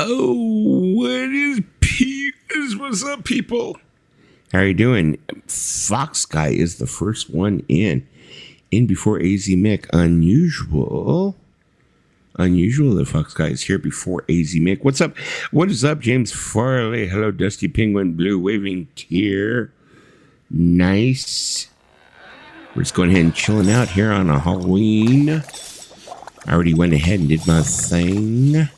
Oh, what is what's up, people? How are you doing? Fox Guy is the first one in before AZ Mick. Unusual that Fox Guy is here before AZ Mick. What's up? What is up, James Farley? Hello, Dusty Penguin, Blue Waving Tear. Nice. We're just going ahead and chilling out here on a Halloween. I already went ahead and did my thing.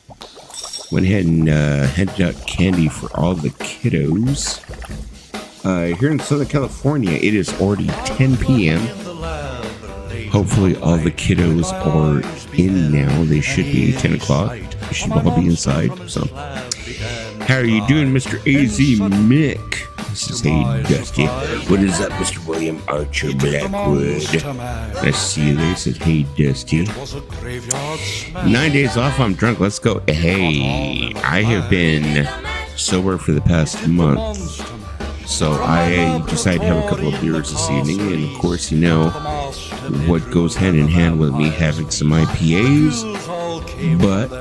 Went ahead and handed out candy for all the kiddos. Here in Southern California, it is already 10 p.m. Hopefully all the kiddos are in now. They should be 10 o'clock. They should all be inside. So, how are you doing, Mr. AZ Mick? This is Hey Dusty. What is up, Mr. William Archer Blackwood? I see you there. It says Hey Dusty. 9 days off. I'm drunk. Let's go. Hey, I have been sober for the past month. So I decided to have a couple of beers this evening. And of course, you know what goes hand in hand with me having some IPAs. But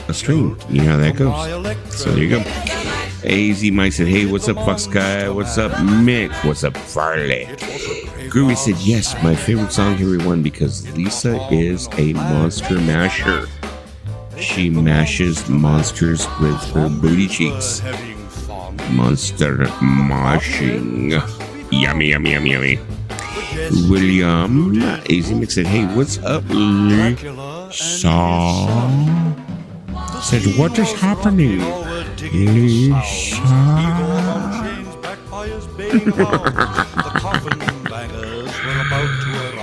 a string. You know how that goes. So there you go. AZ Mike said, hey, what's up, Fox Guy? What's up, Mick? What's up, Farley? Groovy said, yes, my favorite song, everyone, because Lisa is a monster masher. She mashes monsters with her booty cheeks. Monster mashing. Yummy, yummy, yummy, yummy. William AZ Mick said, hey, what's up, Lisa? Said, what is happening? Lisa.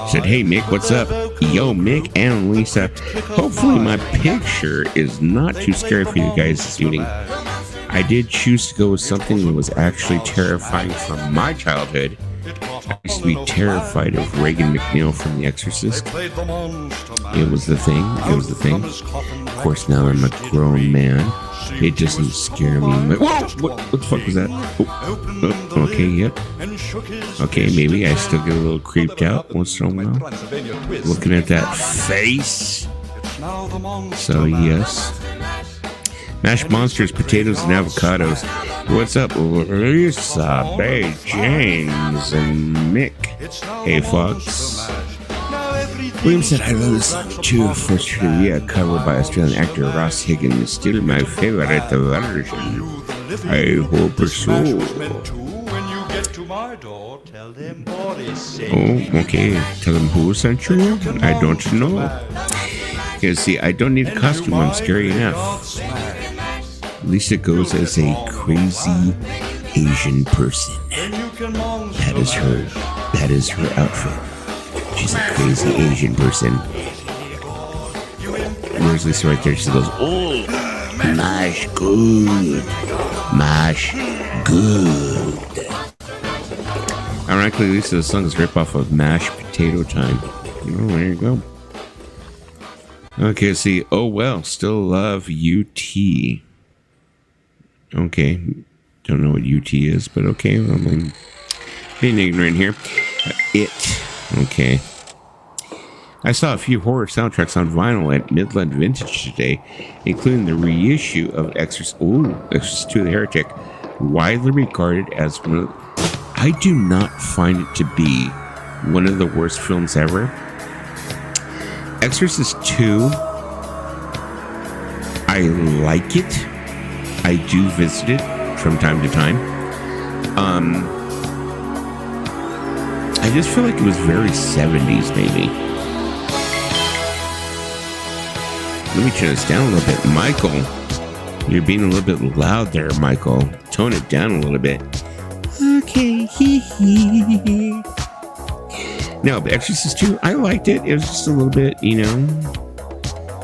Said, hey Mick, what's up? Yo, Mick and Lisa. Hopefully my picture is not too scary for you guys this evening. I did choose to go with something that was actually terrifying from my childhood. I used to be terrified of Regan McNeil from The Exorcist. It was the thing. Of course, now I'm a grown man. It doesn't scare me. Whoa! What the fuck was that? Oh, okay, yep. Okay, maybe I still get a little creeped out once in a while. Looking at that face. So, yes. Mashed monsters, potatoes, and avocados. What's up, Lisa, Bay, James, and Mick? Hey, Fox. William said, I love this song too. First trivia covered by Australian actor Ross Higgins. Still my favorite version. I hope so. Oh, okay. Tell them who sent you? I don't know. You see, I don't need a costume. I'm scary enough. Lisa goes as a crazy Asian person. That is her outfit. She's a crazy Asian person. Where's Lisa right there? She goes, oh, mash good. Mash good. Ironically, Lisa, the song is ripped off of Mashed Potato Time. Oh, there you go. Okay, see. Oh, well. Still love UT. Okay. Don't know what UT is, but okay. I'm being ignorant here. It. Okay. I saw a few horror soundtracks on vinyl at Midland Vintage today, including the reissue of Exorcist 2 the Heretic, widely regarded as one of... I do not find it to be one of the worst films ever. Exorcist 2, I like it. I do visit it from time to time. I just feel like it was very 70s, maybe. Let me turn this down a little bit. Michael, you're being a little bit loud there, Michael. Tone it down a little bit. Okay. No, but Exorcist 2, I liked it. It was just a little bit,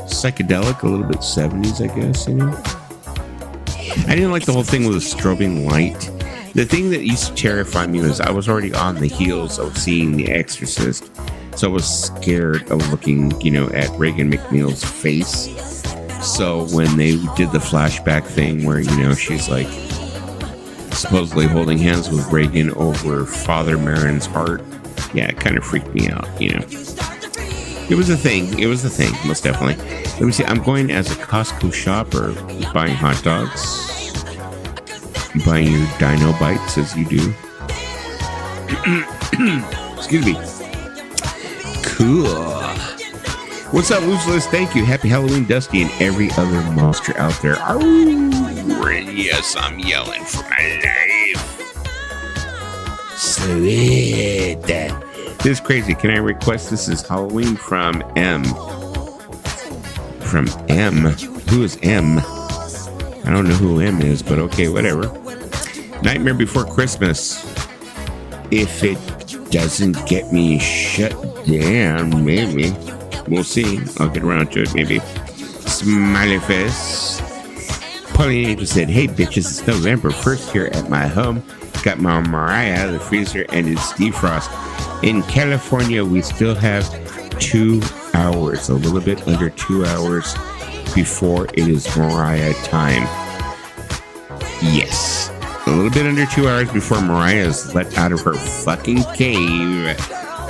psychedelic, a little bit 70s, I guess, I didn't like the whole thing with the strobing light. The thing that used to terrify me was I was already on the heels of seeing The Exorcist. So I was scared of looking, at Regan McNeil's face. So when they did the flashback thing where, she's like supposedly holding hands with Regan over Father Marin's heart, yeah, it kind of freaked me out, It was a thing. It was a thing, most definitely. Let me see. I'm going as a Costco shopper, buying hot dogs, buying your Dino Bites as you do. Excuse me. Cool. What's up, Lossless? Thank you. Happy Halloween, Dusty, and every other monster out there. Oh, yes, I'm yelling for my life. Sweet. This is crazy. Can I request this is Halloween from M? From M? Who is M? I don't know who M is, but okay, whatever. Nightmare Before Christmas. If it doesn't get me shut down, maybe. We'll see. I'll get around to it, maybe. Smiley face. Pauline Angel said, hey, bitches, it's November 1st here at my home. Got my Mariah out of the freezer and it's defrost. In California, we still have 2 hours, a little bit under 2 hours before it is Mariah time. Yes. A little bit under 2 hours before Mariah is let out of her fucking cave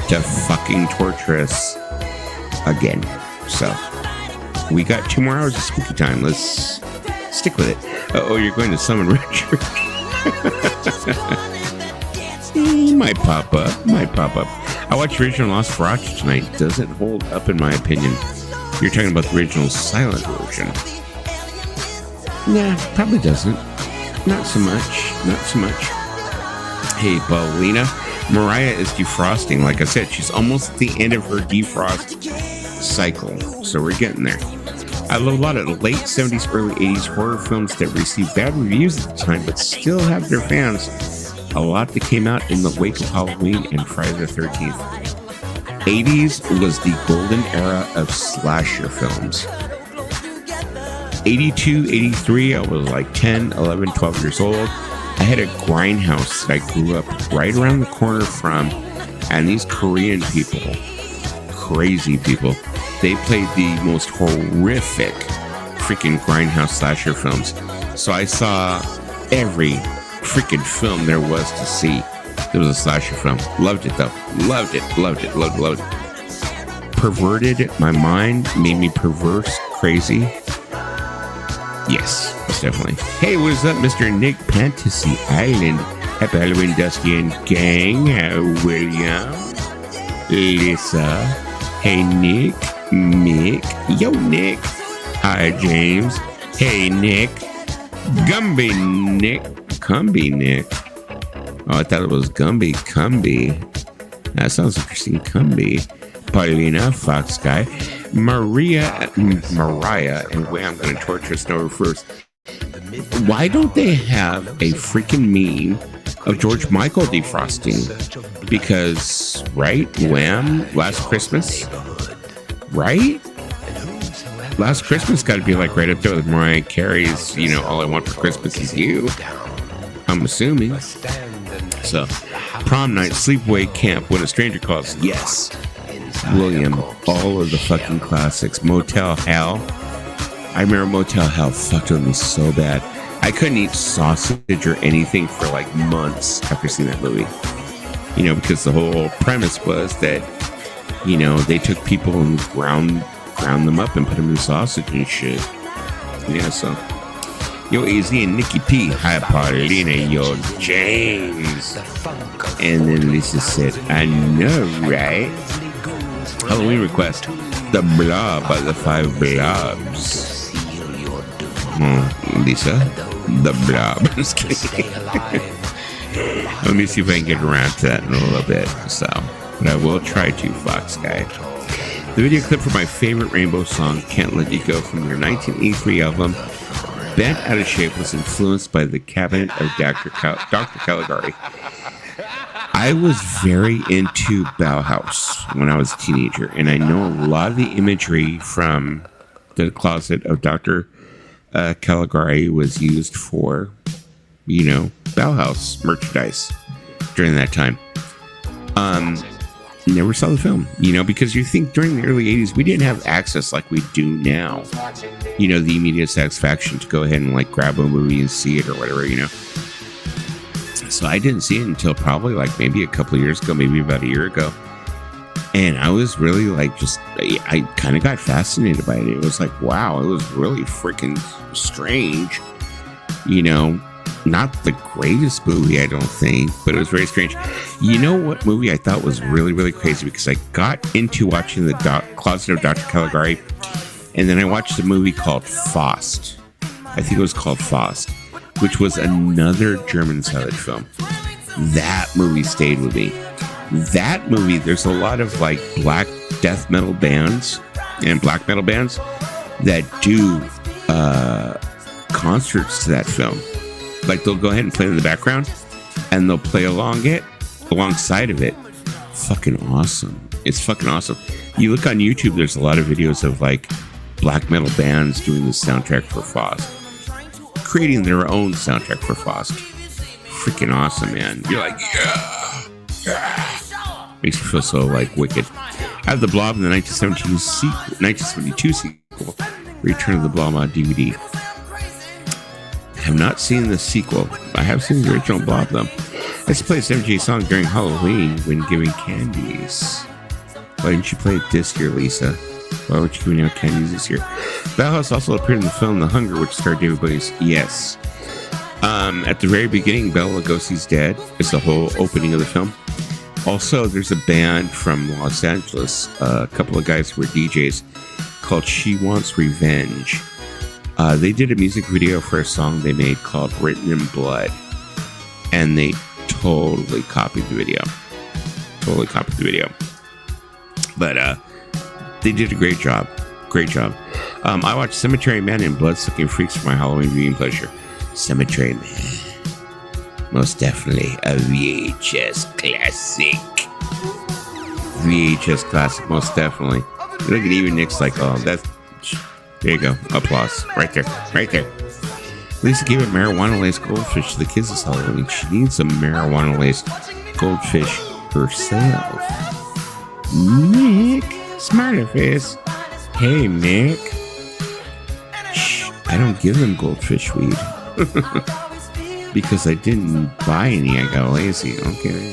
to fucking torture us again. So, we got 2 more hours of spooky time. Let's stick with it. Oh, you're going to summon Richard. Might pop up. I watched original Nosferatu tonight. Doesn't hold up in my opinion. You're talking about the original silent version. Nah, probably doesn't. Not so much. Hey, Paulina. Mariah is defrosting. Like I said, she's almost at the end of her defrost cycle. So we're getting there. I love a lot of late 70s, early 80s horror films that received bad reviews at the time, but still have their fans. A lot that came out in the wake of Halloween and Friday the 13th. 80s was the golden era of slasher films. 82, 83, I was like 10, 11, 12 years old. I had a grindhouse that I grew up right around the corner from, and these Korean people, crazy people, they played the most horrific freaking grindhouse slasher films. So I saw every freaking film there was to see. There was a slasher film. Loved it though. Loved it. Perverted my mind, made me perverse, crazy. Yes, most definitely. Hey, what is up, Mr. Nick Fantasy Island? Happy Halloween, Dusty and gang. William, Lisa. Hey, Nick. Yo, Nick. Hi, James. Hey, Nick. Gumby Nick. Oh, I thought it was Gumby Cumby. That sounds interesting. Cumby. Paulina, Fox Guy. Mariah, and way I'm going to torture Snow first. Why don't they have a freaking meme of George Michael defrosting? Because, right? Wham! Last Christmas? Right? Last Christmas got to be like right up there with Mariah Carey's, All I Want for Christmas Is You. I'm assuming. So, prom night, sleepaway camp, When a Stranger Calls. Yes. William, all of the fucking classics. Motel Hell. I remember Motel Hell fucked with me so bad. I couldn't eat sausage or anything for like months after seeing that movie. Because the whole premise was that, they took people and ground them up and put them in sausage and shit. Yeah, so. Yo, AZ and Nikki P. Hi, Paulina. Yo, James. And then Lisa said, I know, right? Halloween request. The Blob by the 5 Blobs. Lisa. The Blob. I'm just kidding. Let me see if I can get around to that in a little bit. So, but I will try to, Fox Guy. The video clip for my favorite Rainbow song, Can't Let You Go, from their 1983 album, Bent Out of Shape, was influenced by the cabinet of Dr. Caligari. I was very into Bauhaus when I was a teenager, and I know a lot of the imagery from the closet of Dr. Caligari was used for, Bauhaus merchandise during that time. Never saw the film, because you think during the early 80s, we didn't have access like we do now. The immediate satisfaction to go ahead and like grab a movie and see it or whatever, So I didn't see it until probably like maybe a couple of years ago, maybe about a year ago. And I was really like, I kind of got fascinated by it. It was like, wow, it was really freaking strange. You know, not the greatest movie, I don't think, but it was very strange. You know what movie I thought was really, really crazy? Because I got into watching the Closet of Dr. Caligari, and then I watched a movie called Faust. I think it was called Faust, which was another German silent film. That movie stayed with me. That movie, there's a lot of like black death metal bands and black metal bands that do concerts to that film. Like they'll go ahead and play it in the background and they'll play alongside of it. Fucking awesome. It's fucking awesome. You look on YouTube, there's a lot of videos of like black metal bands doing the soundtrack for Faust, creating their own soundtrack for Faust. Freaking awesome, man. You're like, yeah. Makes me feel so like wicked. I have the Blob in the 1972 sequel, Return of the Blob on DVD. I have not seen the sequel. I have seen the original Blob though. I used to play this MJ song during Halloween when giving candies. Why didn't you play it this year, Lisa? Why would you give me out candies this year? Bauhaus also appeared in the film The Hunger, which starred David Bowie's. Yes. At the very beginning, Bela Lugosi's dead. It's the whole opening of the film. Also, there's a band from Los Angeles, a couple of guys who were DJs, called She Wants Revenge. They did a music video for a song they made called Written in Blood. And they totally copied the video. But they did a great job. I watched Cemetery Man and Bloodsucking Freaks for my Halloween viewing pleasure. Cemetery Man. Most definitely a VHS classic. Most definitely. Look at even Nick's like, oh, that's... There you go. Applause. Right there. Lisa gave a marijuana-laced goldfish to the kids this Halloween. She needs a marijuana-laced goldfish herself. Nick. Smarter face. Hey, Nick. Shh. I don't give them goldfish weed. Because I didn't buy any. I got lazy. Okay.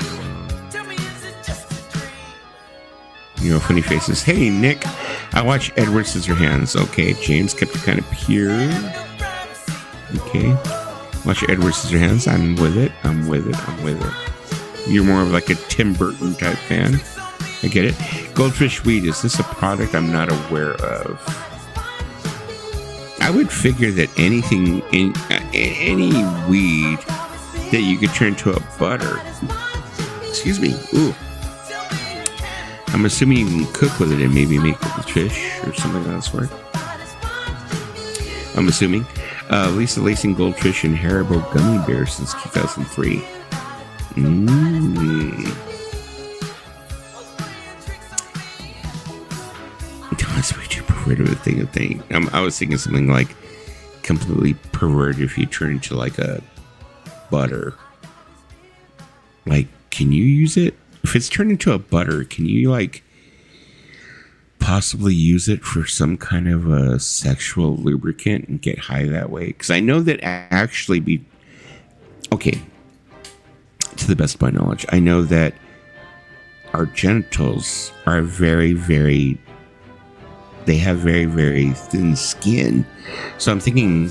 You know, funny faces. Hey, Nick. I watch Edward Scissorhands. Okay. James kept it kind of pure. Okay. Watch Edward Scissorhands. I'm with it. You're more of like a Tim Burton type fan. I get it. Goldfish weed. Is this a product I'm not aware of? I would figure that anything in any weed that you could turn to a butter. Excuse me. Ooh. I'm assuming you can cook with it and maybe make it with fish or something of that sort. I'm assuming. Lisa lacing goldfish and Haribo gummy bears since 2003. That's way too perverted a thing. I was thinking something like completely perverted if you turn into like a butter. Like, can you use it? If it's turned into a butter, can you like possibly use it for some kind of a sexual lubricant and get high that way? Because I know that actually okay, to the best of my knowledge, I know that our genitals are very, very, they have very, very thin skin. So I'm thinking,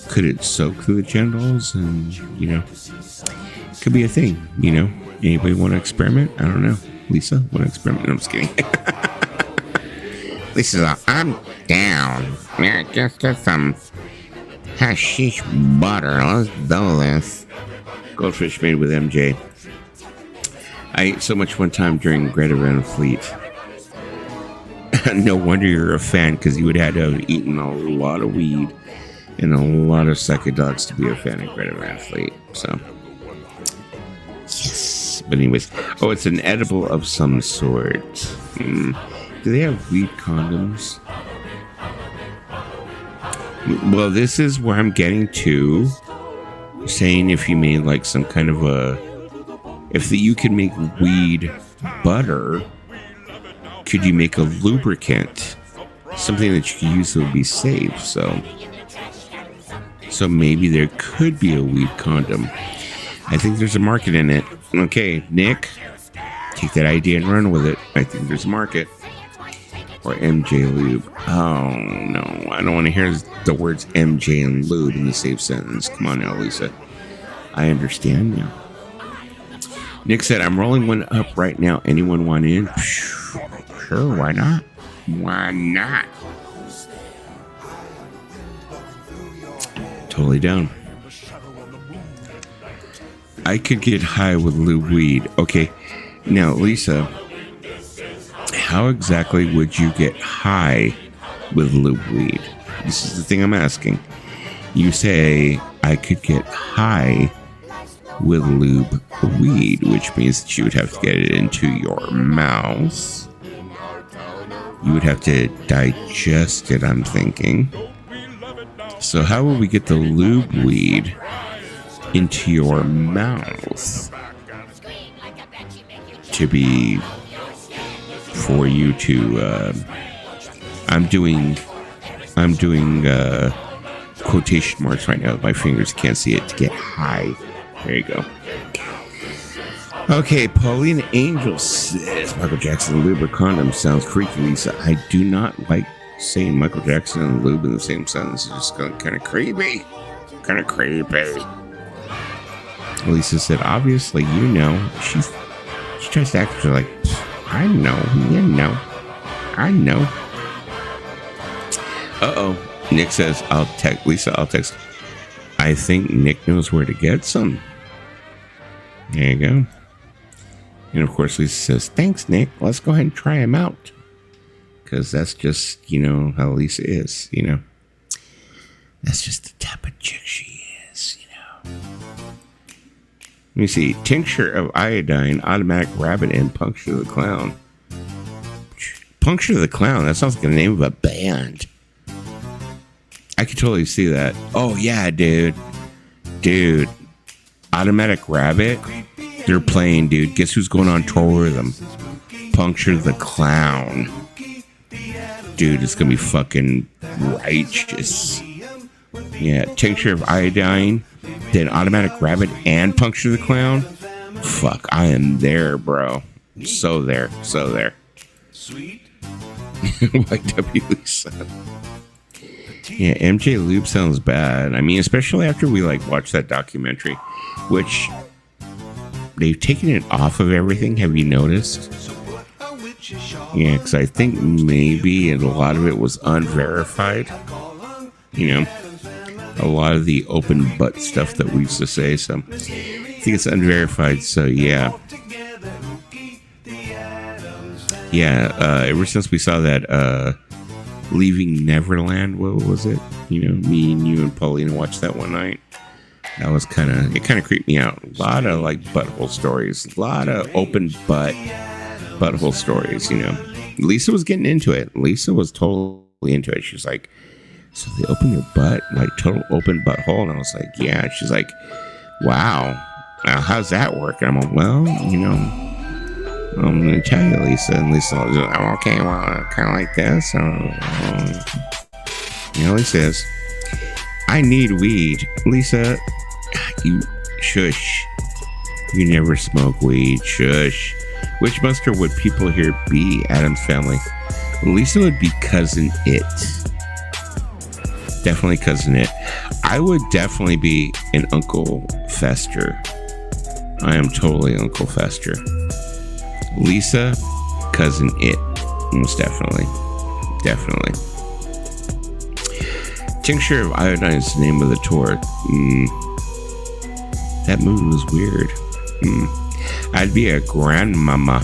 could it soak through the genitals? And, you know, could be a thing, you know. Anybody want to experiment? I don't know. Lisa, want to experiment? No, I'm just kidding. Lisa's like, I'm down. Yeah, just get some hashish butter. Let's do this. Goldfish made with MJ. I ate so much one time during Greta Van Fleet. No wonder you're a fan, because you would have to have eaten a lot of weed and a lot of psychedelics to be a fan of Greta Van Fleet. So, yes. But anyways, it's an edible of some sort. Do they have weed condoms? Well, this is where I'm getting to, saying if you made like some kind of you could make weed butter, could you make a lubricant? Something that you could use that would be safe. So maybe there could be a weed condom. I think there's a market in it. Okay, Nick, Take that idea and run with it. I think there's a market. Or MJ Lube. Oh, no. I don't want to hear the words MJ and Lube in the same sentence. Come on now, Lisa. I understand now. Nick said, I'm rolling one up right now. Anyone want in? Sure, why not? Why not? Totally down. I could get high with lube weed. Okay. Now, Lisa, how exactly would you get high with lube weed? This is the thing I'm asking. You say, I could get high with lube weed, which means that you would have to get it into your mouth. You would have to digest it, I'm thinking. So how will we get the lube weed into your mouth to be for you to I'm doing quotation marks right now with my fingers, can't see it, to get high. There you go. Okay, Pauline Angel says Michael Jackson lube or condom sounds freaky. Lisa, I do not like saying Michael Jackson and lube in the same sentence. It's just kind of creepy. Kind of creepy. Lisa said, obviously, you know. She tries to act like, I know, you know. I know. Uh-oh. Nick says, I'll text. I think Nick knows where to get some. There you go. And of course, Lisa says, thanks, Nick. Let's go ahead and try him out. Because that's just, how Lisa is, That's just the type of chick she is, Let me see. Tincture of iodine, automatic rabbit, and puncture the clown. Puncture the clown? That sounds like the name of a band. I could totally see that. Oh, yeah, dude. Dude. Automatic rabbit? They're playing, dude. Guess who's going on tour with them? Puncture the clown. Dude, it's gonna be fucking righteous. Yeah, tincture of iodine, then automatic rabbit and puncture the clown. Fuck, I am there, bro. So there. Sweet. YW Lisa. Yeah, MJ Lube sounds bad. I mean, especially after we watched that documentary, which they've taken it off of everything. Have you noticed? Yeah, because I think maybe a lot of it was unverified. A lot of the open butt stuff that we used to say. So I think it's unverified. So yeah. Yeah, ever since we saw that Leaving Neverland, what was it? Me and you and Paulina watched that one night. That was kind of creeped me out. A lot of butthole stories. A lot of open butthole stories, Lisa was getting into it. Lisa was totally into it. She was like, so they open your butt, total open butthole? And I was like, yeah. She's like, wow. Now, how's that work? And I'm like, well, I'm going to tell you, Lisa. And Lisa was like, okay, well, kind of like this. Lisa says, I need weed. Lisa, you shush. You never smoke weed. Shush. Which Buster would people here be? Adam's family. Lisa would be Cousin It. Definitely Cousin It. I would definitely be an Uncle Fester. I am totally Uncle Fester. Lisa, Cousin It. Most definitely. Definitely. Tincture of Iodine is the name of the tour. That movie was weird. I'd be a grandmama.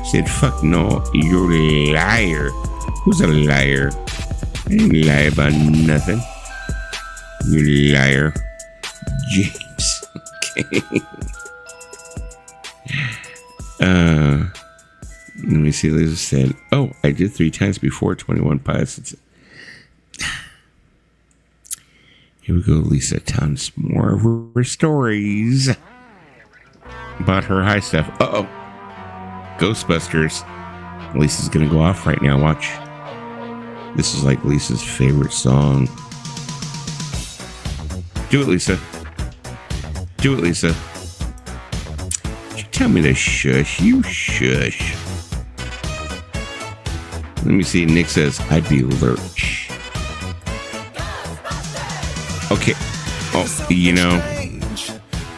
Said, fuck no, you're a liar. Who's a liar? I didn't lie about nothing. You liar. James. Okay. Let me see. Lisa said, oh, I did 3 times before 21 Pilots. Here we go, Lisa. Tons more of her stories about her high stuff. Uh-oh. Ghostbusters. Lisa's gonna go off right now. Watch. This is like Lisa's favorite song. Do it, Lisa. Do it, Lisa. Tell me to shush. You shush. Let me see. Nick says, I'd be lurch. Okay. Oh, you know.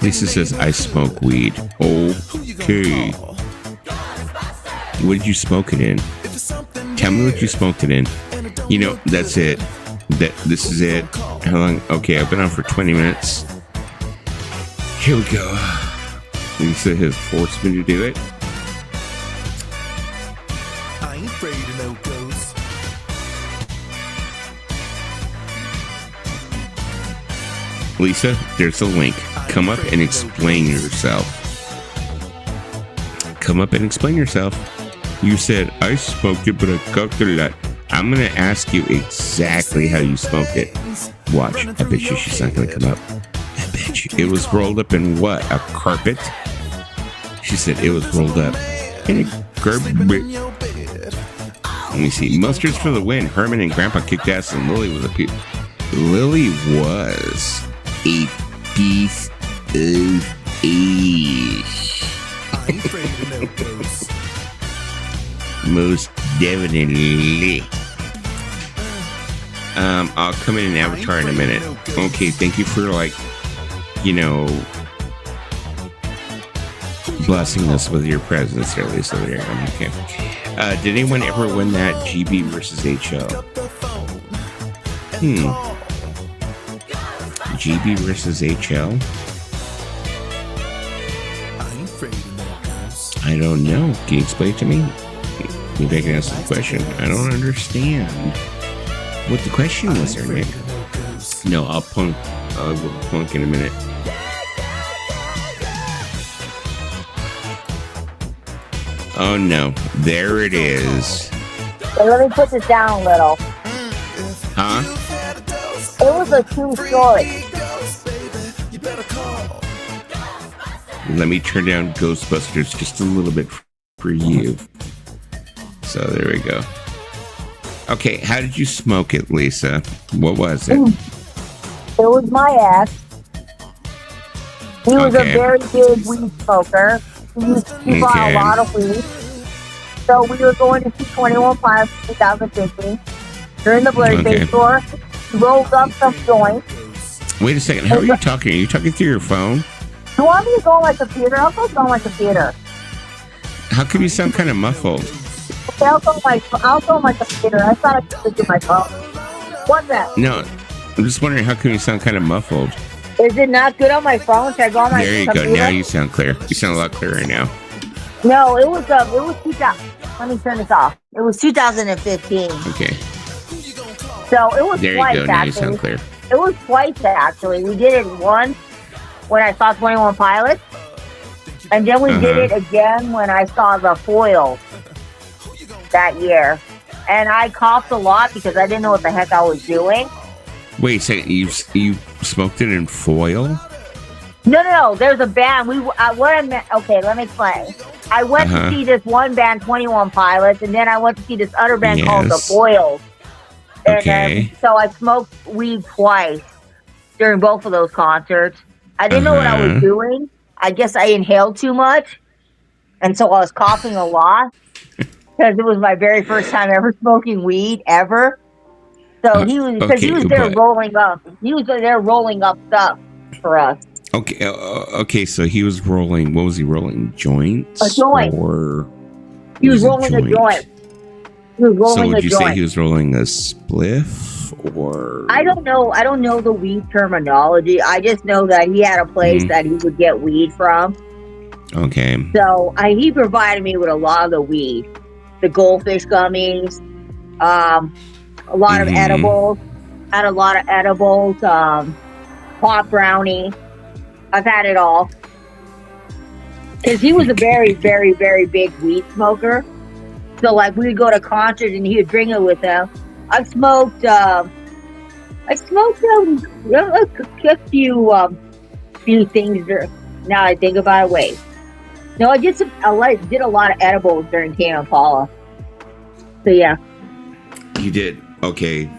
Lisa says, I smoke weed. Okay. What did you smoke it in? Tell me what you smoked it in. You know, that's it. This is it. How long? Okay, I've been on for 20 minutes. Here we go. Lisa has forced me to do it. I ain't afraid of no ghosts. Lisa, there's a link. Come up and explain yourself. Come up and explain yourself. You said, I smoked it, but I cooked it a lot. I'm going to ask you exactly how you smoked it. Watch. I bet you she's not going to come up. I bet you. It was rolled up in what? A carpet? She said it was rolled up in a carpet. Let me see. Mustards for the win. Herman and Grandpa kicked ass, and Lily was a piece. Lily was a piece of ass. Most definitely. I'll come in and avatar in a minute. Okay, thank you for blessing us with your presence here, Lisa. Okay. Did anyone ever win that GB versus HL? GB versus HL? I don't know. Can you explain it to me? Maybe I can ask the question. I don't understand what the question was there, Nick. No, I'll plunk in a minute. Oh no, there it is. Hey, let me put this down a little. Huh? It was a true story. Let me turn down Ghostbusters just a little bit for you. So there we go. Okay, how did you smoke it, Lisa? What was it? It was my ex. He was a very big weed smoker. He bought a lot of weed. So we were going to see 21 Pilots in 2015. During the birthday tour, he rolled up some joints. Wait a second. How are you talking? Are you talking through your phone? You want me to go on my computer? I'll go on my computer. How come you sound kind of muffled? Okay, I'll go on my computer. I thought I could do my phone. What's that? No, I'm just wondering how come you sound kind of muffled. Is it not good on my phone? Should I go on my computer? There you go. Now you sound clear. You sound a lot clearer now. No, it was 2000. Let me turn this off. It was 2015. Okay. So it was there twice, you go. Now actually. you sound clear. It was twice, actually. We did it once when I saw 21 Pilots, and then we did it again when I saw the Foils that year. And I coughed a lot because I didn't know what the heck I was doing. Wait a second. You smoked it in foil? No. There's a band. Okay, let me explain. I went to see this one band, 21 Pilots, and then I went to see this other band called the Foils. And so I smoked weed twice during both of those concerts. I didn't know what I was doing. I guess I inhaled too much, and so I was coughing a lot because it was my very first time ever smoking weed ever. So he was there rolling up. He was there rolling up stuff for us. Okay. So he was rolling. What was he rolling? Joints? A joint. Or he was rolling a joint. He was rolling so would you say he was rolling a spliff or? I don't know. I don't know the weed terminology. I just know that he had a place that he would get weed from. Okay. So he provided me with a lot of the weed, the goldfish gummies, a lot of edibles. Had a lot of edibles. Pot brownie. I've had it all. Because he was a very, very, very big weed smoker. So, like, we would go to concerts and he would bring it with him. I smoked a few things there. Now I think about it. Wait. No, I did a lot of edibles during Tame Impala. So, yeah. You did? Okay.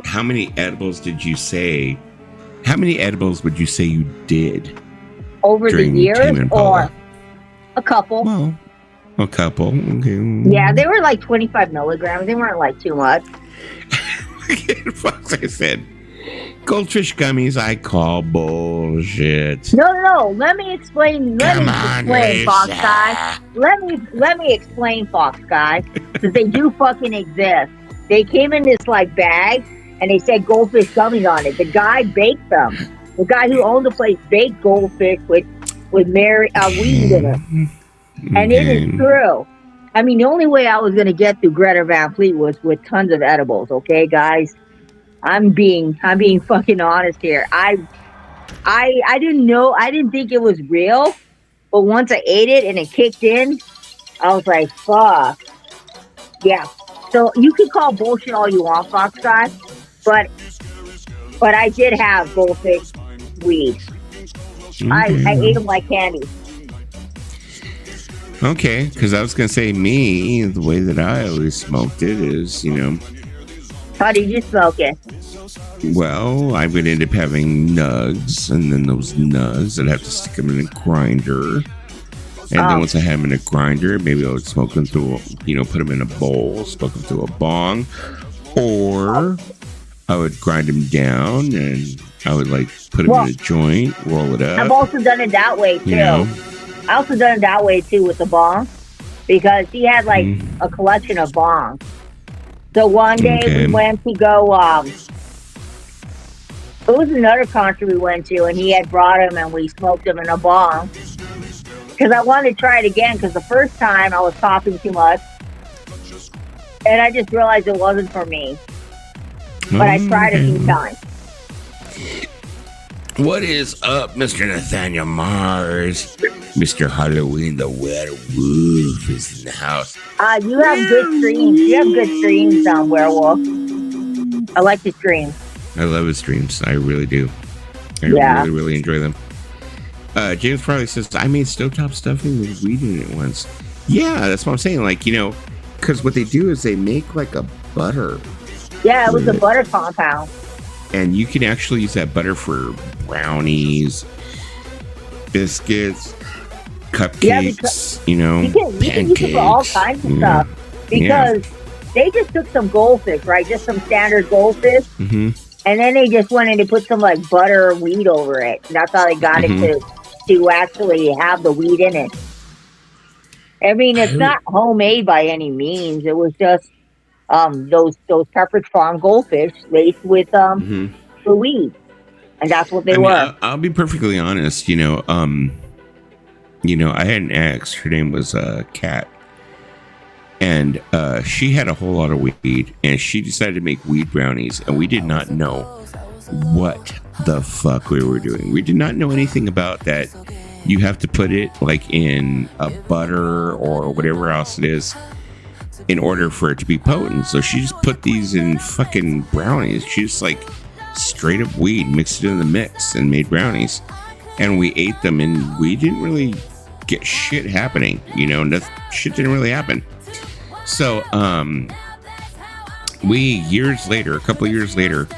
How many edibles did you say? How many edibles would you say you did? Over the years? Or A couple. Well, a couple. Okay. Yeah, they were like 25 milligrams. They weren't like too much. Fox, I said, goldfish gummies I call bullshit. No. Let me explain. Fox Guy. Let me explain, Fox Guy, because they do fucking exist. They came in this like bag, and they said goldfish gummies on it. The guy baked them. The guy who owned the place baked goldfish with weed in it, and it is true. I mean, the only way I was going to get through Greta Van Fleet was with tons of edibles. Okay, guys, I'm being fucking honest here. I didn't know. I didn't think it was real, but once I ate it and it kicked in, I was like, fuck. Yeah. So you can call bullshit all you want, Fox Guy, but I did have goldfish weed. I ate them like candy. Okay, because I was going to say the way that I always smoked it is, How did you smoke it? Well, I would end up having nugs, and then those nugs, I'd have to stick them in a grinder. And then once I had them in a grinder, maybe I would smoke them through, put them in a bowl, smoke them through a bong. Or I would grind them down, and I would, put them in a joint, roll it up. I've also done it that way, too. I also done it that way too with the bong, because he had a collection of bongs. So one day we went to go. It was another country we went to, and he had brought them, and we smoked them in a bong. Because I wanted to try it again, because the first time I was coughing too much, and I just realized it wasn't for me. But I tried a few times. What is up, Mr. Nathaniel Mars? Mr. Halloween, the werewolf is in the house. You have good streams. You have good streams, Werewolf. I like the streams. I love his streams. I really do. I really, really enjoy them. James Farley says, I made stovetop stuffing with weed in it once. Yeah, that's what I'm saying. Because what they do is they make a butter. Yeah, it was a butter compound. And you can actually use that butter for brownies, biscuits, cupcakes, you can use it for all kinds of stuff. Because they just took some goldfish, right? Just some standard goldfish. Mm-hmm. And then they just went and they put some butter or weed over it. And that's how they got it to actually have the weed in it. I mean, it's not homemade by any means. It was just those Pepperidge Farm goldfish laced with the weed, and that's what they were. I'll be perfectly honest. I had an ex. Her name was Kat, and she had a whole lot of weed, and she decided to make weed brownies, and we did not know what the fuck we were doing. We did not know anything about that. You have to put it in a butter or whatever else it is in order for it to be potent. So she just put these in fucking brownies. She just straight up weed, mixed it in the mix and made brownies. And we ate them, and we didn't really get shit happening. Shit didn't really happen. So, a couple of years later,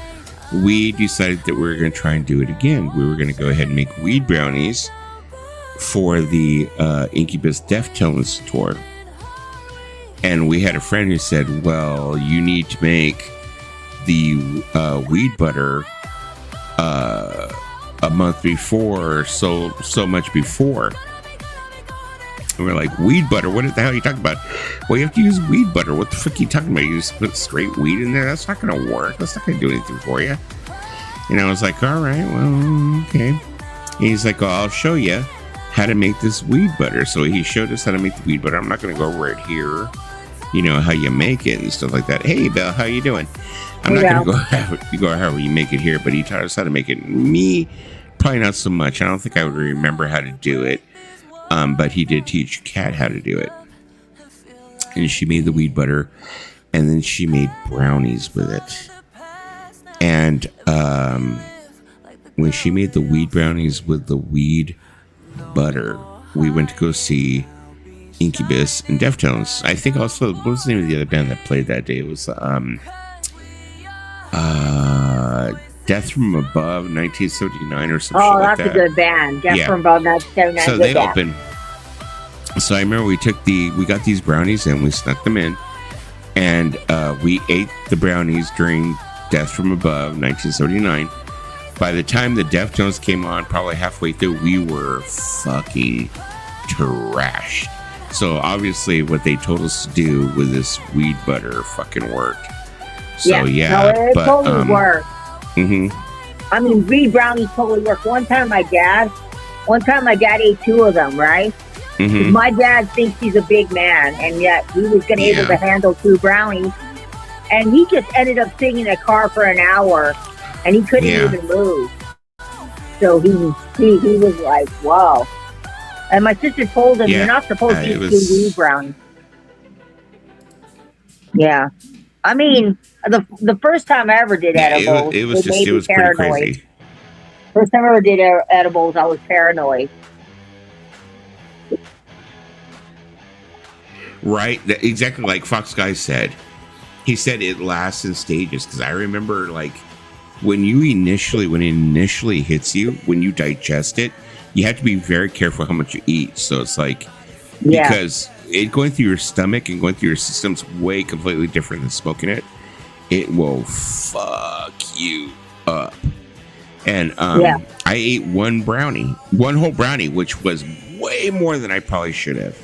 we decided that we were going to try and do it again. We were going to go ahead and make weed brownies for the Incubus Deftones tour. And we had a friend who said, well, you need to make the weed butter a month before, so much before. And we're like, weed butter? What the hell are you talking about? Well, you have to use weed butter. What the fuck are you talking about? You just put straight weed in there? That's not going to work. That's not going to do anything for you. And I was like, all right, well, okay. And he's like, oh, I'll show you how to make this weed butter. So he showed us how to make the weed butter. I'm not going to go over it here, how you make it and stuff like that. Hey, Belle, how you doing? I'm not going to go however you make it here, but he taught us how to make it. Me, probably not so much. I don't think I would remember how to do it. But he did teach Kat how to do it. And she made the weed butter, and then she made brownies with it. And when she made the weed brownies with the weed butter, we went to go see Incubus and Deftones. I think also, what was the name of the other band that played that day? It was Death from Above 1979 or something like that. Oh, that's a good band. Death from Above 1979. So they opened. So I remember we got these brownies and we snuck them in, and we ate the brownies during Death from Above, 1979. By the time the Deftones came on, probably halfway through, we were fucking trashed. So obviously, what they told us to do with this weed butter fucking worked. So yeah, no, it totally worked. Mm-hmm. I mean, weed brownies totally work. One time my dad ate 2 of them, right? Mm-hmm. My dad thinks he's a big man, and yet he was going to able to handle 2 brownies. And he just ended up sitting in a car for an hour, and he couldn't even move. So he was like, wow. And my sister told him, you're not supposed to eat 2 weed brownies. Yeah. I mean, the first time I ever did edibles, it was pretty crazy. First time I ever did edibles, I was paranoid. Right, exactly like Fox Guy said. He said it lasts in stages, because I remember like when it initially hits you, when you digest it, you have to be very careful how much you eat. So it's like because it going through your stomach and going through your system's way completely different than smoking it. It will fuck you up. And I ate one whole brownie, which was way more than I probably should have.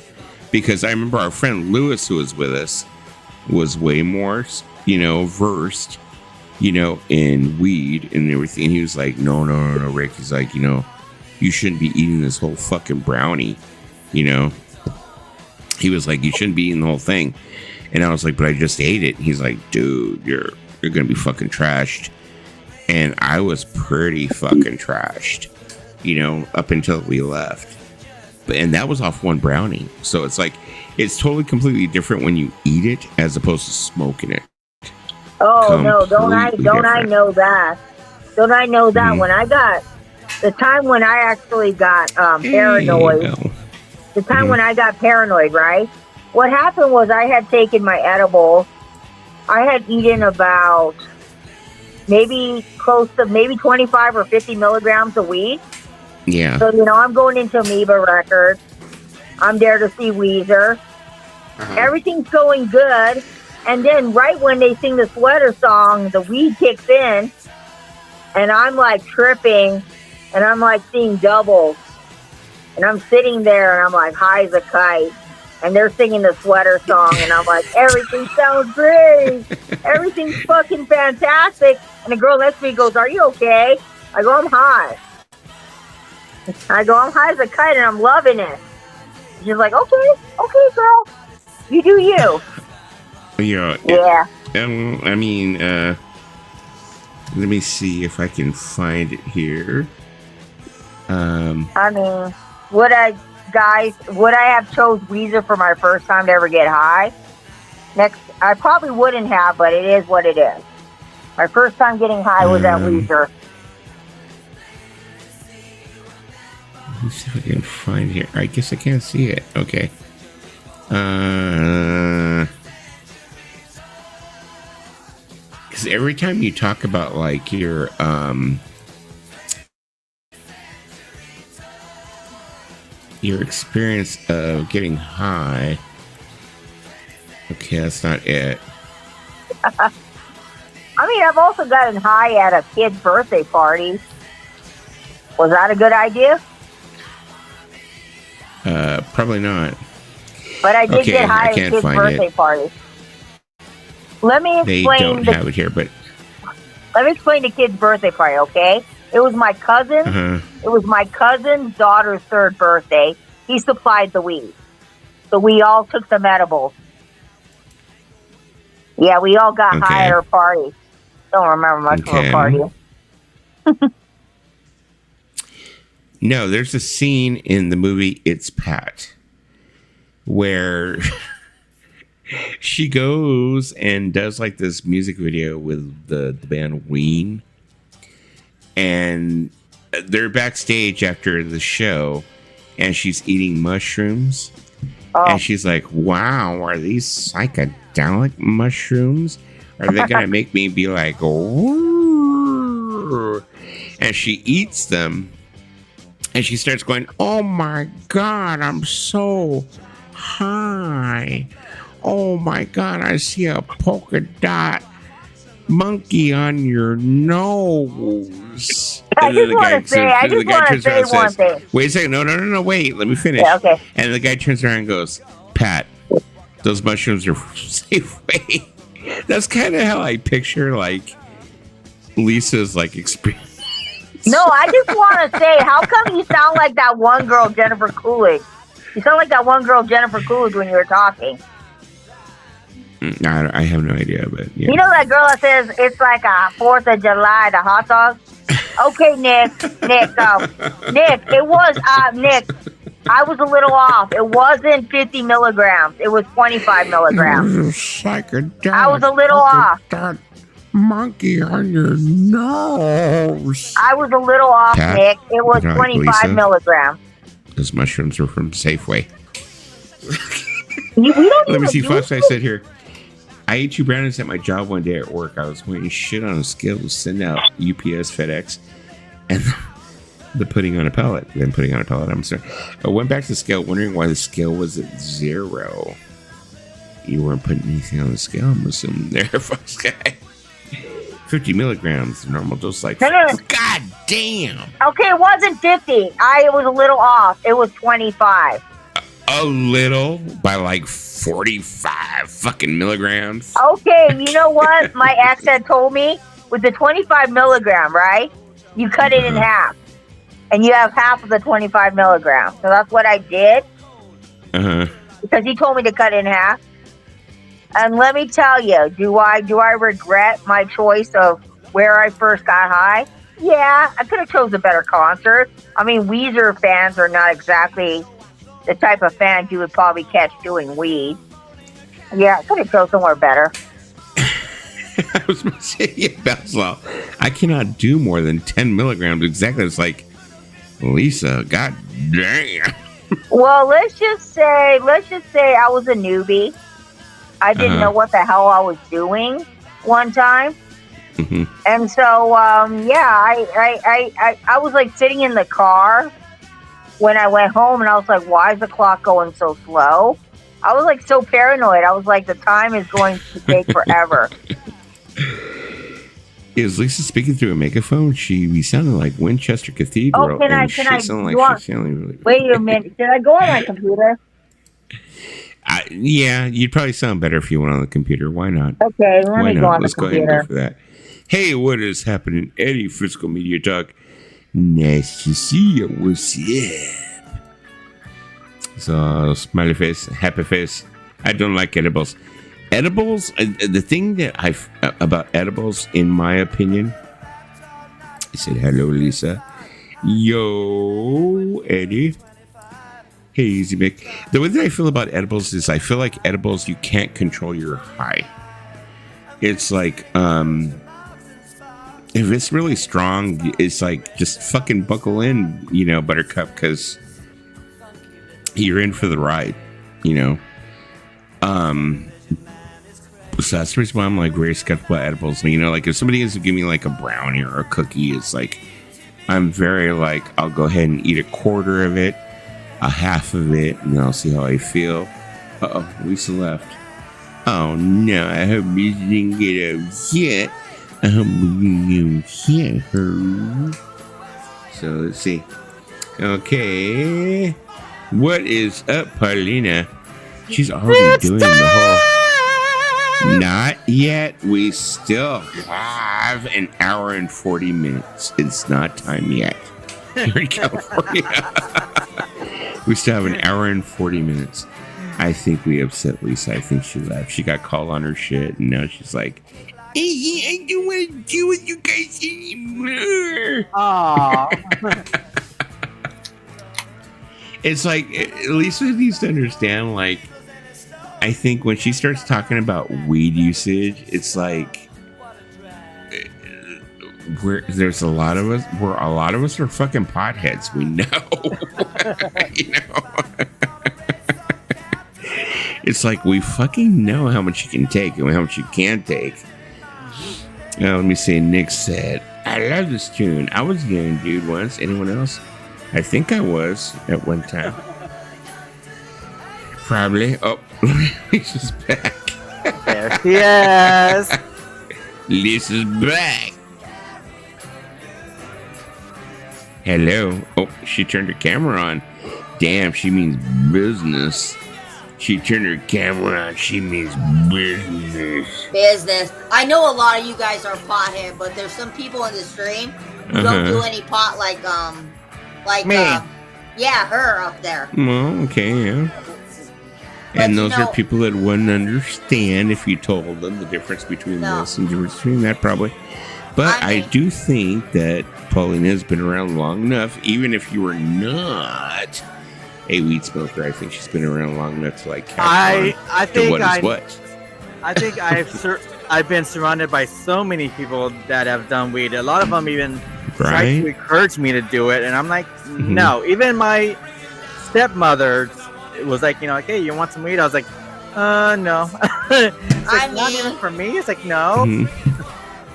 Because I remember our friend Lewis, who was with us, was way more, versed, in weed and everything. He was like, no, Rick. He's like, you shouldn't be eating this whole fucking brownie, He was like, you shouldn't be eating the whole thing. And I was like, but I just ate it. And he's like, dude, you're going to be fucking trashed. And I was pretty fucking trashed, up until we left. And that was off one brownie. So it's like, it's totally completely different when you eat it as opposed to smoking it. Oh, no, don't I know that? Don't I know that? Mm-hmm. When I got, the time when I actually got paranoid, when I got paranoid, right? What happened was I had taken my edibles. I had eaten about maybe 25 or 50 milligrams of weed. Yeah. So, I'm going into Amoeba Records. I'm there to see Weezer. Uh-huh. Everything's going good. And then right when they sing the Sweater song, the weed kicks in. And I'm like tripping. And I'm like seeing doubles. And I'm sitting there and I'm like high as a kite. And they're singing the Sweater song. And I'm like, everything sounds great. Everything's fucking fantastic. And the girl next to me goes, are you okay? I go, I'm high. I'm high as a kite and I'm loving it. She's like, okay, girl. You do you. Yeah. I mean, let me see if I can find it here. I mean, would I have chose Weezer for my first time to ever get high? I probably wouldn't have, but it is what it is. My first time getting high was at Weezer. Let me see if I can find here. I guess I can't see it. Okay. Because every time you talk about like your experience of getting high. Okay, that's not it. I mean, I've also gotten high at a kid's birthday party. Was that a good idea? Probably not. But I did get high at a kid's birthday party. Let me explain. They don't have it here, but let me explain the kid's birthday party, okay? It was my cousin. It was my cousin's daughter's 3rd birthday. He supplied the weed, so we all took some edibles. Yeah, we all got high at her party. Don't remember much of her party. No, there's a scene in the movie It's Pat where she goes and does like this music video with the band Ween. And they're backstage after the show and she's eating mushrooms. Oh. And she's like, wow, are these psychedelic mushrooms? Are they going to make me be like, oh? And she eats them. And she starts going, oh my God, I'm so Hi. Oh my God, I see a polka dot monkey on your nose. I just want to say one thing. Wait a second. No, wait. Let me finish. Yeah, okay. And the guy turns around and goes, Pat, those mushrooms are from Safeway. That's kind of how I picture, like, Lisa's, like, experience. No, I just want to say, how come you sound like that one girl, Jennifer Coolidge? You sound like that one girl, Jennifer Coolidge, when you were talking. I have no idea, but yeah. You know that girl that says it's like a 4th of July, the hot dog? Okay, Nick, it was, Nick, I was a little off. It wasn't 50 milligrams. It was 25 milligrams. I was a little off. That monkey on your nose. I was a little off, Pat, Nick. It was 25 milligrams. Those mushrooms are from Safeway. Let me see, Fox. I said here, I ate 2 brownies at my job one day at work. I was waiting shit on a scale to send out UPS, FedEx, and the putting on a pallet. Then putting on a pallet. I'm sorry. I went back to the scale, wondering why the scale was at 0. You weren't putting anything on the scale, I'm assuming there, Fox guy. 50 milligrams, normal dose, like, God damn. Okay, it wasn't 50. It was a little off. It was 25. A little by like 45 fucking milligrams. Okay, you know what? My ex had told me with the 25 milligram, right? You cut it in half. And you have half of the 25 milligrams. So that's what I did. Because he told me to cut it in half. And let me tell you, do I regret my choice of where I first got high? Yeah, I could have chose a better concert. I mean, Weezer fans are not exactly the type of fans you would probably catch doing weed. Yeah, I could have chose somewhere better. I was going to say, yeah, Baslaw, I cannot do more than 10 milligrams exactly. It's like, Lisa, god damn. Well, let's just say I was a newbie. I didn't know what the hell I was doing one time. And so, I was like sitting in the car when I went home, and I was like, why is the clock going so slow? I was like so paranoid. I was like, the time is going to take forever. Is Lisa speaking through a megaphone? She sounded like Winchester Cathedral. Oh, can I? Wait a minute. Did I go on my computer? Yeah, you'd probably sound better if you went on the computer. Why not? Okay, let me go on the computer. Let's go ahead and go for that. Hey, what is happening? Eddie, Physical Media Talk. Nice to see you. What's up? So, smiley face, happy face. I don't like edibles. Edibles, the thing that about edibles, in my opinion, I said, hello, Lisa. Yo, Eddie. Hey, Easy Mick. The way that I feel about edibles is I feel like edibles, you can't control your high. It's like, if it's really strong, it's like, just fucking buckle in, Buttercup, because you're in for the ride, So that's the reason why I'm like very skeptical about edibles. Like if somebody is to give me like a brownie or a cookie, it's like, I'm very like, I'll go ahead and eat a quarter of it, a half of it, and I'll see how I feel. Uh-oh, Lisa left. Oh no, I hope Lisa didn't get upset. I hope we didn't upset her. So let's see. Okay. What is up, Paulina? She's already doing the whole... Not yet. We still have an hour and 40 minutes. It's not time yet. Here in California. We still have an hour and 40 minutes. I think we upset Lisa. I think she left. She got called on her shit, and now she's like, I don't want to do with you guys anymore. Aww. It's like, Lisa needs to understand, like, I think when she starts talking about weed usage, it's like, there's a lot of us are fucking potheads. We know. It's like we fucking know how much you can take and how much you can't take. Now, let me see. Nick said, I love this tune. I was a young dude once. Anyone else? I think I was at one time. Probably. Oh, Lisa's back. There she is. Lisa's back. Hello. Oh, she turned her camera on. Damn, she means business. She turned her camera on. She means business. Business. I know a lot of you guys are pothead, but there's some people in the stream who don't do any pot like me. Yeah, her up there. Well, okay, yeah. But and those are people that wouldn't understand if you told them the difference between this and the difference between that, probably. But I do think that Paulina's been around long enough, even if you were not a weed smoker. I think she's been around long enough to like catch I think what. I've been surrounded by so many people that have done weed. A lot of them even tried to encourage me to do it, and I'm like, no. Even my stepmother was like, hey, you want some weed? I was like, no. It's like, not even for me. It's like, no.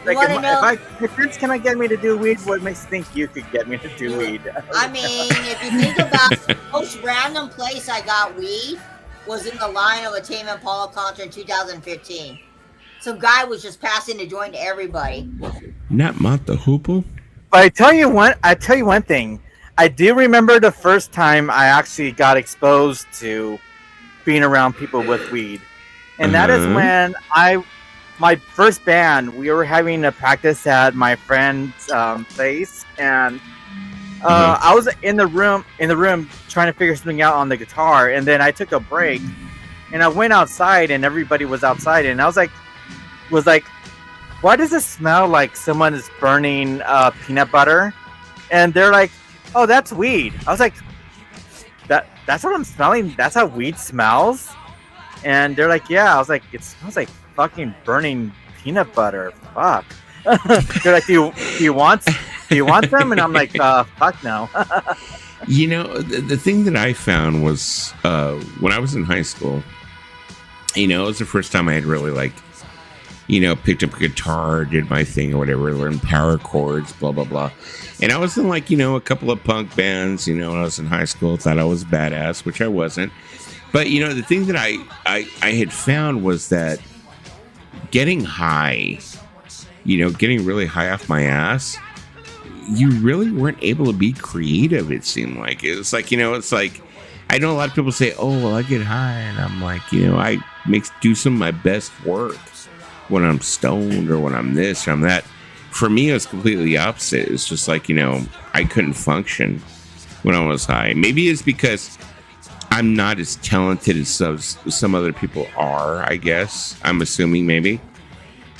Like, if friends cannot get me to do weed, what makes you think you could get me to do weed? I mean, if you think about the most random place I got weed was in the line of a Tame Impala concert in 2015. Some guy was just passing the joint to everybody. Not Mont the Hoople? But I tell you one thing. I do remember the first time I actually got exposed to being around people with weed. And that is when my first band, we were having a practice at my friend's place, and I was in the room trying to figure something out on the guitar, and then I took a break, and I went outside, and everybody was outside, and I was like, why does it smell like someone is burning peanut butter? And they're like, oh, that's weed. I was like, that's what I'm smelling? That's how weed smells? And they're like, yeah. I was like, it smells like fucking burning peanut butter. Fuck. They're like, do you want them? And I'm like, fuck no. The thing that I found was when I was in high school, it was the first time I had really picked up a guitar, did my thing or whatever, learned power chords, blah, blah, blah. And I was in a couple of punk bands, when I was in high school, thought I was badass, which I wasn't. But, the thing that I had found was that getting high, getting really high off my ass, you really weren't able to be creative, it seemed like. It was like, it's like, I know a lot of people say, oh, well, I get high. And I'm like, I do some of my best work when I'm stoned or when I'm this or I'm that. For me, it was completely opposite. It's just like, I couldn't function when I was high. Maybe it's because I'm not as talented as some other people are, I guess. I'm assuming maybe.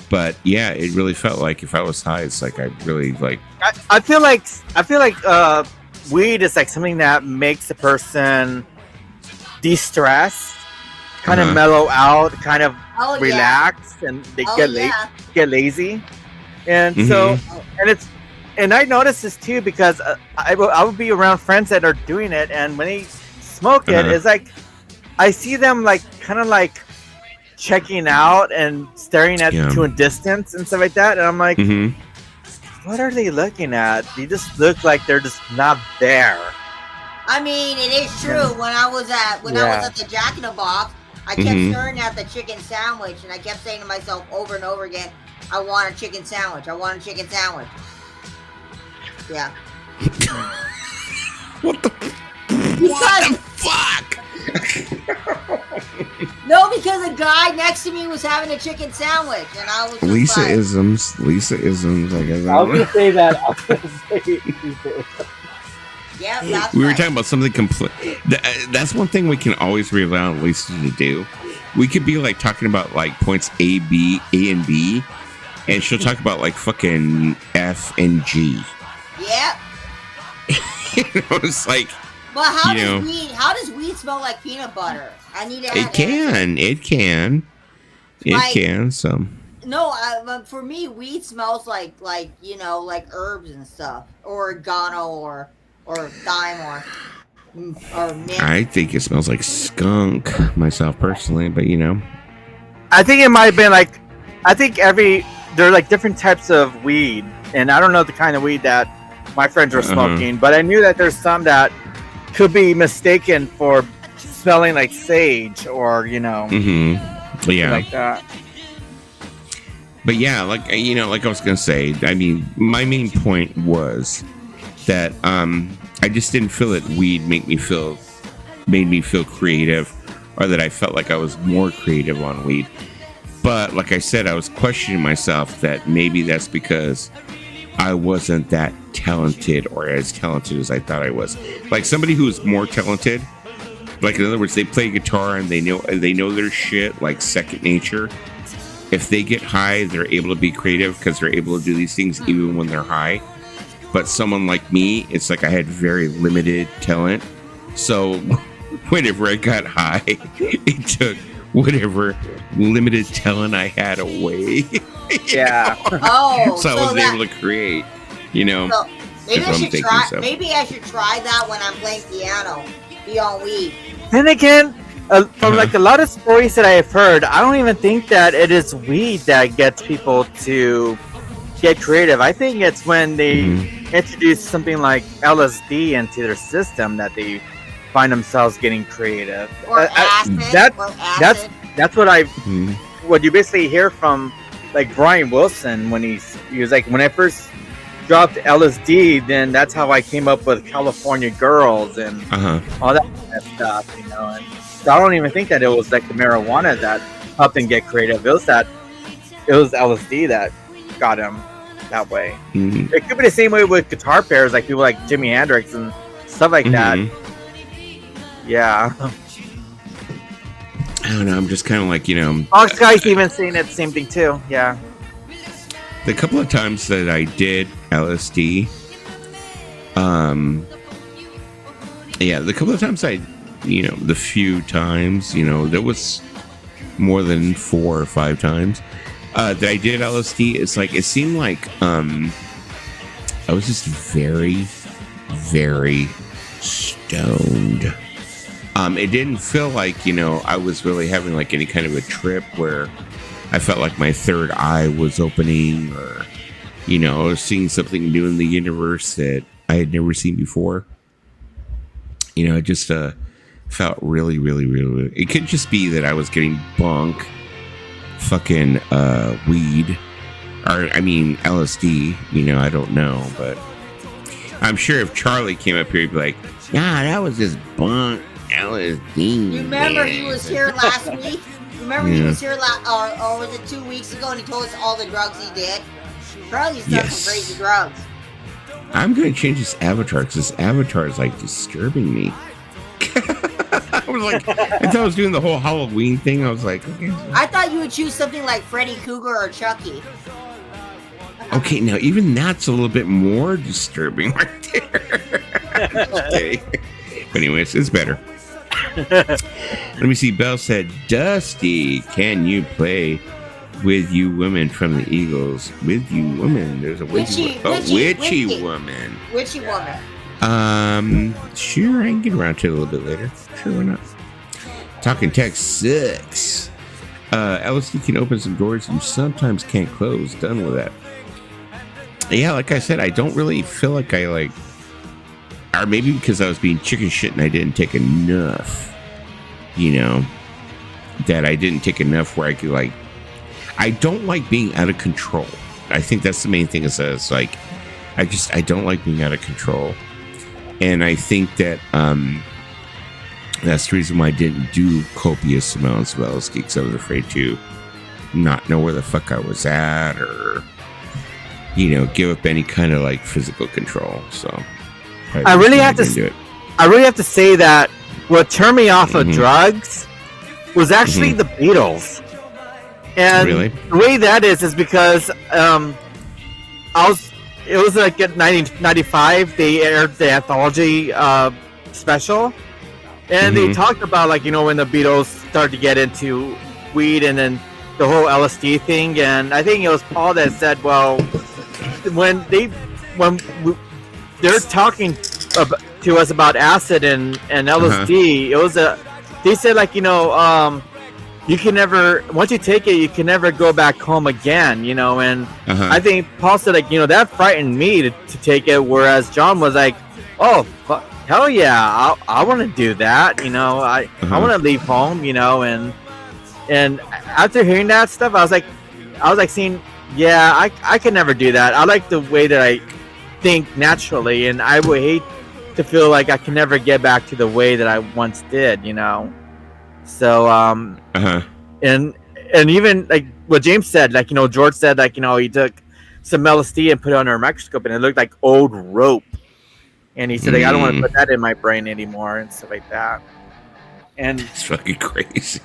But yeah, it really felt like if I was high, it's like I really like. I feel like weed is like something that makes a person de-stress, kind of mellow out, kind of relax, and they get lazy. And so, and I noticed this too because I would be around friends that are doing it, and when they smoke it, it's like I see them kind of checking out and staring at to a distance and stuff like that, and I'm like, what are they looking at? They just look like they're just not there. I mean, it is true. When I was at the Jack in the Box, I kept staring at the chicken sandwich, and I kept saying to myself over and over again, I want a chicken sandwich. I want a chicken sandwich. Yeah. What the fuck? No, because the guy next to me was having a chicken sandwich, and I was Lisa-isms, I guess. I was going to say that. Yeah, that's we were talking about something complete. That's one thing we can always rely on Lisa to do. We could be talking about points A and B, and she'll talk about fucking F and G. Yeah. It's like. But how does weed smell like peanut butter? I need to. It can. So. No, for me, weed smells like herbs and stuff, or oregano, or thyme, or mint. I think it smells like skunk myself personally, but I think it might have been I think there are different types of weed, and I don't know the kind of weed that my friends were smoking, but I knew that there's some that could be mistaken for smelling like sage or Yeah. like that. But yeah, like like I was gonna say, I mean, my main point was that I just didn't feel that weed made me feel creative, or that I felt like I was more creative on weed. But like I said, I was questioning myself that maybe that's because I wasn't that talented or as talented as I thought I was. Like somebody who's more talented, like in other words, they play guitar and they know their shit like second nature. If they get high, they're able to be creative because they're able to do these things even when they're high. But someone like me, it's like I had very limited talent. So whenever I got high, it took whatever limited talent I had away. Yeah. So I wasn't able to create, So maybe I should try that when I'm playing piano. Be on weed. Then again, from like a lot of stories that I have heard, I don't even think that it is weed that gets people to get creative. I think it's when they introduce something like LSD into their system that they find themselves getting creative. Or acid. That's what what you basically hear from like Brian Wilson when he was like, when I first dropped LSD, then that's how I came up with California Girls and all that kind of stuff, And so I don't even think that it was like the marijuana that helped him get creative. It was LSD that got him that way. It could be the same way with guitar players, like people like Jimi Hendrix and stuff like that. Yeah. I don't know. I'm just kind of like, Ox Guy's even saying that same thing too. Yeah. The couple of times that I did LSD, the couple of times the few times, there was more than 4 or 5 times that I did LSD. It's like, it seemed like I was just very, very stoned. It didn't feel like, I was really having like any kind of a trip where I felt like my third eye was opening, or, I was seeing something new in the universe that I had never seen before. It just felt really, really, really. It could just be that I was getting bunk, fucking weed, or I mean LSD. I don't know, but I'm sure if Charlie came up here, he'd be like, "Nah, that was just bunk LSD." Remember, he was here last week. He was here or was it 2 weeks ago, and he told us all the drugs he did. Charlie's done some crazy drugs. I'm going to change this avatar because this avatar is like disturbing me. I was like, I thought I was doing the whole Halloween thing. I was like, okay. I thought you would choose something like Freddy Krueger or Chucky. Okay, now even that's a little bit more disturbing right there. Okay. But anyways, it's better. Let me see. Belle said, Dusty, can you play With You Woman from the Eagles? With You Woman. There's a witchy woman. Witchy woman. Sure, I can get around to it a little bit later. Sure, why not? Talking text sucks. LSD can open some doors you sometimes can't close. Done with that. Yeah, like I said, I don't really feel like I like, or maybe because I was being chicken shit and I didn't take enough, that I didn't take enough where I could like, I don't like being out of control. I think that's the main thing is that it's like, I don't like being out of control. And I think that that's the reason why I didn't do copious amounts of LSD, because I was afraid to not know where the fuck I was at, or, give up any kind of like physical control. So I really have to say that what turned me off of drugs was actually the Beatles. And the way that is because it was like in 1995 they aired the anthology special, and they talked about like when the Beatles started to get into weed and then the whole LSD thing. And I think it was Paul that said, well, when they're talking to us about acid and LSD, it was they said like you can never, once you take it, you can never go back home again, and I think Paul said like that frightened me to take it, whereas John was like, Oh, hell yeah! I want to do that. I want to leave home. And after hearing that stuff, I was like seeing, yeah, I can never do that. I like the way that I think naturally, and I would hate to feel like I can never get back to the way that I once did. So and even like what James said, like George said, like he took some LSD and put it under a microscope, and it looked like old rope. And he said, like, I don't want to put that in my brain anymore and stuff like that. And it's fucking crazy.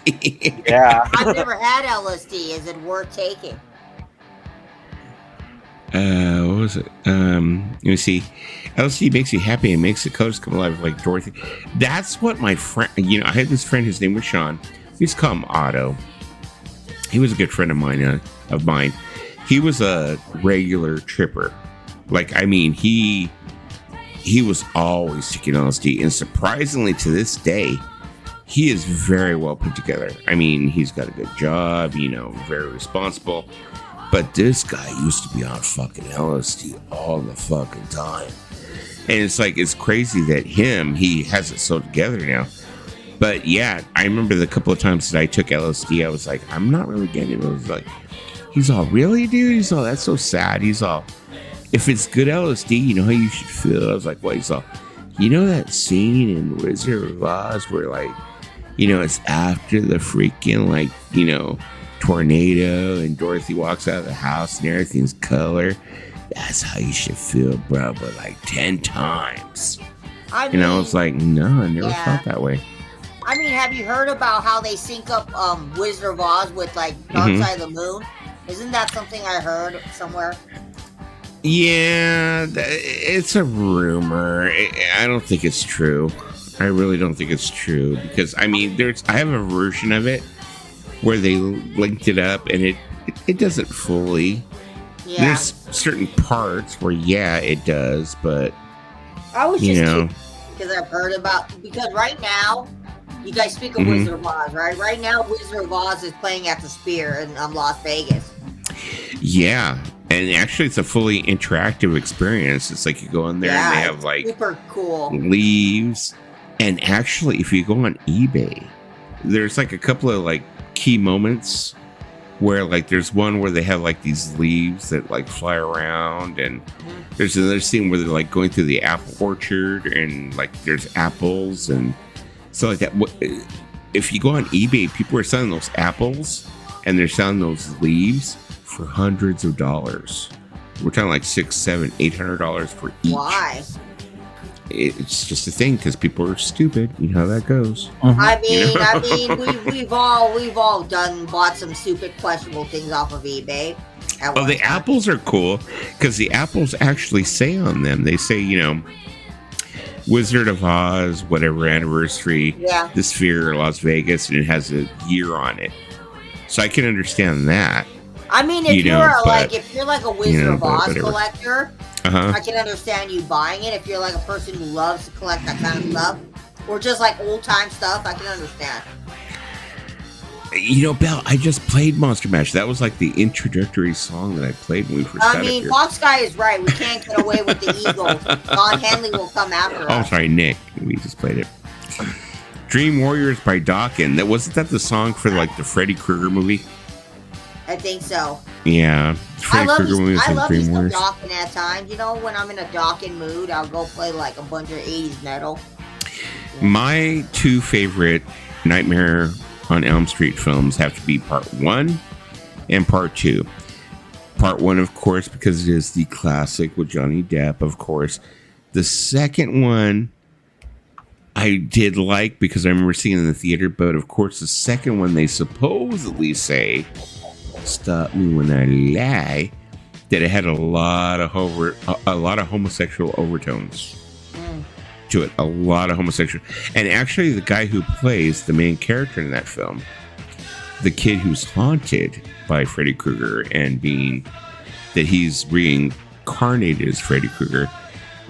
Yeah. I've never had LSD. Is it worth taking? What was it? Let me see. LSD makes you happy and makes the colors come alive, like Dorothy. That's what my friend, I had this friend, his name was Sean. We used to call him Otto. He was a good friend of mine. He was a regular tripper. Like, I mean, he was always taking LSD, and surprisingly to this day, he is very well put together. I mean, he's got a good job, very responsible. But this guy used to be on fucking LSD all the fucking time. And it's crazy that he has it so together now. But yeah, I remember the couple of times that I took LSD, I was like, I'm not really getting it. I was like, he's all, really, dude? He's all, that's so sad. He's all, if it's good LSD, you know how you should feel? I was like, what? He's all, that scene in Wizard of Oz where, like, it's after the freaking, tornado and Dorothy walks out of the house and everything's color. That's how you should feel, bro, but like 10 times. I was like, no, I never felt that way. I mean, have you heard about how they sync up Wizard of Oz with, like, Dark Side of the Moon? Isn't that something I heard somewhere? Yeah, it's a rumor. I don't think it's true. I really don't think it's true because, I mean, I have a version of it where they linked it up and it doesn't fully. Yeah. There's certain parts where, it does, but I was just because I've heard because right now, you guys speak of Wizard of Oz, right? Right now, Wizard of Oz is playing at the Sphere in Las Vegas. Yeah. And actually, it's a fully interactive experience. It's like you go in there and they have like super cool leaves. And actually, if you go on eBay, there's like a couple of like key moments where like there's one where they have like these leaves that like fly around, and there's another scene where they're like going through the apple orchard and like there's apples and so like that. If you go on eBay, people are selling those apples and they're selling those leaves for hundreds of dollars. We're talking like $600, $700, $800 for each. Why? It's just a thing because people are stupid. You know how that goes. I mean, we've all bought some stupid, questionable things off of eBay. Well, the apples are cool because the apples actually say on them. They say, Wizard of Oz, whatever anniversary, the Sphere, Las Vegas, and it has a year on it. So I can understand that. I mean, if you're like a Wizard of Oz collector, I can understand you buying it. If you're like a person who loves to collect that kind of stuff, or just like old time stuff, I can understand. Belle, I just played Monster Mash. That was like the introductory song that I played when we first got here. Fox Guy is right. We can't get away with the Eagles. Don Henley will come after us. Oh, sorry, Nick. We just played it. Dream Warriors by Dawkins. Wasn't that the song for like the Freddy Krueger movie? I think so. Yeah. I love me some Dawkins at times. When I'm in a Dawkins mood, I'll go play like a bunch of 80s metal. Yeah. My two favorite Nightmare on Elm Street films have to be Part 1 and Part 2. Part 1, of course, because it is the classic with Johnny Depp, of course. The second one I did like because I remember seeing it in the theater, but of course the second one they supposedly say, stop me when I lie, that it had a lot of homosexual overtones to it. A lot of homosexual. And actually the guy who plays the main character in that film, the kid who's haunted by Freddy Krueger and being that he's reincarnated as Freddy Krueger,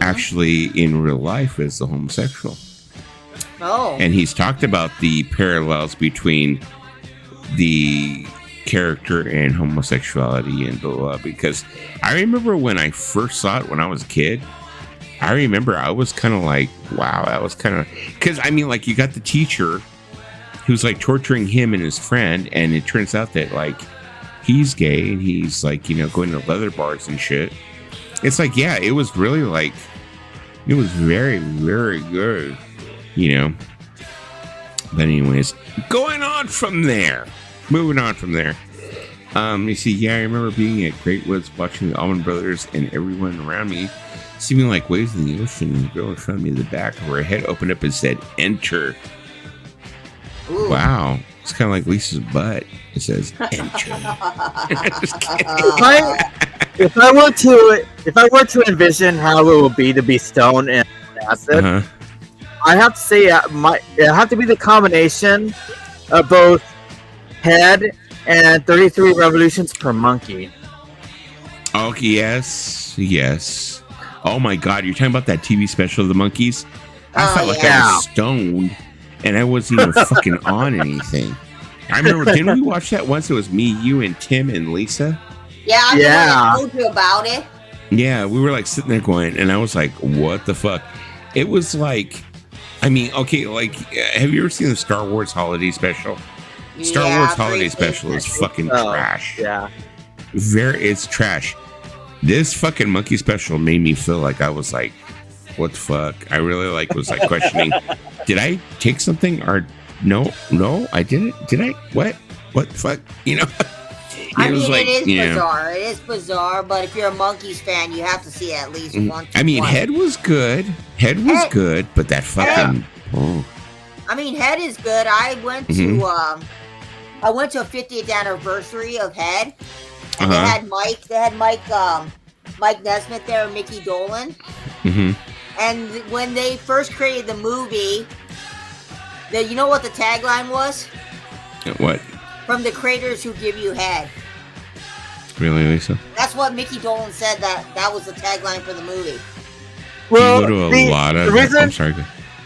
actually in real life is a homosexual. Oh. And he's talked about the parallels between the character and homosexuality and blah, blah, blah, because I remember when I first saw it when I was a kid, I remember I was kind of like, wow, that was kind of, because I mean, like, you got the teacher who's like torturing him and his friend, and it turns out that like he's gay and he's like, you know, going to leather bars and shit. It's like, yeah, it was really like, it was very, very good, you know. But anyways, moving on from there. You see, yeah, I remember being at Great Woods watching the Allman Brothers and everyone around me seeming like waves in the ocean, and the girl in front of me, the back of her head opened up and said, "Enter." Ooh. Wow. It's kind of like Lisa's butt. It says, "Enter." If I were to envision how it would be to be stoned and acid, I have to say it have to be the combination of both head and 33 revolutions per monkey. Oh, yes. Oh my God, you're talking about that TV special of the monkeys? I felt like I was stoned and I wasn't even fucking on anything. I remember, didn't we watch that once? It was me, you, and Tim and Lisa. Yeah, I told you about it. Yeah, we were like sitting there going, and I was like, what the fuck? It was like, I mean, okay, like, have you ever seen the Star Wars holiday special? Star Wars holiday special is fucking trash. Yeah. It's trash. This fucking monkey special made me feel like I was like, what the fuck? I really was like questioning, did I take something or no, I didn't. Did I? What the fuck? You know? I mean, like, it is bizarre. It is bizarre, but if you're a Monkeys fan, you have to see it at least once. I mean, Head was good. Head was good, but that fucking... I mean, Head is good. I went to a 50th anniversary of Head, and they had Mike Nesmith there and Mickey Dolan. And when they first created the movie, you know what the tagline was? What? From the creators who give you head. Really, Lisa? That's what Mickey Dolan said. That was the tagline for the movie. Well, you go to a lot of... I'm sorry.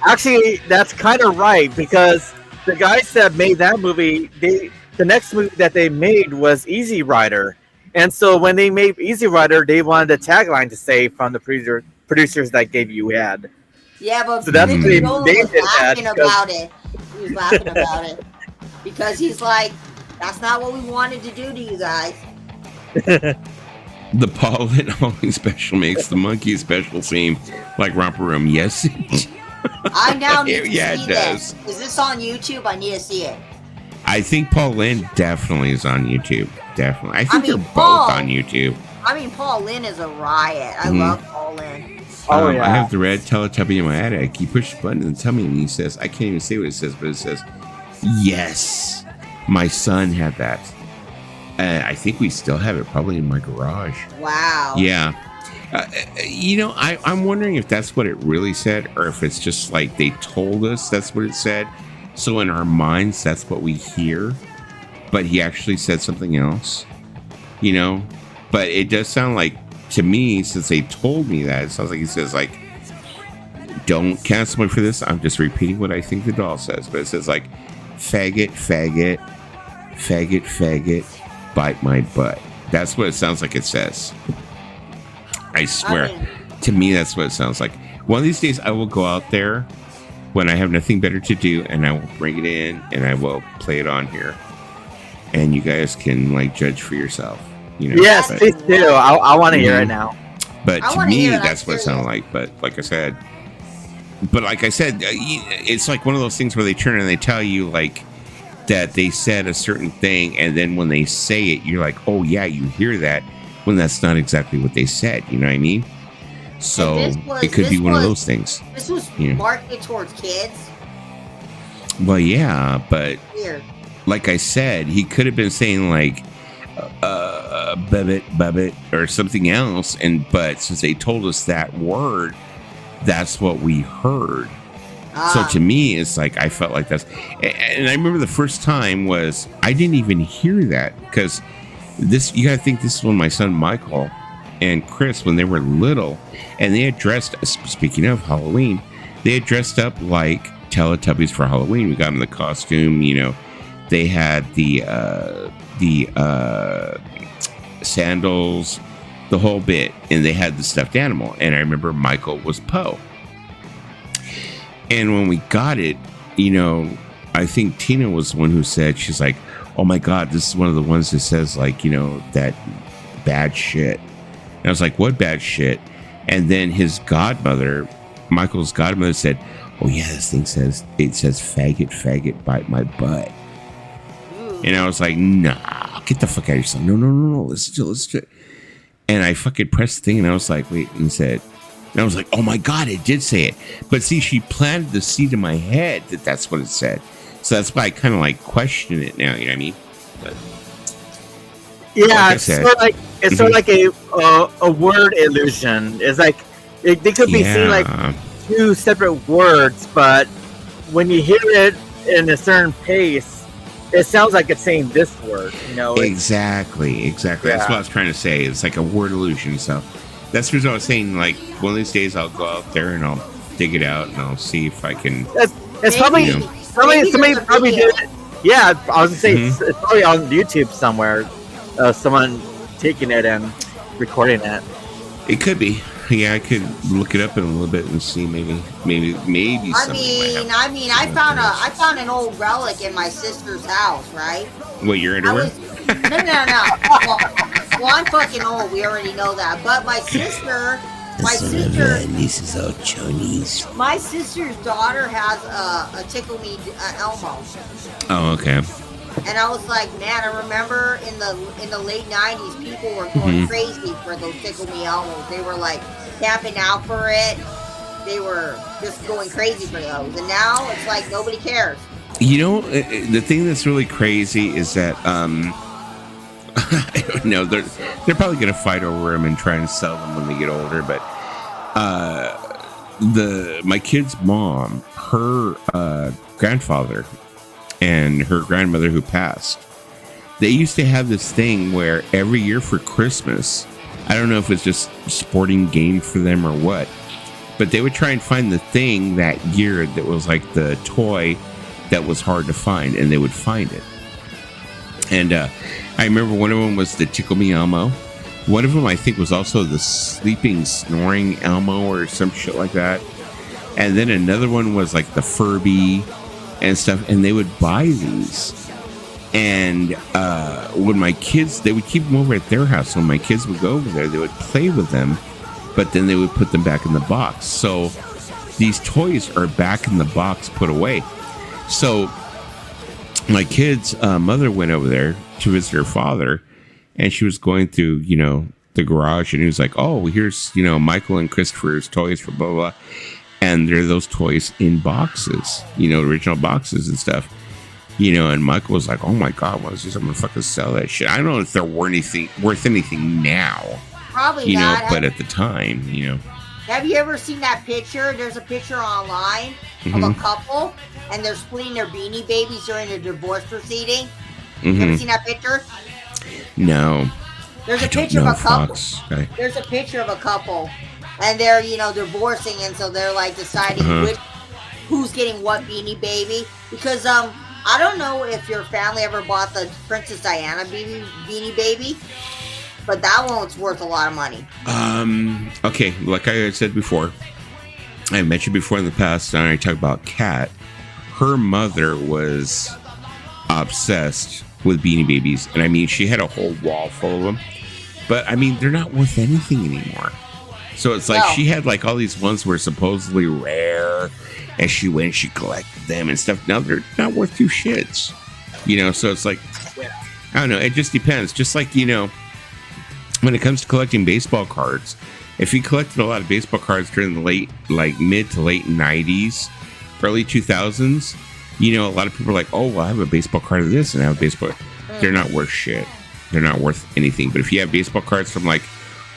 Actually, that's kind of right, because the guys that made that movie, the next movie that they made was Easy Rider. And so when they made Easy Rider, they wanted the tagline to say from the producers that gave you head. Yeah, but so that's Mickey Dolan was laughing about it. He was laughing about it. Because he's like, that's not what we wanted to do to you guys. The Paul Lynn Halloween special makes the monkey special seem like Romper Room. Yes. I now need to see it does. This. Is this on YouTube? I need to see it. I think Paul Lynn definitely is on YouTube. Definitely. I think they're both on YouTube. I mean, Paul Lynn is a riot. I love Paul Lynn. I have the red Teletubby in my attic. He pushes the button and tell me, and he says, I can't even say what it says, but it says, yes, my son had that. I think we still have it, probably in my garage. Wow. Yeah. I'm wondering if that's what it really said, or if it's just like they told us that's what it said. So in our minds, that's what we hear. But he actually said something else, you know? But it does sound like, to me, since they told me that, it sounds like he says, like, don't cancel me for this. I'm just repeating what I think the doll says. But it says, like, faggot, faggot, faggot, faggot, bite my butt. That's what it sounds like it says. I swear. To me, that's what it sounds like. One of these days, I will go out there when I have nothing better to do, and I will bring it in, and I will play it on here. And you guys can, like, judge for yourself. You know, yes, please do. I want to hear it now. But to me, that's what it sounded like. But like I said, it's like one of those things where they turn and they tell you like that they said a certain thing, and then when they say it, you're like, oh yeah, you hear that, when that's not exactly what they said. You know what I mean? So it could be one of those things. This was marketed towards kids. Well, yeah, but weird. Like I said, he could have been saying like bubbit or something else, but since they told us that word, that's what we heard. So to me, it's like I felt like that's, and I remember the first time was I didn't even hear that, because this, you gotta think, this is when my son Michael and Chris, when they were little, and they had dressed, speaking of Halloween, they had dressed up like Teletubbies for Halloween. We got them the costume, you know. They had the sandals, the whole bit, and they had the stuffed animal, and I remember Michael was Poe. And when we got it, you know, I think Tina was the one who said, she's like, oh my God, this is one of the ones that says, like, you know, that bad shit. And I was like, what bad shit? And then his godmother, Michael's godmother, said, oh yeah, this thing says, it says faggot, faggot, bite my butt. And I was like, nah, get the fuck out of yourself. No, let's do it. And I fucking pressed the thing, and I was like, wait, and I was like, oh my God, it did say it. But see, she planted the seed in my head that that's what it said. So that's why I kind of like question it now, you know what I mean? But, yeah, like it's sort of like a word illusion. It's like, they could be seen like two separate words, but when you hear it in a certain pace, it sounds like it's saying this word, you know? Exactly. Yeah. That's what I was trying to say. It's like a word illusion. So that's the reason I was saying, like, one of these days I'll go out there and I'll dig it out and I'll see if I can. It's probably, you know, somebody probably did it. Yeah, I was going to say, it's probably on YouTube somewhere. Someone taking it and recording it. It could be. Yeah, I could look it up in a little bit and see maybe. I found an old relic in my sister's house, right? What, your underwear? No. Well, I'm fucking old. We already know that. But my sister, this is all Chinese. my sister's daughter has a Tickle Me Elmo. Oh, okay. And I was like, man, I remember in the late 90s, people were going crazy for those Tickle Me Elmos. They were like camping out for it. They were just going crazy for those. And now it's like nobody cares. You know, the thing that's really crazy is that I don't know, they're probably going to fight over them and try and sell them when they get older. But my kid's mom, her grandfather, and her grandmother who passed, they used to have this thing where every year for Christmas, I don't know if it's just sporting game for them or what, but they would try and find the thing that year that was like the toy that was hard to find, and they would find it. And I remember one of them was the Tickle Me Elmo. One of them, I think, was also the Sleeping Snoring Elmo or some shit like that. And then another one was like the Furby and stuff, and they would buy these. And when my kids, they would keep them over at their house. When my kids would go over there, they would play with them, but then they would put them back in the box. So these toys are back in the box, put away. So my kid's mother went over there to visit her father, and she was going through, you know, the garage, and he was like, oh, here's, you know, Michael and Christopher's toys for blah, blah, blah. And there are those toys in boxes, you know, original boxes and stuff, you know. And Michael was like, "Oh my God, what is this? I'm gonna fucking sell that shit." I don't know if they're worth anything now, Probably you not. know, but at the time, you know. Have you ever seen that picture? There's a picture online of a couple, and they're splitting their Beanie Babies during a divorce proceeding. You ever seen that picture? No. There's a picture of a couple. There's a picture of a couple. And they're, you know, divorcing, and so they're like deciding who's getting what Beanie Baby. Because I don't know if your family ever bought the Princess Diana Beanie Baby, but that one's worth a lot of money. Okay, like I said before, I mentioned before in the past, and I talked about Kat. Her mother was obsessed with Beanie Babies, and I mean, she had a whole wall full of them. But I mean, they're not worth anything anymore. So it's like she had like all these ones were supposedly rare, and she went and she collected them and stuff. Now they're not worth two shits, you know. So it's like, I don't know. It just depends. Just like, you know, when it comes to collecting baseball cards, if you collected a lot of baseball cards during the mid to late 90s, early 2000s, you know, a lot of people are like, oh, well, I have a baseball card of this and I have a baseball. They're not worth shit. They're not worth anything. But if you have baseball cards from like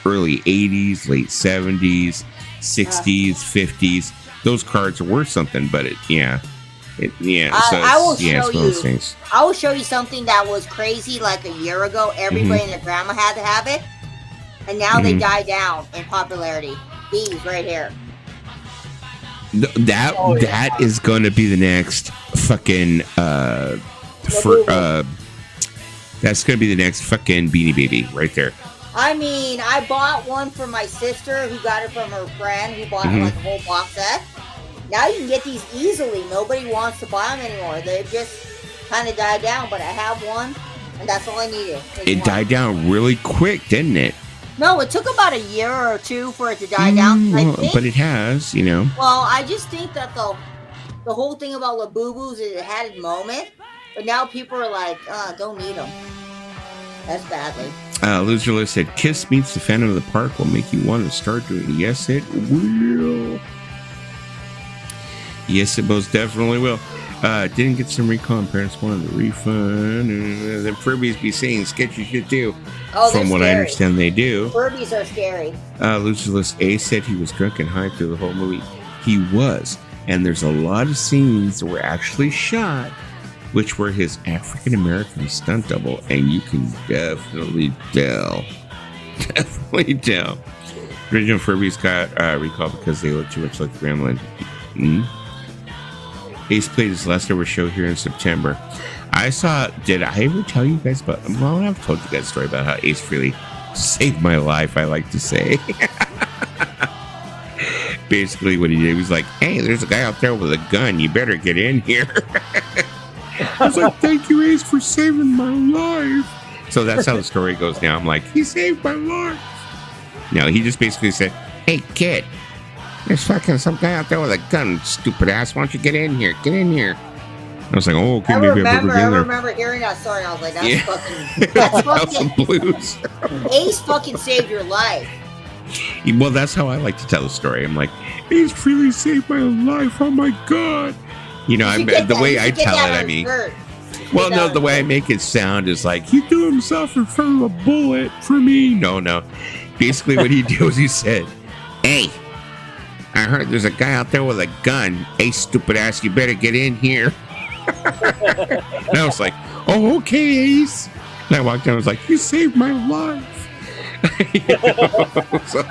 early 80s, late 70s, 60s, 50s, those cards are worth something. But I will show you something that was crazy like a year ago. Everybody and their grandma had to have it, and now they die down in popularity. These right here. That is going to be the next fucking that's going to be the next fucking Beanie Baby right there. I mean, I bought one for my sister who got it from her friend who bought like a whole box set. Now you can get these easily. Nobody wants to buy them anymore. They just kind of died down, but I have one, and that's all I needed. It died down really quick, didn't it? No, it took about a year or two for it to die down. But it has, you know. Well, I just think that the whole thing about Labubus is it had a moment, but now people are like, don't need them. That's badly. Loser said, Kiss meets the Phantom of the Park will make you want to start doing. Yes, it will. Yes, it most definitely will. Didn't get some recon. Parents wanted the refund. The Furbies be saying sketchy shit too. Oh, from what scary. I understand, they do. Furbies are scary. Loserless A said he was drunk and high through the whole movie. He was. And there's a lot of scenes that were actually shot, which were his African-American stunt double. And you can definitely tell. Definitely tell. Original Furbies got recalled because they look too much like the Gremlin. Ace played his last ever show here in September. Did I ever tell you guys about, well, I've told you guys a story about how Ace really saved my life, I like to say. Basically what he did, he was like, hey, there's a guy out there with a gun, you better get in here. I was like, thank you, Ace, for saving my life. So that's how the story goes now. I'm like, he saved my life. No, he just basically said, hey, kid, there's fucking some guy out there with a gun, stupid ass. Why don't you get in here? Get in here. I was like, oh, okay, maybe I'll get in there. I remember hearing that story, and I was like, that's fucking blues. Ace fucking saved your life. Well, that's how I like to tell the story. I'm like, Ace really saved my life. Oh my god. You know, the way I tell it, I mean, well, no, the way I make it sound is like he threw himself in front of a bullet for me. No. Basically, what he did was he said, hey, I heard there's a guy out there with a gun. Hey, stupid ass, you better get in here. And I was like, oh, okay, Ace. And I walked down and was like, you saved my life. So,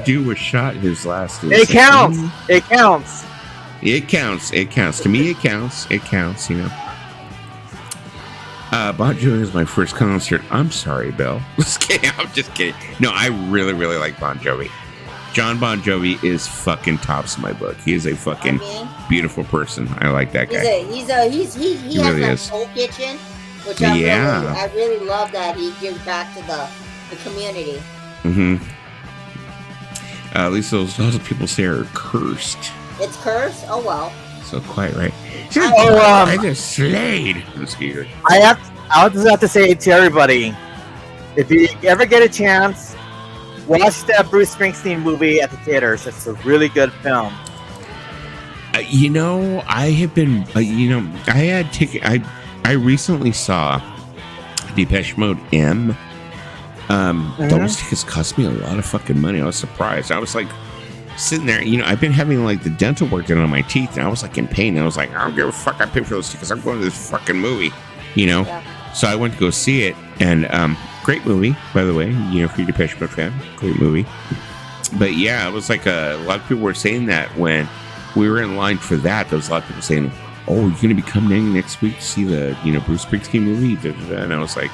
dude was shot his last. It counts. It counts. It counts. It counts. To me, it counts. It counts, you know. Bon Jovi is my first concert. I'm sorry, Bill. Just kidding. I'm just kidding. No, I really, really like Bon Jovi. John Bon Jovi is fucking tops in my book. He is a fucking beautiful person. I like that guy. He has really that is. soul kitchen, which I really love that he gives back to the community. At least those people say are cursed. It's cursed? Oh well. So quite right. I just slayed. I'll just have to say to everybody, if you ever get a chance, watch that Bruce Springsteen movie at the theaters. It's a really good film. You know, I have been. I had ticket. I recently saw Depeche Mode M. Those tickets cost me a lot of fucking money. I was surprised. I was like sitting there. You know, I've been having like the dental work done on my teeth, and I was like in pain. And I was like, I don't give a fuck. I paid for those tickets. I'm going to this fucking movie. You know. Yeah. So I went to go see it, and great movie, by the way. You know, if you're a Depeche Mode fan, great movie. But yeah, it was like a lot of people were saying that when we were in line for that. There was a lot of people saying, "Oh, you're going to be coming next week to see the Bruce Springsteen movie?" And I was like,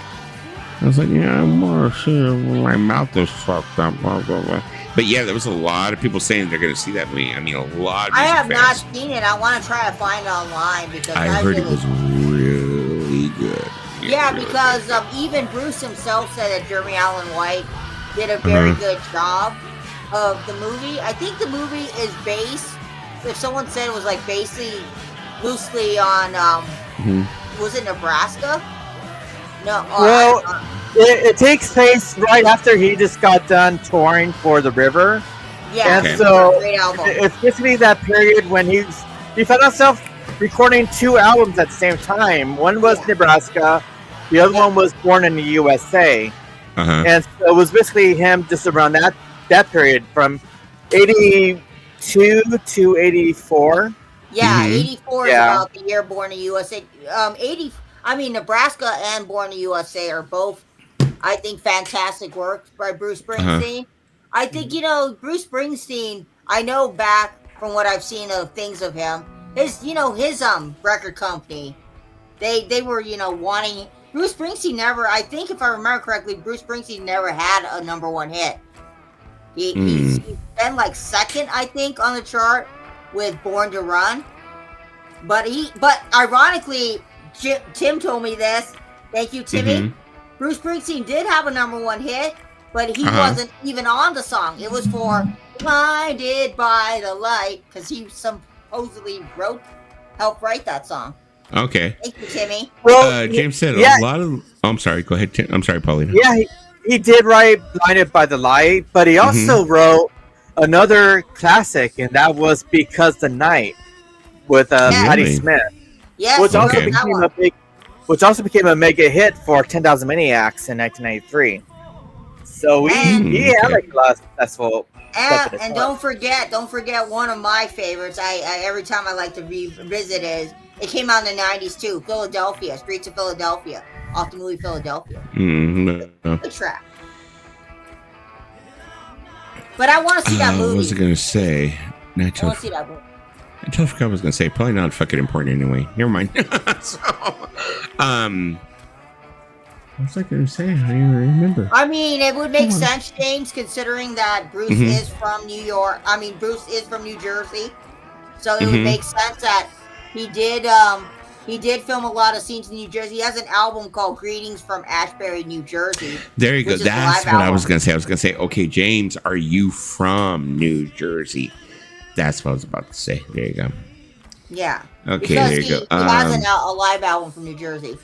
yeah, I'm more sure my mouth is fucked up. Blah, blah, blah. But yeah, there was a lot of people saying they're going to see that movie. I mean, a lot of I have fans. not seen it. I want to try to find it online because I heard it was really good. Yeah, because even Bruce himself said that Jeremy Allen White did a very good job of the movie. I think the movie is based, if someone said it was like basically loosely on, was it Nebraska? No. Well, it takes place right after he just got done touring for The River. Yeah, and so it's basically that period when he found himself recording 2 albums at the same time. One was Nebraska, the other one was Born in the USA. And so it was basically him just around that period from 82 to 84. Yeah, 84 is about the year Born in the USA. Nebraska and Born in the USA are both, I think, fantastic work by Bruce Springsteen. I think, Bruce Springsteen, I know back from what I've seen of things of him, his record company, they were, wanting, Bruce Springsteen never. I think if I remember correctly, Bruce Springsteen never had a #1 hit. He's been like second, I think, on the chart with "Born to Run." But ironically, Tim told me this. Thank you, Timmy. Bruce Springsteen did have a #1 hit, but he wasn't even on the song. It was for "Blinded by the Light" because he supposedly helped write that song. Okay. Thank you, Timmy. Well, James said a lot of. Oh, I'm sorry. Go ahead, Tim. I'm sorry, Paulina. Yeah, he did write "Blinded by the Light," but he also wrote another classic, and that was "Because the Night" with Patti Smith. Yes, which also became a mega hit for 10,000 Maniacs in 1993. So he had like a lot of successful. And don't forget one of my favorites. I every time I like to revisit it came out in the 90s too. Philadelphia, Streets of Philadelphia, off the movie Philadelphia. Good track. But I want to see that movie. What was I going to say? I want to see that movie. I totally forgot what I was going to say. Probably not fucking important anyway. Never mind. So, what was I going to say? I don't even remember. I mean, it would make sense, James, considering that Bruce is from New York. I mean, Bruce is from New Jersey. So it would make sense that he did film a lot of scenes in New Jersey. He has an album called Greetings from Ashbury, New Jersey. There you go. That's what I was going to say. I was going to say, okay, James, are you from New Jersey? That's what I was about to say. There you go. Yeah. Okay, because there you go. He has a live album from New Jersey.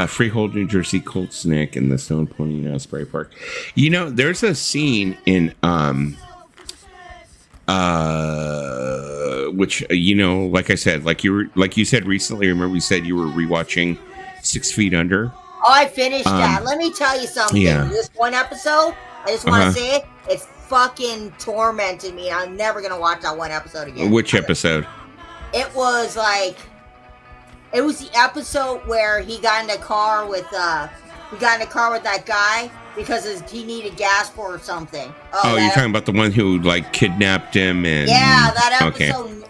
Freehold, New Jersey, Colt Snick, and the Stone Pony in Asbury Park. You know, there's a scene in which like I said, like you said recently. Remember, you said you were rewatching 6 Feet Under. Oh, I finished that. Let me tell you something. Yeah. This one episode, I just want to say it. It's fucking tormented me. I'm never gonna watch that one episode again. Which episode? It was the episode where he got in the car with that guy because he needed gas for something. Oh, you're talking about the one who like kidnapped him and that episode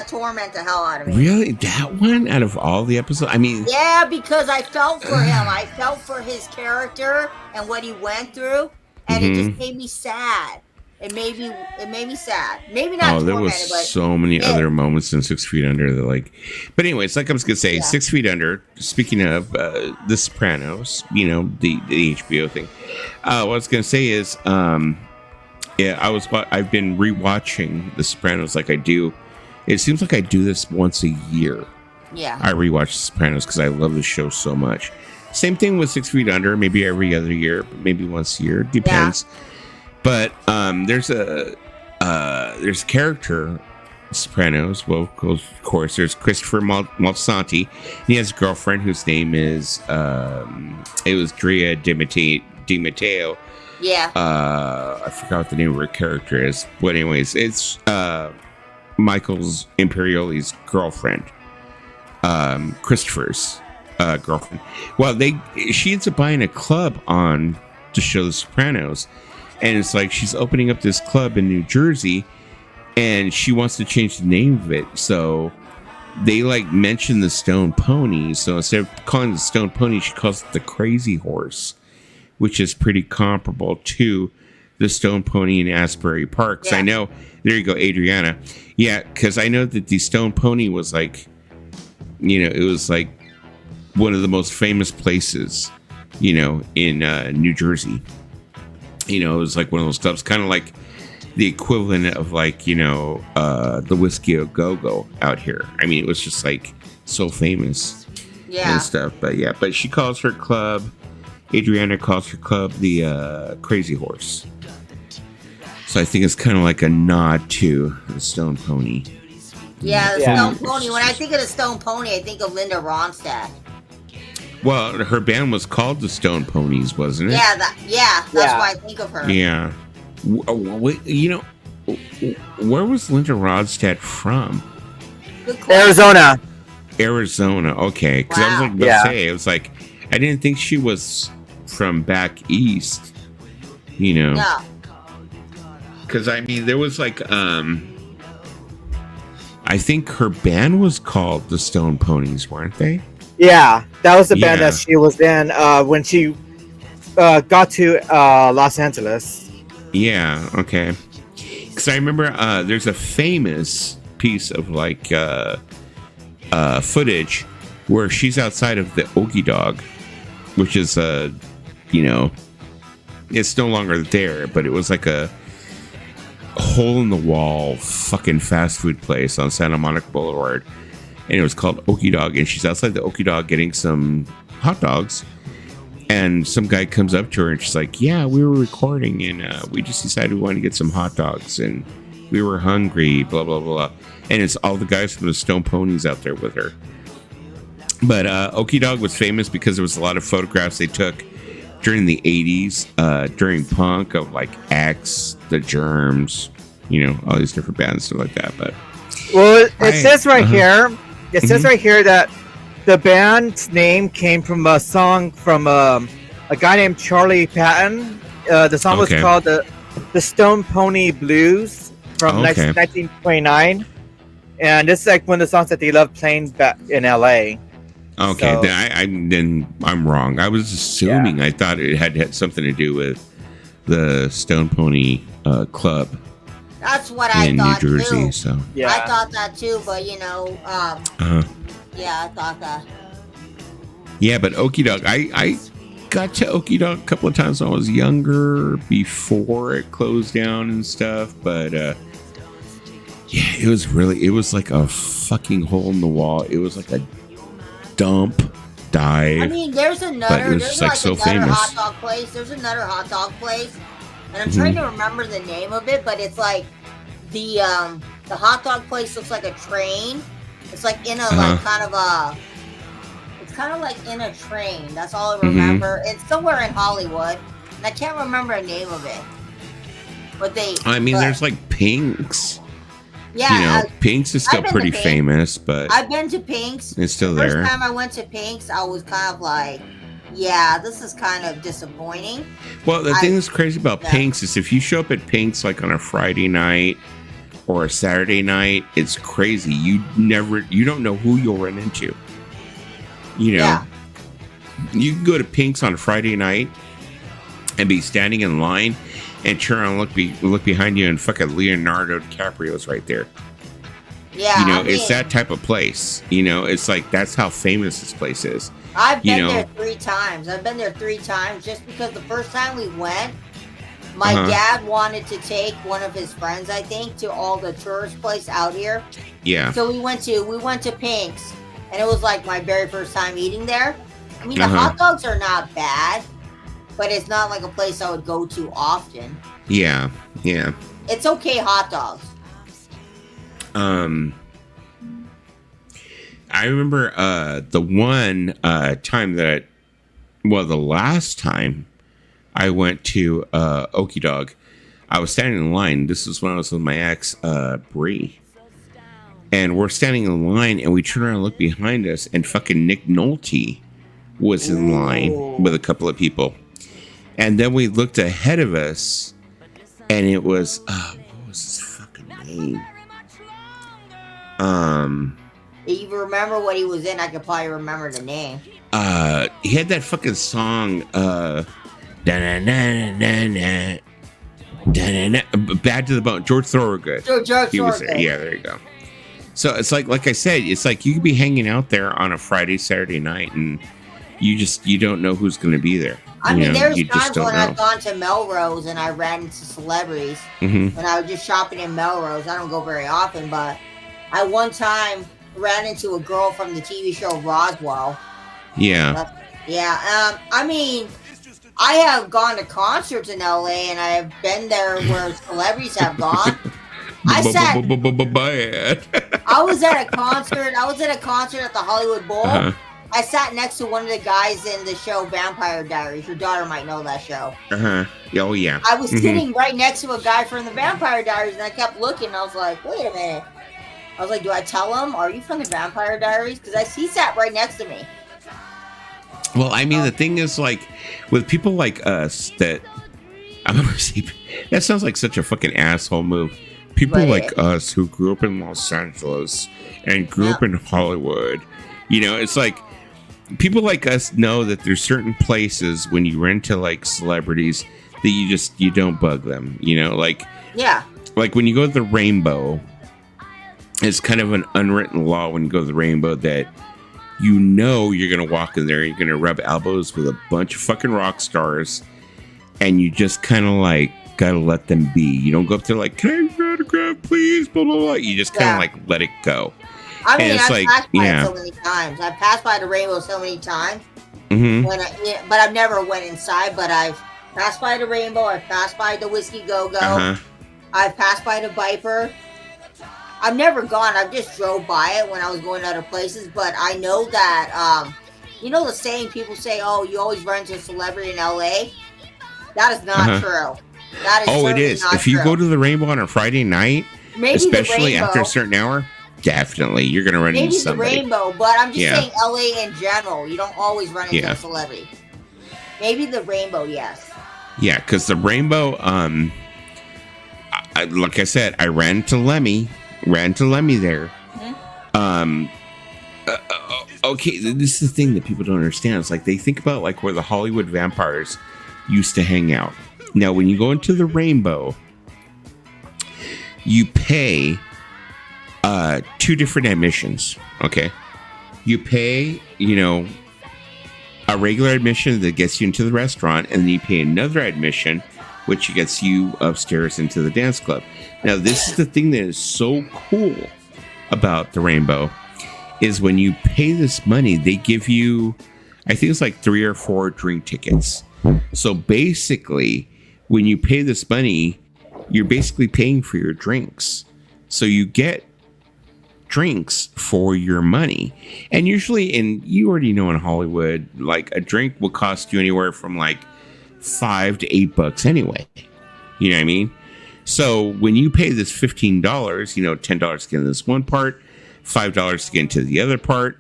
tormented the hell out of me. Really, that one out of all the episodes? I mean, yeah, because I felt for him. I felt for his character and what he went through, and it just made me sad. It made me sad. Maybe not. Oh, there was so many other moments in 6 Feet Under that but anyways, like I was gonna say, 6 Feet Under. Speaking of The Sopranos, the HBO thing. What I was gonna say is, I've been rewatching The Sopranos like I do. It seems like I do this once a year. Yeah. I rewatch The Sopranos because I love the show so much. Same thing with 6 Feet Under, maybe every other year, maybe once a year, depends. Yeah. But there's a character, Sopranos. Well, of course, there's Christopher Moltisanti. He has a girlfriend whose name is it was Drea Di Matteo. Yeah. I forgot what the name of her character is, but anyways, it's Michael's Imperioli's girlfriend, Christopher's girlfriend. Well, she ends up buying a club on to show The Sopranos. And it's like she's opening up this club in New Jersey, and she wants to change the name of it. So they mention the Stone Pony. So instead of calling it the Stone Pony, she calls it the Crazy Horse, which is pretty comparable to the Stone Pony in Asbury Park. So I know, there you go, Adriana. Yeah, because I know that the Stone Pony was it was one of the most famous places, in New Jersey. It was one of those clubs, kind of like the equivalent of the Whiskey A Go-Go out here. I mean, it was just so famous and stuff. But she calls her club, Adriana calls her club the Crazy Horse. So I think it's kind of like a nod to the Stone Pony. Yeah, the Stone Pony. When I think of the Stone Pony, I think of Linda Ronstadt. Well, her band was called the Stone Ponies, wasn't it? Yeah, that's why I think of her. Yeah. Where was Linda Ronstadt from? Arizona. Arizona, okay. Because I was about to say, it was I didn't think she was from back east, No. Because, there was I think her band was called the Stone Ponies, weren't they? Yeah, that was the band Yeah. that she was in when she got to Los Angeles. Yeah, okay. Because I remember there's a famous piece of like footage where she's outside of the Okie Dog, which is you know, it's no longer there, but it was like a hole in the wall fucking fast food place on Santa Monica Boulevard, and it was called Okie Dog, and she's outside the Okie Dog getting some hot dogs, and some guy comes up to her and she's like, yeah, we were recording and we just decided we wanted to get some hot dogs and we were hungry, blah blah blah, and it's all the guys from the Stone Ponies out there with her. But Okie Dog was famous because there was a lot of photographs they took during the 80s, during punk, of like X, The Germs, you know, all these different bands, stuff like that. But well, it says right here, it says right here that the band's name came from a song from a guy named Charlie Patton. The song was called the Stone Pony Blues from 1929, and this is like one of the songs that they love playing back in LA. Okay, so, then I'm wrong. I was assuming, I thought it had something to do with the Stone Pony Club. That's what I thought in New Jersey. Too. So yeah, I thought that too. But you know, yeah, I thought that. Yeah, but Okie Dog, I got to Okie Dog a couple of times when I was younger, before it closed down and stuff. But yeah, it was like a fucking hole in the wall. It was like a dump dive. I mean, there's another hot dog place. There's another hot dog place, and I'm trying to remember the name of it, but it's like the hot dog place looks like a train. It's like in a like kind of a. It's kind of like in a train. That's all I remember. It's somewhere in Hollywood, and I can't remember the name of it. But there's like Pink's. Yeah, you know, Pink's is still pretty famous, but I've been to Pink's. It's still there. The first time I went to Pink's, I was kind of like, yeah, this is kind of disappointing. Well, the thing that's crazy about Pink's is if you show up at Pink's like on a Friday night or a Saturday night, it's crazy. You don't know who you'll run into. You know, you can go to Pink's on a Friday night and be standing in line and turn around and look behind you and fucking Leonardo DiCaprio's right there. Yeah, you know, it's that type of place. You know, it's like that's how famous this place is. I've been there 3 times. I've been there 3 times just because the first time we went, my dad wanted to take one of his friends, I think, to all the tourist place out here. Yeah. So we went to Pink's, and it was like my very first time eating there. I mean, the hot dogs are not bad, but it's not like a place I would go to often. Yeah, yeah. It's okay hot dogs. I remember the one time the last time I went to Okie Dog, I was standing in line. This is when I was with my ex, Bree. And we're standing in line, and we turn around and look behind us, and fucking Nick Nolte was in line with a couple of people. And then we looked ahead of us, and it was what was his fucking name? If you remember what he was in, I could probably remember the name. He had that fucking song, Bad to the Bone. George Thorogood. George Thorogood. Yeah, there you go. So it's like I said, it's like you could be hanging out there on a Friday, Saturday night, and you don't know who's going to be there. I mean, there's times when I've gone to Melrose and I ran into celebrities when I was just shopping in Melrose. I don't go very often, but I one time ran into a girl from the TV show Roswell. Yeah. I mean, I have gone to concerts in LA and I have been there where celebrities have gone. I was at a concert. I was at a concert at the Hollywood Bowl. I sat next to one of the guys in the show Vampire Diaries. Your daughter might know that show. Oh, yeah. I was sitting right next to a guy from the Vampire Diaries, and I kept looking. And I was like, wait a minute. I was like, do I tell him? Are you from the Vampire Diaries? Because he sat right next to me. Well, I mean, the thing is, like, with people like us that... I remember saying, that sounds like such a fucking asshole move. People like us who grew up in Los Angeles and grew up in Hollywood, you know, it's like people like us know that there's certain places when you run into like celebrities that you don't bug them, you know, like like when you go to the Rainbow, it's kind of an unwritten law when you go to the Rainbow that you know you're gonna walk in there, you're gonna rub elbows with a bunch of fucking rock stars, and you just kind of like gotta let them be. You don't go up there like, can I have an autograph, please? Blah blah blah. You just kind of like let it go. I mean, I've passed by it so many times. I've passed by the Rainbow so many times. But I've never went inside. But I've passed by the Rainbow. I've passed by the Whiskey Go Go. I've passed by the Viper. I've never gone. I've just drove by it when I was going to other places. But I know that, you know the saying people say, oh, you always run into a celebrity in L.A.? That is not true. That is it is. If you go to the Rainbow on a Friday night, especially after a certain hour, definitely you're going to run into somebody. Maybe the Rainbow, but I'm just saying L.A. in general. You don't always run into a celebrity. Maybe the Rainbow, yes. Yeah, because the Rainbow, like I said, I ran to Lemmy there. Okay, this is the thing that people don't understand. It's like they think about like where the Hollywood vampires used to hang out. Now, when you go into the Rainbow, you pay 2 different admissions. Okay, you pay, you know, a regular admission that gets you into the restaurant, and then you pay another admission, which gets you upstairs into the dance club. Now, this is the thing that is so cool about the Rainbow, is when you pay this money, they give you, I think it's like 3 or 4 drink tickets. So basically, when you pay this money, you're basically paying for your drinks. So you get drinks for your money. And usually, and you already know in Hollywood, like a drink will cost you anywhere from like $5 to $8 anyway. You know what I mean? So when you pay this $15, you know, $10 to get into this one part, $5 to get into the other part,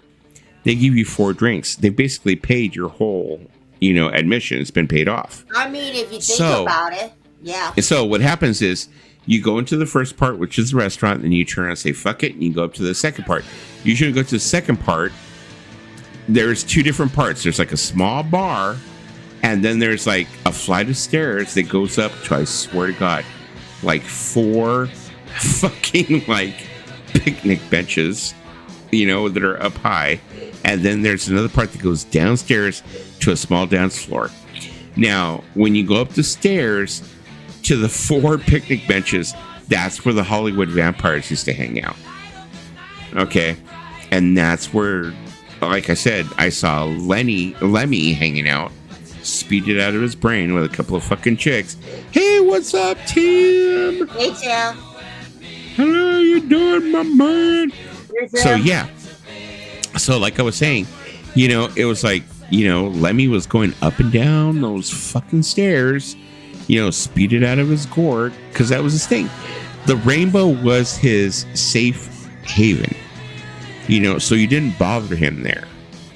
they give you 4 drinks. They basically paid your whole, you know, admission. It's been paid off. I mean, if you think about it, yeah. So what happens is you go into the first part, which is the restaurant, and you turn around and say, fuck it, and you go up to the second part. You should go to the second part. There's 2 different parts. There's like a small bar, and then there's like a flight of stairs that goes up to, I swear to God, like 4 fucking like picnic benches, you know, that are up high. And then there's another part that goes downstairs to a small dance floor. Now, when you go up the stairs to the 4 picnic benches, that's where the Hollywood vampires used to hang out. Okay. And that's where, like I said, I saw Lemmy hanging out, speeded out of his brain with a couple of fucking chicks. Hey, what's up, Tim? Hey, Tim. How you doing, my man? So, yeah. So, like I was saying, you know, it was like, you know, Lemmy was going up and down those fucking stairs, you know, speeded out of his gourd, because that was his thing. The Rainbow was his safe haven, you know, so you didn't bother him there,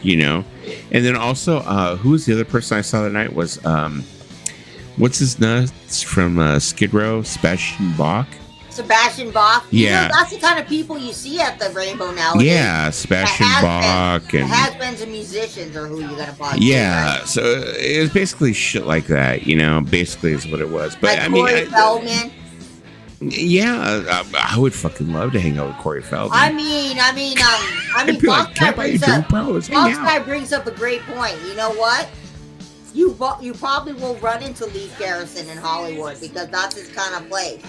you know. And then also, who was the other person I saw that night was, what's his nuts from Skid Row, Sebastian Bach. Sebastian Bach. Yeah. You know, that's the kind of people you see at the Rainbow nowadays. Yeah, Sebastian Bach. And has-beens and musicians are who you're going to probably yeah, see, right? So it was basically shit like that, you know, basically is what it was. But like I mean, Corey Feldman. Yeah, I would fucking love to hang out with Corey Feldman. I mean, Fox Guy brings up a great point. You know what? You probably will run into Lee Garrison in Hollywood because that's his kind of place.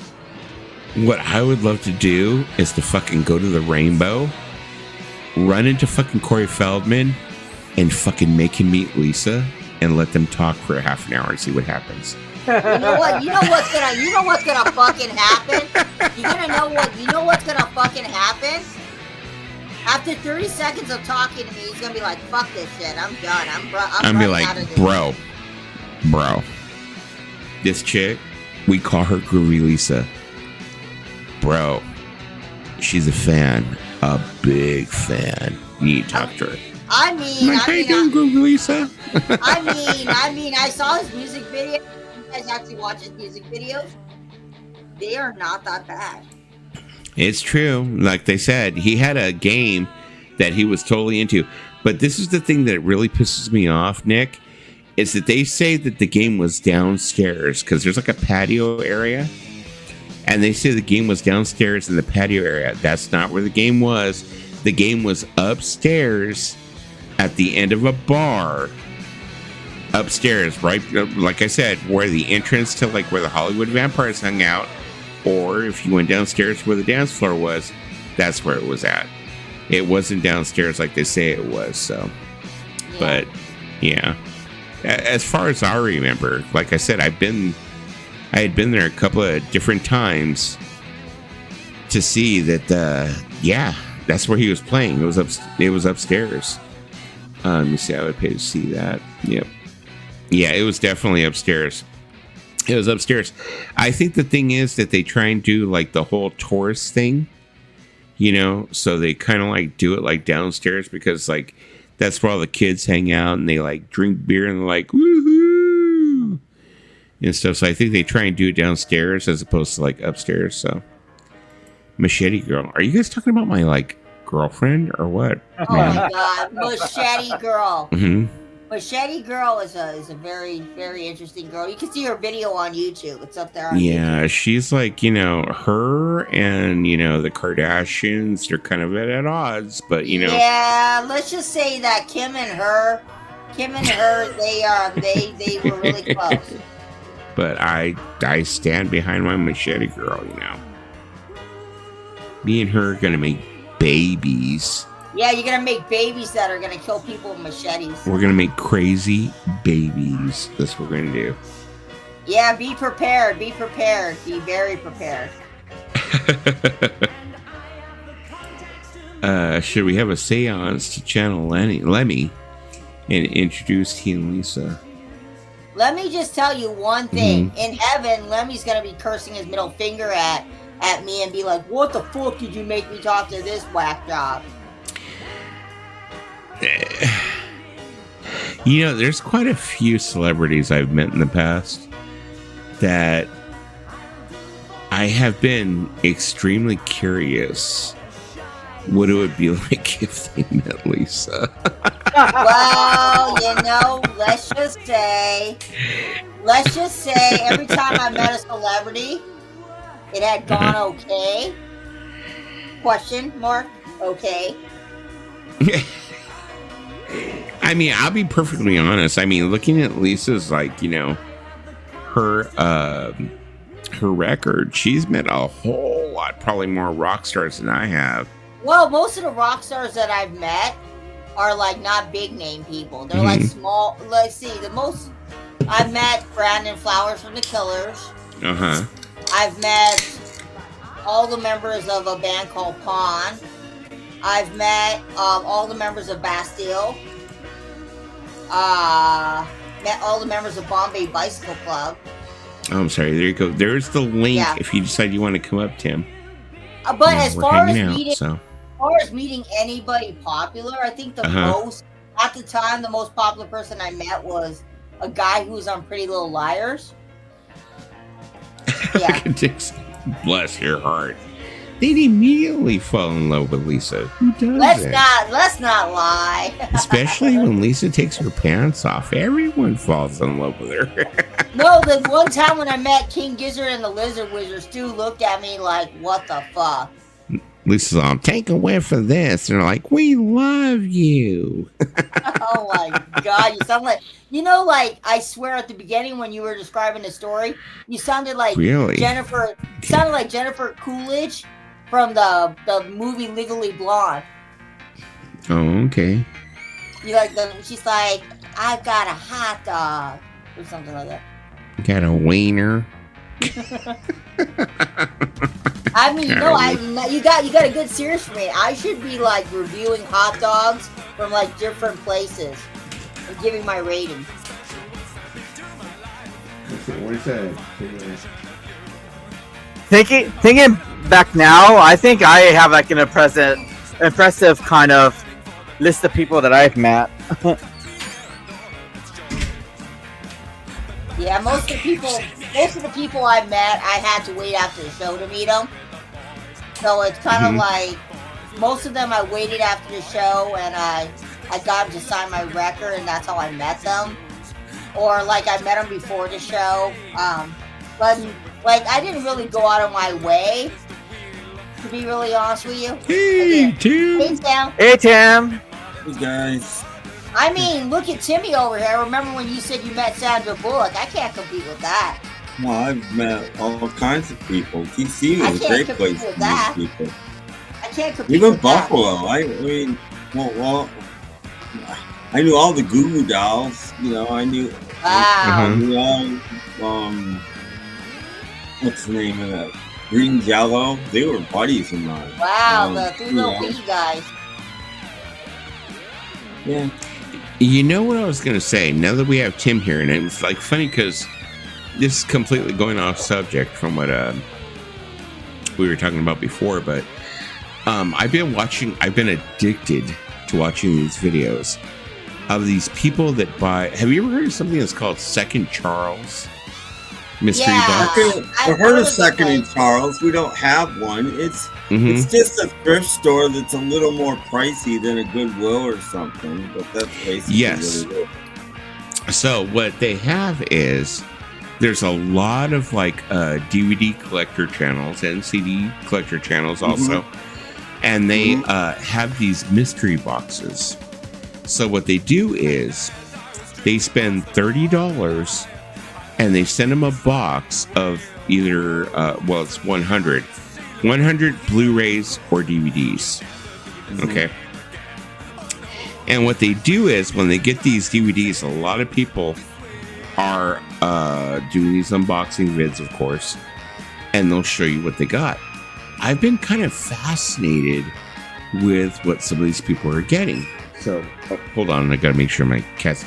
What I would love to do is to fucking go to the Rainbow, run into fucking Corey Feldman, and fucking make him meet Lisa, and let them talk for a half an hour and see what happens. You know what? You know what's gonna fucking happen? You know what's gonna fucking happen? After 30 seconds of talking to me, he's gonna be like, "Fuck this shit. I'm done. I'm be like, bro, this chick, we call her Groovy Lisa. Bro, she's a fan, a big fan. You need to talk to her." I mean, how you doing, Groovy Lisa? I mean, I saw his music video. You guys actually watch his music videos? They are not that bad. It's true. Like they said, he had a game that he was totally into. But this is the thing that really pisses me off, Nick, is that they say that the game was downstairs because there's like a patio area. And they say the game was downstairs in the patio area. That's not where the game was. The game was upstairs at the end of a bar. Upstairs, right? Like I said, where the entrance to like where the Hollywood Vampires hung out. Or if you went downstairs where the dance floor was, that's where it was at. It wasn't downstairs like they say it was. So, yeah. But yeah, as far as I remember, like I said, I had been there a couple of different times to see that. Yeah, that's where he was playing. It was upstairs. Let me see. I would pay to see that. Yep. Yeah, it was definitely upstairs. It was upstairs. I think the thing is that they try and do like the whole tourist thing, you know, so they kind of like do it like downstairs because like that's where all the kids hang out and they like drink beer and they're like woohoo and stuff. So I think they try and do it downstairs as opposed to like upstairs. So Machete Girl, are you guys talking about my like girlfriend or what? Oh my God, Machete Girl. Mm-hmm. Machete Girl is a very, very interesting girl. You can see her video on YouTube. It's up there on Yeah, YouTube. she's like, you know, her and, you know, the Kardashians, they're kind of at odds, but, you know. Yeah, let's just say that Kim and her, they were really close. But I stand behind my Machete Girl, you know. Me and her are going to make babies. Yeah, you're going to make babies that are going to kill people with machetes. We're going to make crazy babies. That's what we're going to do. Yeah, be prepared. Be prepared. Be very prepared. Should we have a seance to channel Lemmy and introduce he and Lisa? Let me just tell you one thing. Mm-hmm. In heaven, Lemmy's going to be cursing his middle finger at me and be like, what the fuck did you make me talk to this whack job? You know, there's quite a few celebrities I've met in the past that I have been extremely curious what it would be like if they met Lisa. Well, you know, let's just say every time I met a celebrity, it had gone okay. Question mark, okay. I mean, I'll be perfectly honest. I mean, looking at Lisa's, like, you know, her record, she's met a whole lot, probably more rock stars than I have. Well, most of the rock stars that I've met are like not big name people. They're like small. Let's see, the most I've met Brandon Flowers from the Killers. I've met all the members of a band called Pawn. I've met all the members of Bastille. Met all the members of Bombay Bicycle Club. Oh, I'm sorry. There you go. There's the link if you decide you want to come up, Tim. But as far as meeting anybody popular, I think the most, at the time, the most popular person I met was a guy who was on Pretty Little Liars. Yeah. Bless your heart. They'd immediately fall in love with Lisa. Who doesn't? Let's not lie. Especially when Lisa takes her pants off. Everyone falls in love with her. No, the one time when I met King Gizzard and the Lizard Wizard, Stu looked at me like, what the fuck? Lisa's on, take a whiff of this. And they're like, we love you. Oh my God. You sound like, you know, like, I swear at the beginning when you were describing the story, you sounded like Jennifer Coolidge from the movie Legally Blonde. Oh, okay. You like she's like, I've got a hot dog or something like that. Got a wiener. I mean, you got a good series for me. I should be like reviewing hot dogs from like different places and giving my rating. What is that? Thinking back now, I think I have like an impressive kind of list of people that I've met. Yeah, most of the people I met, I had to wait after the show to meet them. So it's kind of like most of them I waited after the show and I I got them to sign my record, and that's how I met them. Or like I met them before the show. But like I didn't really go out of my way, to be really honest with you. Hey, Tim. Hey, Sam. Hey, Tim. Hey guys. I mean, look at Timmy over here. Remember when you said you met Sandra Bullock? I can't compete with that. Well, I've met all kinds of people. DC I is a can't great compete place with to that. meet people. I can't compete Even with that. Buffalo. I mean, well, I knew all the Goo Goo Dolls. You know, I knew. Wow. What's the name of that? Green Jello. They were buddies of mine. Wow, the three little piggy guys. Yeah. You know what I was going to say? Now that we have Tim here, and it was like funny because this is completely going off subject from what we were talking about before, but I've been addicted to watching these videos of these people that buy. Have you ever heard of something that's called Second Charles mystery box? I've heard of Second and Charles. We don't have one. It's just a thrift store that's a little more pricey than a Goodwill or something, but that's basically what it is. So what they have is there's a lot of like DVD collector channels and CD collector channels also, and they have these mystery boxes. So what they do is they spend $30 and they send them a box of either it's 100 Blu-rays or DVDs. Okay. And what they do is when they get these DVDs, a lot of people are doing these unboxing vids, of course, and they'll show you what they got. I've been kind of fascinated with what some of these people are getting. So, hold on, I gotta make sure my cat's...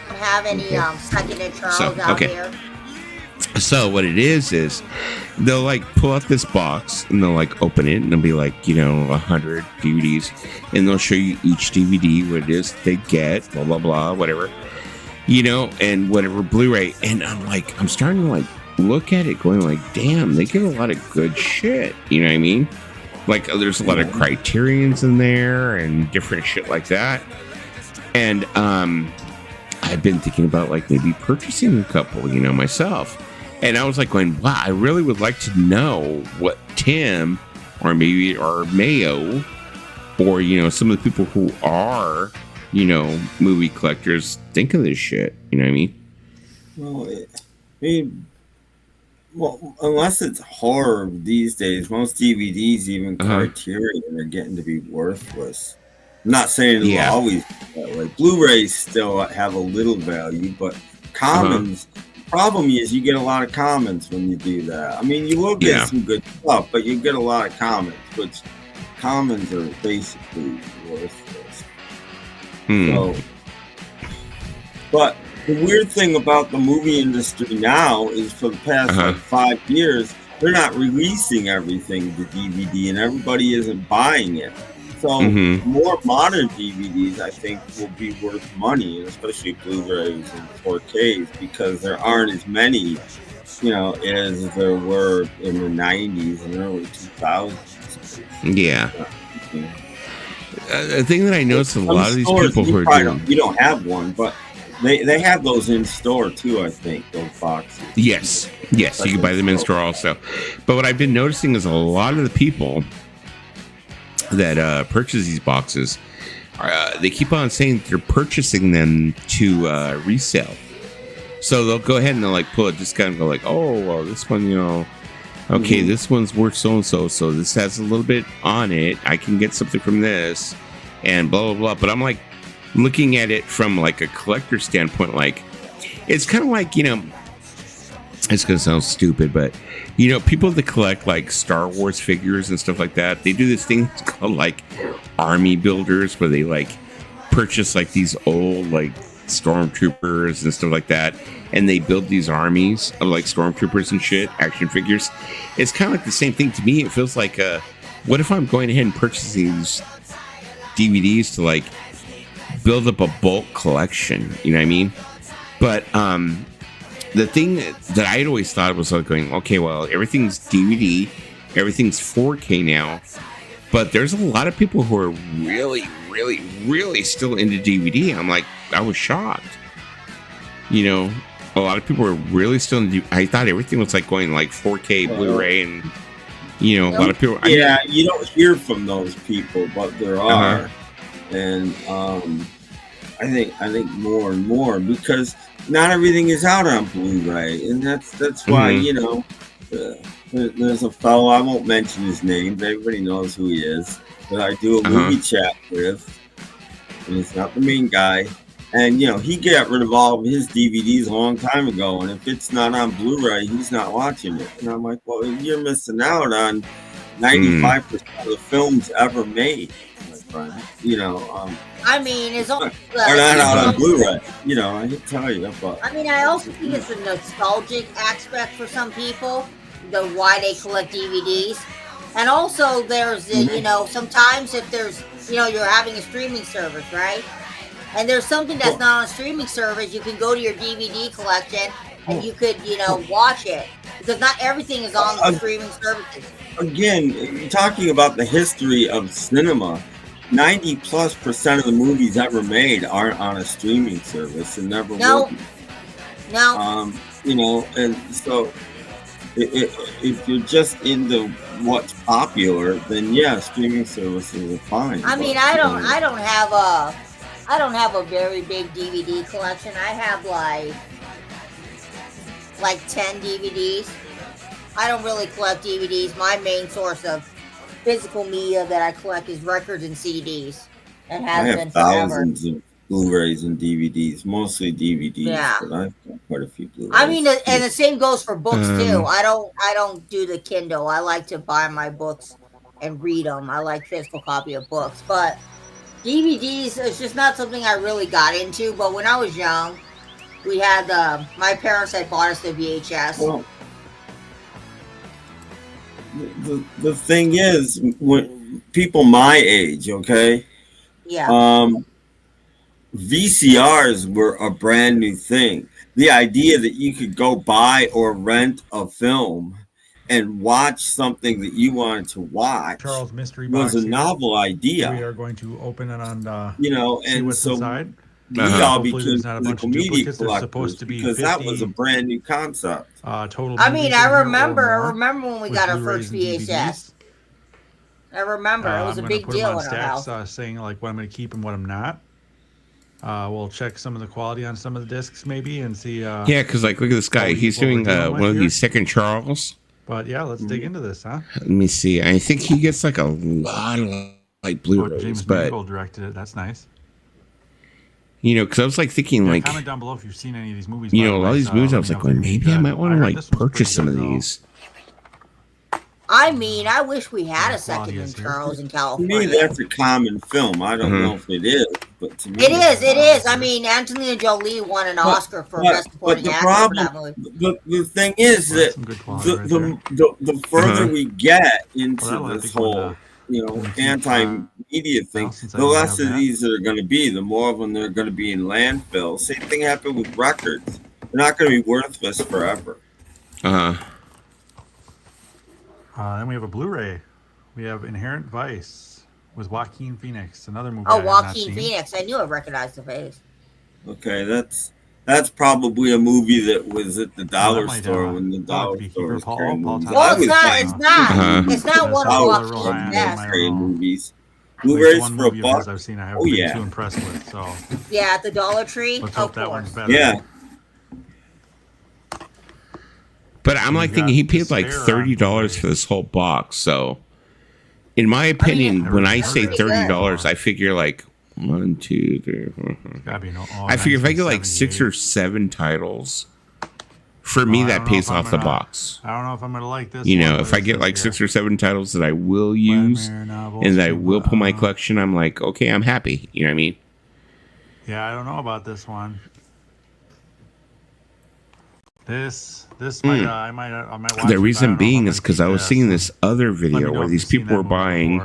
Don't have any Second and Charles out here. So what it is they'll like pull out this box and they'll like open it and they'll be like, 100 DVDs, and they'll show you each DVD, what it is they get, blah, blah, blah, whatever, and whatever Blu-ray. And I'm starting to like look at it going like, damn, they get a lot of good shit. You know what I mean? Like there's a lot of Criterions in there and different shit like that. And, I've been thinking about like maybe purchasing a couple, myself. And I was like going, wow, I really would like to know what Tim or Mayo or, some of the people who are, movie collectors think of this shit. You know what I mean? Well, unless it's horror these days, most DVDs, even Criterion, are getting to be worthless. I'm not saying it'll always be that way. Blu-rays still have a little value, but commons... Problem is you get a lot of commons when you do that. I mean, you will get some good stuff, but you get a lot of commons, which commons are basically worthless. So, but the weird thing about the movie industry now is for the past 5 years, they're not releasing everything to DVD, and everybody isn't buying it. So more modern DVDs, I think, will be worth money, especially Blu-rays and 4Ks, because there aren't as many, as there were in the 90s and early 2000s. Yeah. The thing that I noticed a lot of these people who are doing... You don't have one, but they have those in store too, I think, those boxes. Yes, you can buy them in store also. But what I've been noticing is a lot of the people that purchase these boxes, they keep on saying they're purchasing them to resell. So they'll go ahead and they'll like pull a discount and go like, oh, well, this one, okay, this one's worth so-and-so, so this has a little bit on it. I can get something from this and blah, blah, blah. But I'm like looking at it from like a collector standpoint, like it's kind of like, it's going to sound stupid, but people that collect like Star Wars figures and stuff like that, they do this thing called like army builders, where they like purchase like these old like stormtroopers and stuff like that, and they build these armies of like stormtroopers and shit, action figures. It's kind of like the same thing to me. It feels like, what if I'm going ahead and purchasing these DVDs to like build up a bulk collection? You know what I mean? But the thing that I had always thought was like going, okay, well, everything's DVD, everything's 4K now, But there's a lot of people who are really, really, really still into DVD. I'm like, I was shocked. You know, a lot of people are really still into. I thought everything was like going like 4K Blu-ray, and you know, a lot of people. Yeah, you don't hear from those people, but there are, and I think more and more, because not everything is out on Blu-ray, and that's why you know. There's a fellow, I won't mention his name, but everybody knows who he is, that I do a movie chat with, and he's not the main guy. And, you know, he got rid of all of his DVDs a long time ago, and if it's not on Blu-ray, he's not watching it. And I'm like, well, you're missing out on 95% of the films ever made, my friend. You know, I mean, it's all they're not out on Blu-ray. You know, I can tell you, but I mean, I also think it's a nostalgic aspect for some people, the why they collect DVDs. And also there's you know, sometimes if there's, you know, you're having a streaming service, right? And there's something that's not on a streaming service, you can go to your DVD collection and you could, you know, watch it, because not everything is on the streaming services. Again, talking about the history of cinema, 90+% of the movies ever made aren't on a streaming service and never will be. No. You know, and so if you're just into what's popular, then yeah, streaming services are fine. I mean, I don't have a very big DVD collection. I have like 10 DVDs. I don't really collect DVDs. My main source of physical media that I collect is records and CDs. And has been forever. Thousands of Blu-rays and DVDs, mostly DVDs. Yeah, but I've got quite a few Blu-rays. I mean, and the same goes for books too. I don't do the Kindle. I like to buy my books and read them. I like physical copy of books, but DVDs is just not something I really got into. But when I was young, we had my parents had bought us the VHS. Well, the thing is, when people my age, okay, VCRs were a brand new thing. The idea that you could go buy or rent a film and watch something that you wanted to watch Charles Mystery Box was a novel idea. We are going to open it on, you know, see and what's so inside. we all Hopefully became there's not a bunch physical of media duplicates. There's supposed to be because 50, that was a brand new concept. Total. I mean, I remember when we with got our Blu-rays first and VHS. DVDs. I remember it was a big deal in our stats, house. saying like what I'm going to keep and what I'm not. We'll check some of the quality on some of the discs maybe and see. Yeah, because like look at this guy. He's doing one of these Second Charles. But yeah, let's dig into this, huh? Let me see. I think he gets like a lot of like Blu-rays, James but Mangold directed it. That's nice. You know, because I was like thinking, like, comment down below if you've seen any of these movies. You know, a lot of these movies, I was like, well, maybe I might want to like purchase some of these. I mean, I wish we had a second in Charles in California. To me, that's a common film. I don't know if it is, but to me, it is. I mean, Angelina Jolie won an Oscar for Best Supporting Actor for that movie. The thing is that the further we get into this whole, you know, anti-media thing, the less of these that are going to be, the more of them that are going to be in landfill. Same thing happened with records. They're not going to be worthless forever. Then we have a Blu-ray. We have Inherent Vice with Joaquin Phoenix, another movie. Oh, Joaquin Phoenix! I knew I recognized the face. Okay, that's probably a movie that was at the dollar store when the dollar store was carrying movies. Well, it's not. It's not one of Joaquin's best movies. Blu-rays for a buck. I've seen. I haven't been too impressed with. So yeah, at the Dollar Tree. Let's hope that one's better. Yeah. But I'm like thinking he paid like $30 for this whole box. So, in my opinion, when I say $30, I figure like 1, 2, 3, 4. I figure if I get like 6 or 7 titles, for me that pays off the box. I don't know if I'm gonna like this. You know, if I get like 6 or 7 titles that I will use and that I will put my collection, I'm like, okay, I'm happy. You know what I mean? Yeah, I don't know about this one. This might I might watch. The reason being is because I was seeing this other video where these people were buying.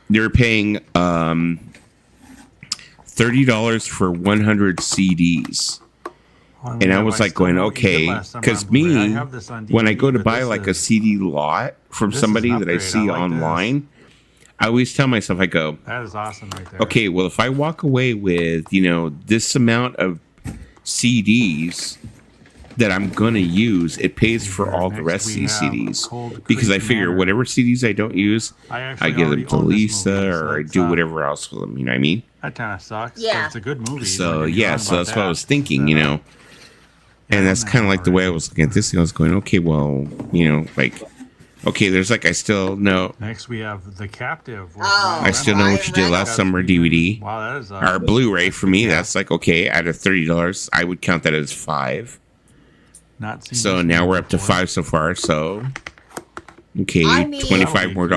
They were paying $30 for 100 CDs, and I was like going, okay, because me, when I go to buy like a CD lot from somebody that I see online, I always tell myself, I go, That is awesome right there. okay, well, if I walk away with, this amount of CDs that I'm going to use, it pays for all the rest of these CDs. Because I figure whatever CDs I don't use, I give them to Lisa or I do whatever else with them. You know what I mean? That kind of sucks. Yeah. It's a good movie. So, yeah, so that's what I was thinking, And that's kind of like the way I was looking at this thing. I was going, okay, well, okay, there's I still know. Next, we have The Captive. I still know what you did last summer DVD. Wow, that is or Blu-ray for me. That's okay. Out of $30, I would count that as $5. Not seen so now we're up to $5 so far. So okay, $25 more.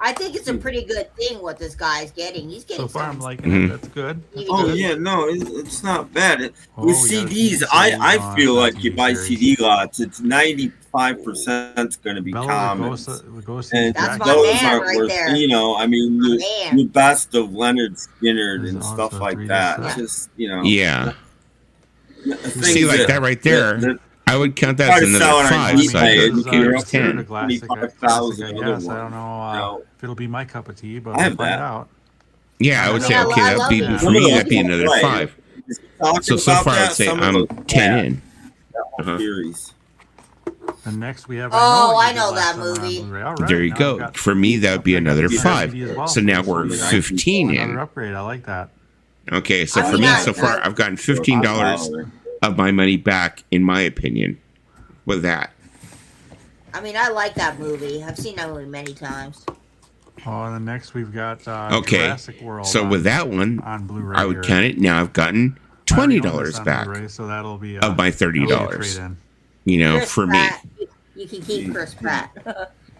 I think it's a pretty good thing what this guy's getting. He's getting so far. I'm liking it. That's good. Oh yeah, no, it's not bad. With CDs, I feel like you buy CD lots, it's 95% going to be commons, and that's those aren't right worth. there. I mean, the best of Leonard Skinner and stuff like that. Yeah. Just yeah. See, like that right there. I would count that as another 5. So it's 10. 25,000. I don't know if it'll be my cup of tea, but we'll find out. Yeah, I would say that'd be for me. That'd be another 5. So far, I'd say I'm 10 in. And next we have. I know that movie. Right, there you go. For me, that would be another 5. So now we're 15 in. Another upgrade. I like that. Okay, so for me, so far, I've gotten $15 of my money back, in my opinion, with that. I mean, I like that movie. I've seen that movie many times. Oh, and then next we've got Jurassic World. So with that one, on Blu-ray I would count it. Now I've gotten $20 back so that'll be of my $30. For me. You can keep Chris Pratt.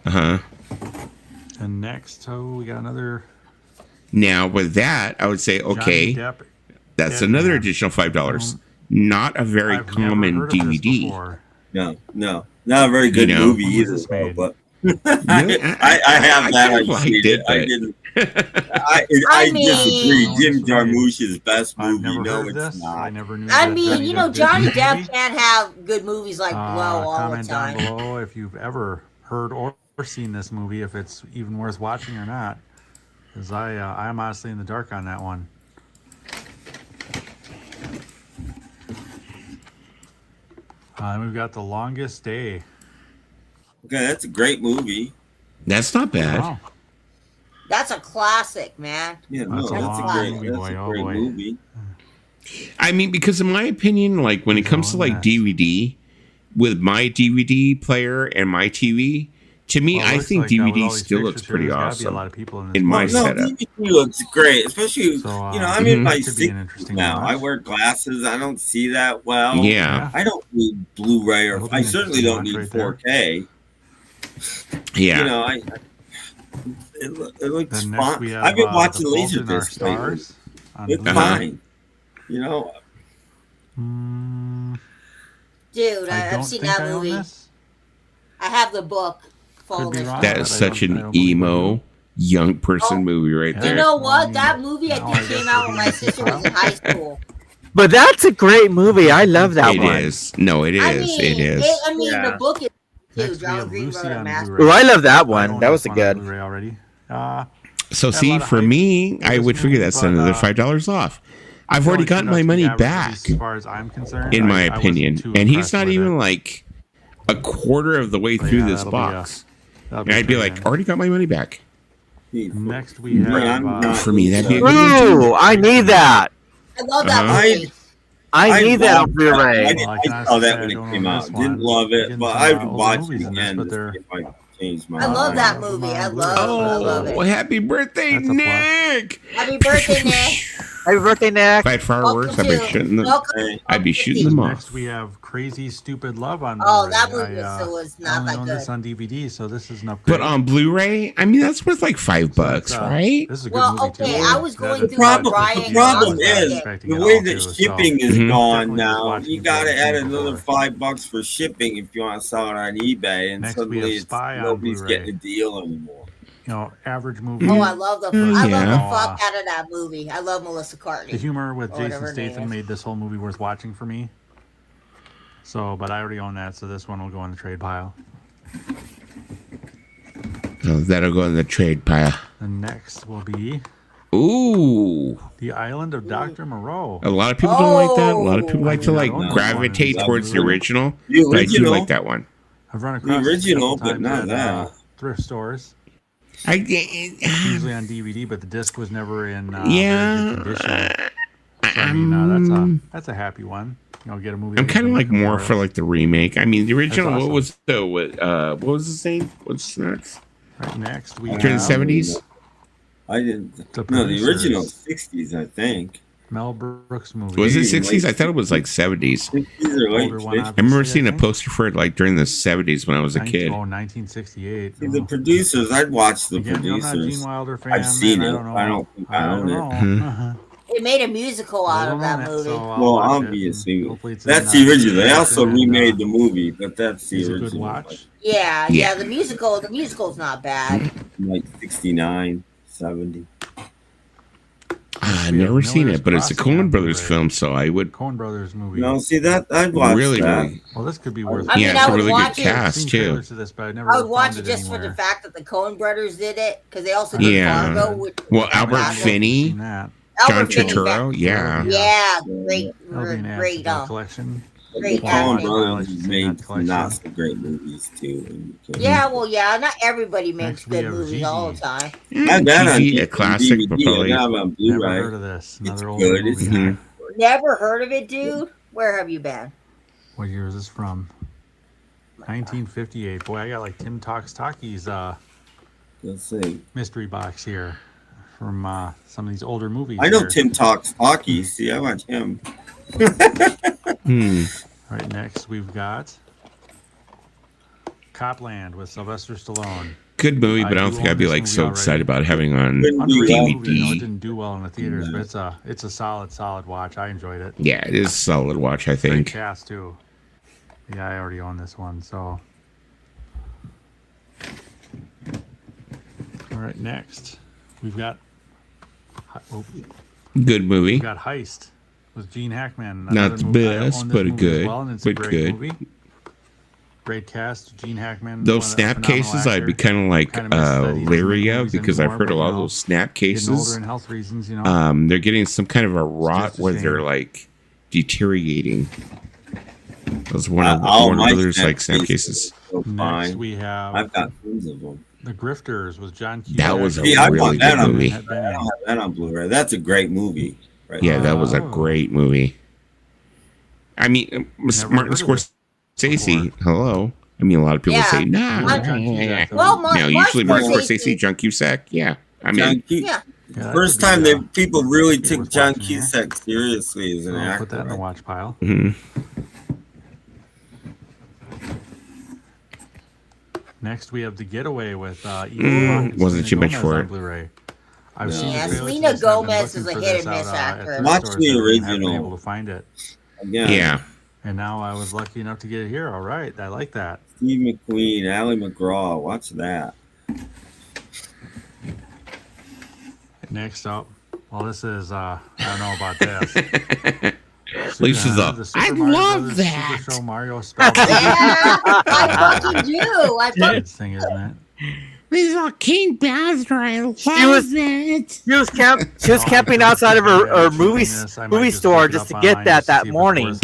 And next, we got another. Now with that, I would say, okay, that's another additional $5. Not a very common DVD. No, not a very good movie either. But I have that. I didn't. I disagree. Jim Jarmusch's best movie. No, it's not. I never knew. I mean, Johnny Depp can't have good movies like Blow all the comment time. down below if you've ever heard or seen this movie, if it's even worth watching or not. Because I'm honestly in the dark on that one. We've got The Longest Day. Okay, that's a great movie. That's not bad. Wow. That's a classic, man. Yeah, That's a great movie. I mean, because in my opinion, when it comes to DVD, with my DVD player and my TV, to me, I think DVD still looks pretty awesome. In my setup, DVD looks great, especially I'm in my 60s now. I wear glasses. I don't see that well. Yeah, I don't need Blu-ray, or I certainly don't need 4K. Yeah, it looks fun. I've been watching Laserdisc lately. It's fine. Dude, I've seen that movie. I have the book. That is such an emo young person movie right there. You know what? That movie I think came out when my sister was in high school. But that's a great movie. I love that one. It is. No, it is. It is. The book is too. John Greenberg Master. Oh, I love that one. That was a good. Already. So see, for me, I would figure that's another $5 off. I've already gotten my money back, as far as I'm concerned, in my opinion, and he's not even a quarter of the way through this box. I'd be already got my money back. Next we have for me, that'd be a good Ooh, I need that. I love that movie. I need that on Blu-ray. I saw that when it came out. Didn't love it, but I would watch it again if I changed my mind. I love that movie. I love it. Well, happy birthday, Nick! Happy birthday, Nick! Happy birthday, Nick! If I had fireworks, I'd be shooting them off. Next, we have Crazy Stupid Love on Blu-ray. Oh, that movie was not that good. This on DVD, so this is an upgrade. But on Blu-ray, I mean, that's worth $5, right? This is a good movie too. I was going through the problem is the way that shipping is gone now. You got to add another $5 for shipping if you want to sell it on eBay, and suddenly nobody's getting a deal anymore. Average movie. Oh, I love the fuck out of that movie. I love Melissa Cartney. The humor with Jason Statham made this whole movie worth watching for me. So, but I already own that, so this one will go in the trade pile. Oh, that'll go in the trade pile. The next will be Ooh. The Island of Dr. Moreau. A lot of people don't like that. A lot of people like to like No, gravitate no, towards the no. original. The But I do original. like that one. I've run The across original, it a couple but not times that. at thrift stores. Yeah. Usually on DVD, but the disc was never in very good condition. So, I mean, that's a happy one. Get a movie. I'm kind of like more for like the remake. I mean, the original. That's awesome. What was his name? What's next? Right next, we During the have '70s. I didn't. The No, the original producers. 60s, I think. Mel Brooks movie. Was it Maybe '60s? late I thought it was like '70s. 60s or late Older one, 50s. I remember obviously, seeing a think. poster for it like during the '70s when I was a kid. 1968. See, the producers, I'd watch the Again, I'm not a producers. Gene Wilder fan. I've seen and it. I don't know. I don't think I own it. know. They made a musical out of that movie. Well, obviously. Hopefully it's That's in, the original. They also and, remade the movie, but that's the It's a original. good watch. Yeah, Yeah. yeah. The musical's not bad. Like 69, 70. I've never seen it, but it's a Coen Brothers film, so I would Coen Brothers movie. No, see that I'd watch really, that. really. Well, this could be worth. I mean, Yeah, it's I a would really good watch it. cast Seen too. trailers to this, but I never I would watch found it just for the anywhere. fact that the Coen Brothers did it, because they also did Yeah. Fargo. Which Well, was Albert fantastic. Finney, Seen that. John Albert Finney, Turturro, yeah. Yeah, great, That'll be an ad great. for the collection. Great The Well, Coen acting. Brothers Seen made that collection. not so great movies too. Yeah, well, yeah. Not everybody makes Next we good have movies Gigi. all the time. I have that on TV, a classic, but DVD. probably I have it on Never Blu-ray. heard of this. Another It's old good, movie. isn't it? Never heard of it, dude. Where have you been? What year is this from? 1958. Boy, I got like Tim Talks Talkies Let's see. mystery box here from some of these older movies. I know here. Tim talks hockey. See, I watch him. All right, next we've got Copland with Sylvester Stallone. good movie, but I don't do think own I'd be this like movie so already. excited about having on Couldn't be Unbelievable wrong. movie. You know, it DVD. didn't do well in the theaters, but it's a solid watch. I enjoyed it. Yeah, it is a solid watch, I Great think. cast too. Yeah, I already own this one, so. All right, next we've got Good movie. we've got Heist with Gene Hackman. Not Another the movie. I best, own this but movie good. as well, and it's But a great good. movie. Great cast, Gene Hackman. Those one- a snap phenomenal cases, I'd be actor. kind of like Kinda miss that he's leery in of movies because I've anymore, heard a but, lot you of know, those snap Getting older cases. and health reasons, you know. They're getting some kind of a rot just a where shame. they're like deteriorating. Those Warner my Brothers snap like snap cases cases. So Next fine. we have I've got tons of them. The Grifters with John Cusack. That was a See, I really want that good on movie. I don't have that on Blu-ray. That's a great movie. Right Yeah, that was a Oh. great movie. I mean, Never Martin heard of it Scorsese. Hello. I mean, a lot of people Yeah. say nah. Well, Usually Martin Scorsese- Scorsese, John Cusack. Yeah, I John mean, Cusack. Yeah. Yeah, that First could be, time that people really be took worth John watching, yeah. Cusack seriously as an I'll actor. put that in the watch pile. mhm. Next, we have The Getaway with Ethan Hawke and Wasn't Selena too much Gomez for on it. Blu-ray. I've No. seen Yeah, the trailer Selena to this, and I've been Gomez is looking a for hit this and miss out, at actress. thrift Watch stores the and haven't been original. able to find it. Again, Yeah. And now I was lucky enough to get it here. All right, I like that. Steve McQueen, Ally McGraw. Watch that. Next up, well, this is I don't know about this. Lisa's The up. Super I Mario love Brothers that. Super Show Mario Spellbound. Yeah, I fucking do. I fucking Good thing, isn't it? Little King Bowser, I love was- it. She was camping outside of her movie store just to get that morning.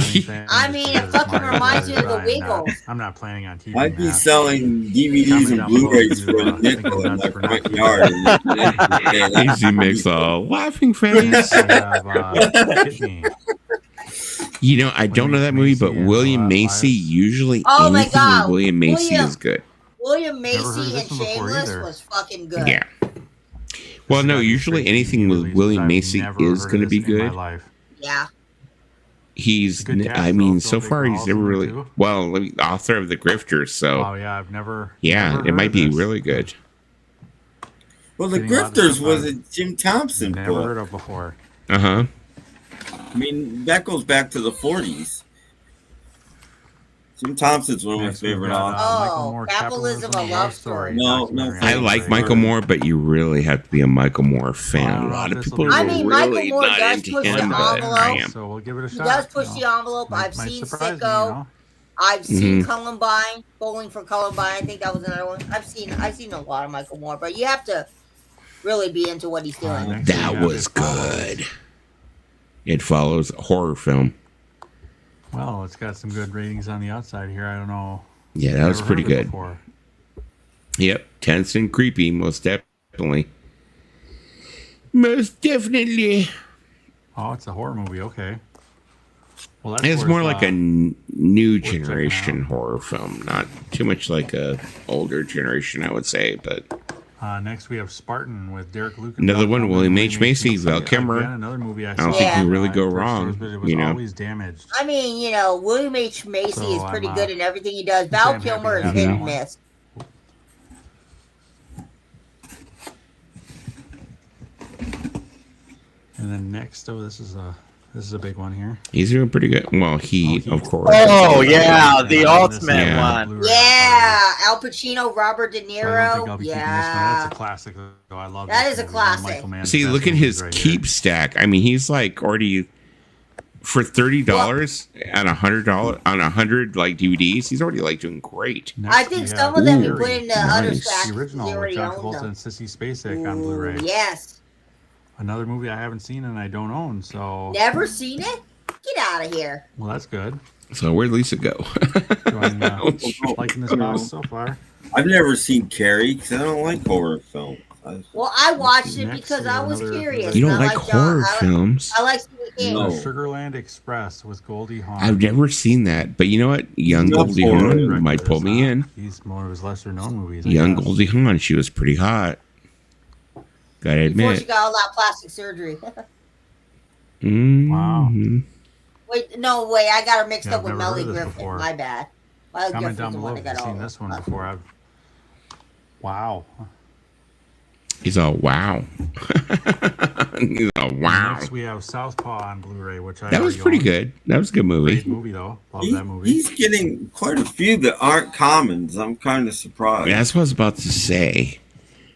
I mean, it fucking reminds me of the Wiggles. I'm not planning on keeping I'd be that. selling DVDs and Blu-rays for a nickel in my front yard. Easy makes a laughing face. Next, we have, Hit Me. You know, I don't know that movie, but Macy and William Live. Macy usually Oh my anything God, with William Macy William- is good. William Never heard of Macy this and one before Shameless either. was fucking good. Yeah. Well, no, This is usually gotta be anything freaking with releases. William I've Macy never is heard going to of be this in my good. life. Yeah. He's, Good cast, I mean, though. so Phil far Big he's Hall's never in there, really, too. well, author of The Grifters, so Oh yeah, I've never. yeah, never it heard might of be this. really good. Well, The Getting a lot of this Grifters was on- a Jim Thompson Never heard book. of before. Uh huh. I mean, that goes back to the 40s. Jim Thompson's one of my Next, we've favorite got, authors. Oh, Michael Moore, Capitalism, a Love Story. No, documentary. I like Right. Michael Moore, but you really have to be a Michael Moore fan. A lot of This'll people be- are I mean, really Michael Moore not does into push him, the but I envelope. am. So we'll give it a He shot. does push you the know. envelope. Might I've seen surprise me, Sicko. you know. I've seen Columbine, Bowling for Columbine. I think that was another one. I've seen a lot of Michael Moore, but you have to really be into what he's doing. That was good. It follows a horror film. Well, it's got some good ratings on the outside here. I don't know. Yeah, that was pretty good. Yep, tense and creepy, most definitely. Most definitely. Oh, it's a horror movie. Okay. Well, it's more like a new generation horror film, not too much like a older generation, I would say. But next we have Spartan with Derek Luke. Another one, William H. Macy, Val Kilmer. Another movie I don't think you can really go wrong. But it was always damaged. I mean, William H. Macy is pretty good in everything he does. Val Kilmer is hit and miss. And then next, this is a big one here. He's doing pretty good. Well, Heat, of course. Oh yeah, the ultimate one. Yeah, Al Pacino, Robert De Niro. I don't think I'll be keeping this one. That's a classic. Though. I love that. Is a classic. See, look at his keep stack. I mean, he's like already for $30 and $100 on 100 like DVDs. He's already like doing great. I think some of them you put in the other stack. The original with John Travolta and Sissy Spacek on Blu-ray. Yes. Another movie I haven't seen and I don't own, so... Never seen it? Get out of here. Well, that's good. So where'd Lisa go? Liking this house so far. I've never seen Carrie because I don't like horror films. Well, I watched it because I was curious. You don't like horror films? I like Stephen King. No. Sugarland Express with Goldie Hawn. I've never seen that, but you know what? Young Goldie Hawn might pull me in. He's one of his lesser-known movies. Young Goldie Hawn, she was pretty hot. Gotta admit. Before she got all that plastic surgery. Wow. Wait, I got her mixed up with Melly Griffin. Before. My bad. Comment down below if you've seen this one before. Wow. He's all wow. He's all wow. Next we have Southpaw on Blu-ray, which that was pretty good. That was a good movie. Great movie though. Love that movie. He's getting quite a few that aren't commons. I'm kind of surprised. Yeah, that's what I was about to say.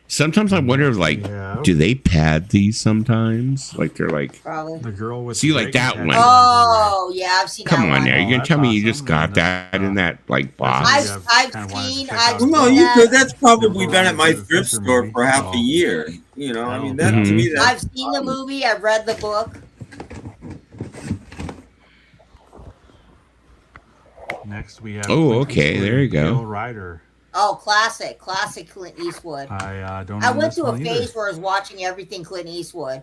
Sometimes I wonder, like, do they pad these sometimes? Like, they're like... Probably. The girl with... See, like that one. Oh, yeah, I've seen that one. Come on now. You're going to tell me you just got that in that, like, box? I've seen no, you could. That's probably been at my thrift store for half a year. You know, I mean, that to me, that's... I've seen the movie. I've read the book. Next, we have... Oh, okay. There you go. Bill Rider. Oh, classic Clint Eastwood. I don't. I went through a phase where I was watching everything Clint Eastwood.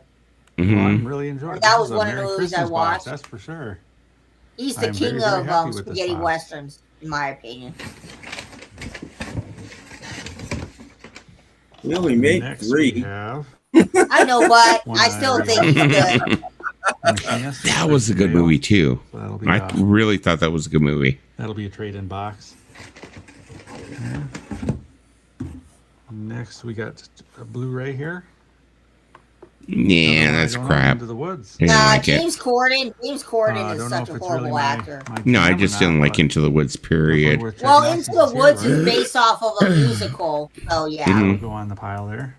Well, I'm really enjoying it. That was one of the movies I watched. That's for sure. He's the king of spaghetti westerns, in my opinion. We only made Next 3. I know, but I still think he's good. That was a good movie too. So I really thought that was a good movie. That'll be a trade-in box. Yeah. Next, we got a Blu-ray here. Yeah, that's crap. Into the Woods. James Corden. James Corden is such a horrible actor. No, I just didn't like Into the Woods. Period. Well, Into the Woods is based off of a musical. Oh yeah. We'll go on the pile there.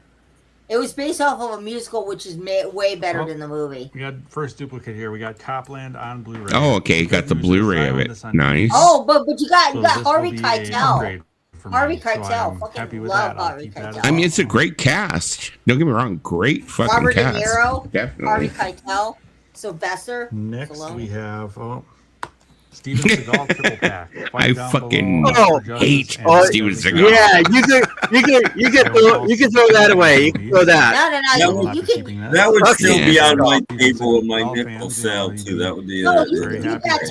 It was based off of a musical, which is way better than the movie. We got first duplicate here. We got Copland on Blu-ray. Oh, okay. You got the Blu-ray of it. Nice. Oh, but you got Harvey Keitel. Harvey Keitel. Fucking love Harvey Keitel. I mean, it's a great cast. Don't get me wrong. Great fucking Robert cast. De Niro. Definitely. Harvey Keitel. Sylvester. Next, Stallone. we have Steven Seagal triple pack. I fucking hate Steven Seagal. Yeah, you can throw that away. You can throw that. No. You can. That would still be on my table with my nickel sale too. That would be. No, you can keep that.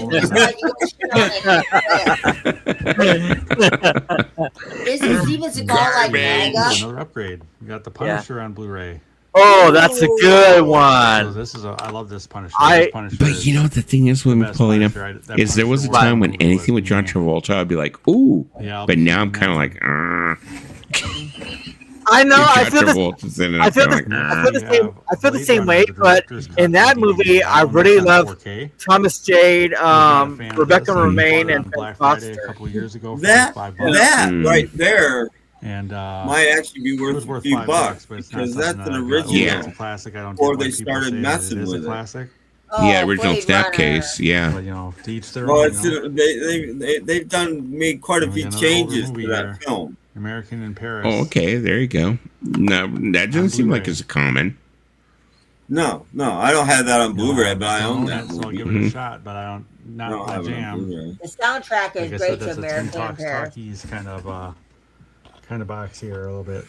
Isn't Steven Seagal like MAGA? Another upgrade. We got the Punisher on Blu-ray. Oh, that's a good one. So I love this Punisher. But you know what the thing is with pulling up is there was a time when anything with John Travolta I'd be like, ooh, but now I'm kind of like, I know. I feel the same way. But in that movie, I really love Thomas Jade, Rebecca Romaine, and Ben Foster. A couple of years ago. That right there. And might actually be worth a few bucks because that's an original. Yeah, it's a classic. I don't. Or they started messing with it. Classic. Yeah, original Blade Snapcase. Runner. Yeah. But, to each their Well, own. they've made quite a few Another changes older to movie that here. film. American in Paris. Oh, okay. There you go. No, that doesn't seem like Blu-ray. it's a common. No, I don't have that on Blu-ray, but I own it, that so I'll movie. give it a shot. But I don't. I Not don't my have it on jam. Blu-ray. The soundtrack is Like I great said, to that's a Tin American in Talks Paris. Talkies kind of box here a little bit.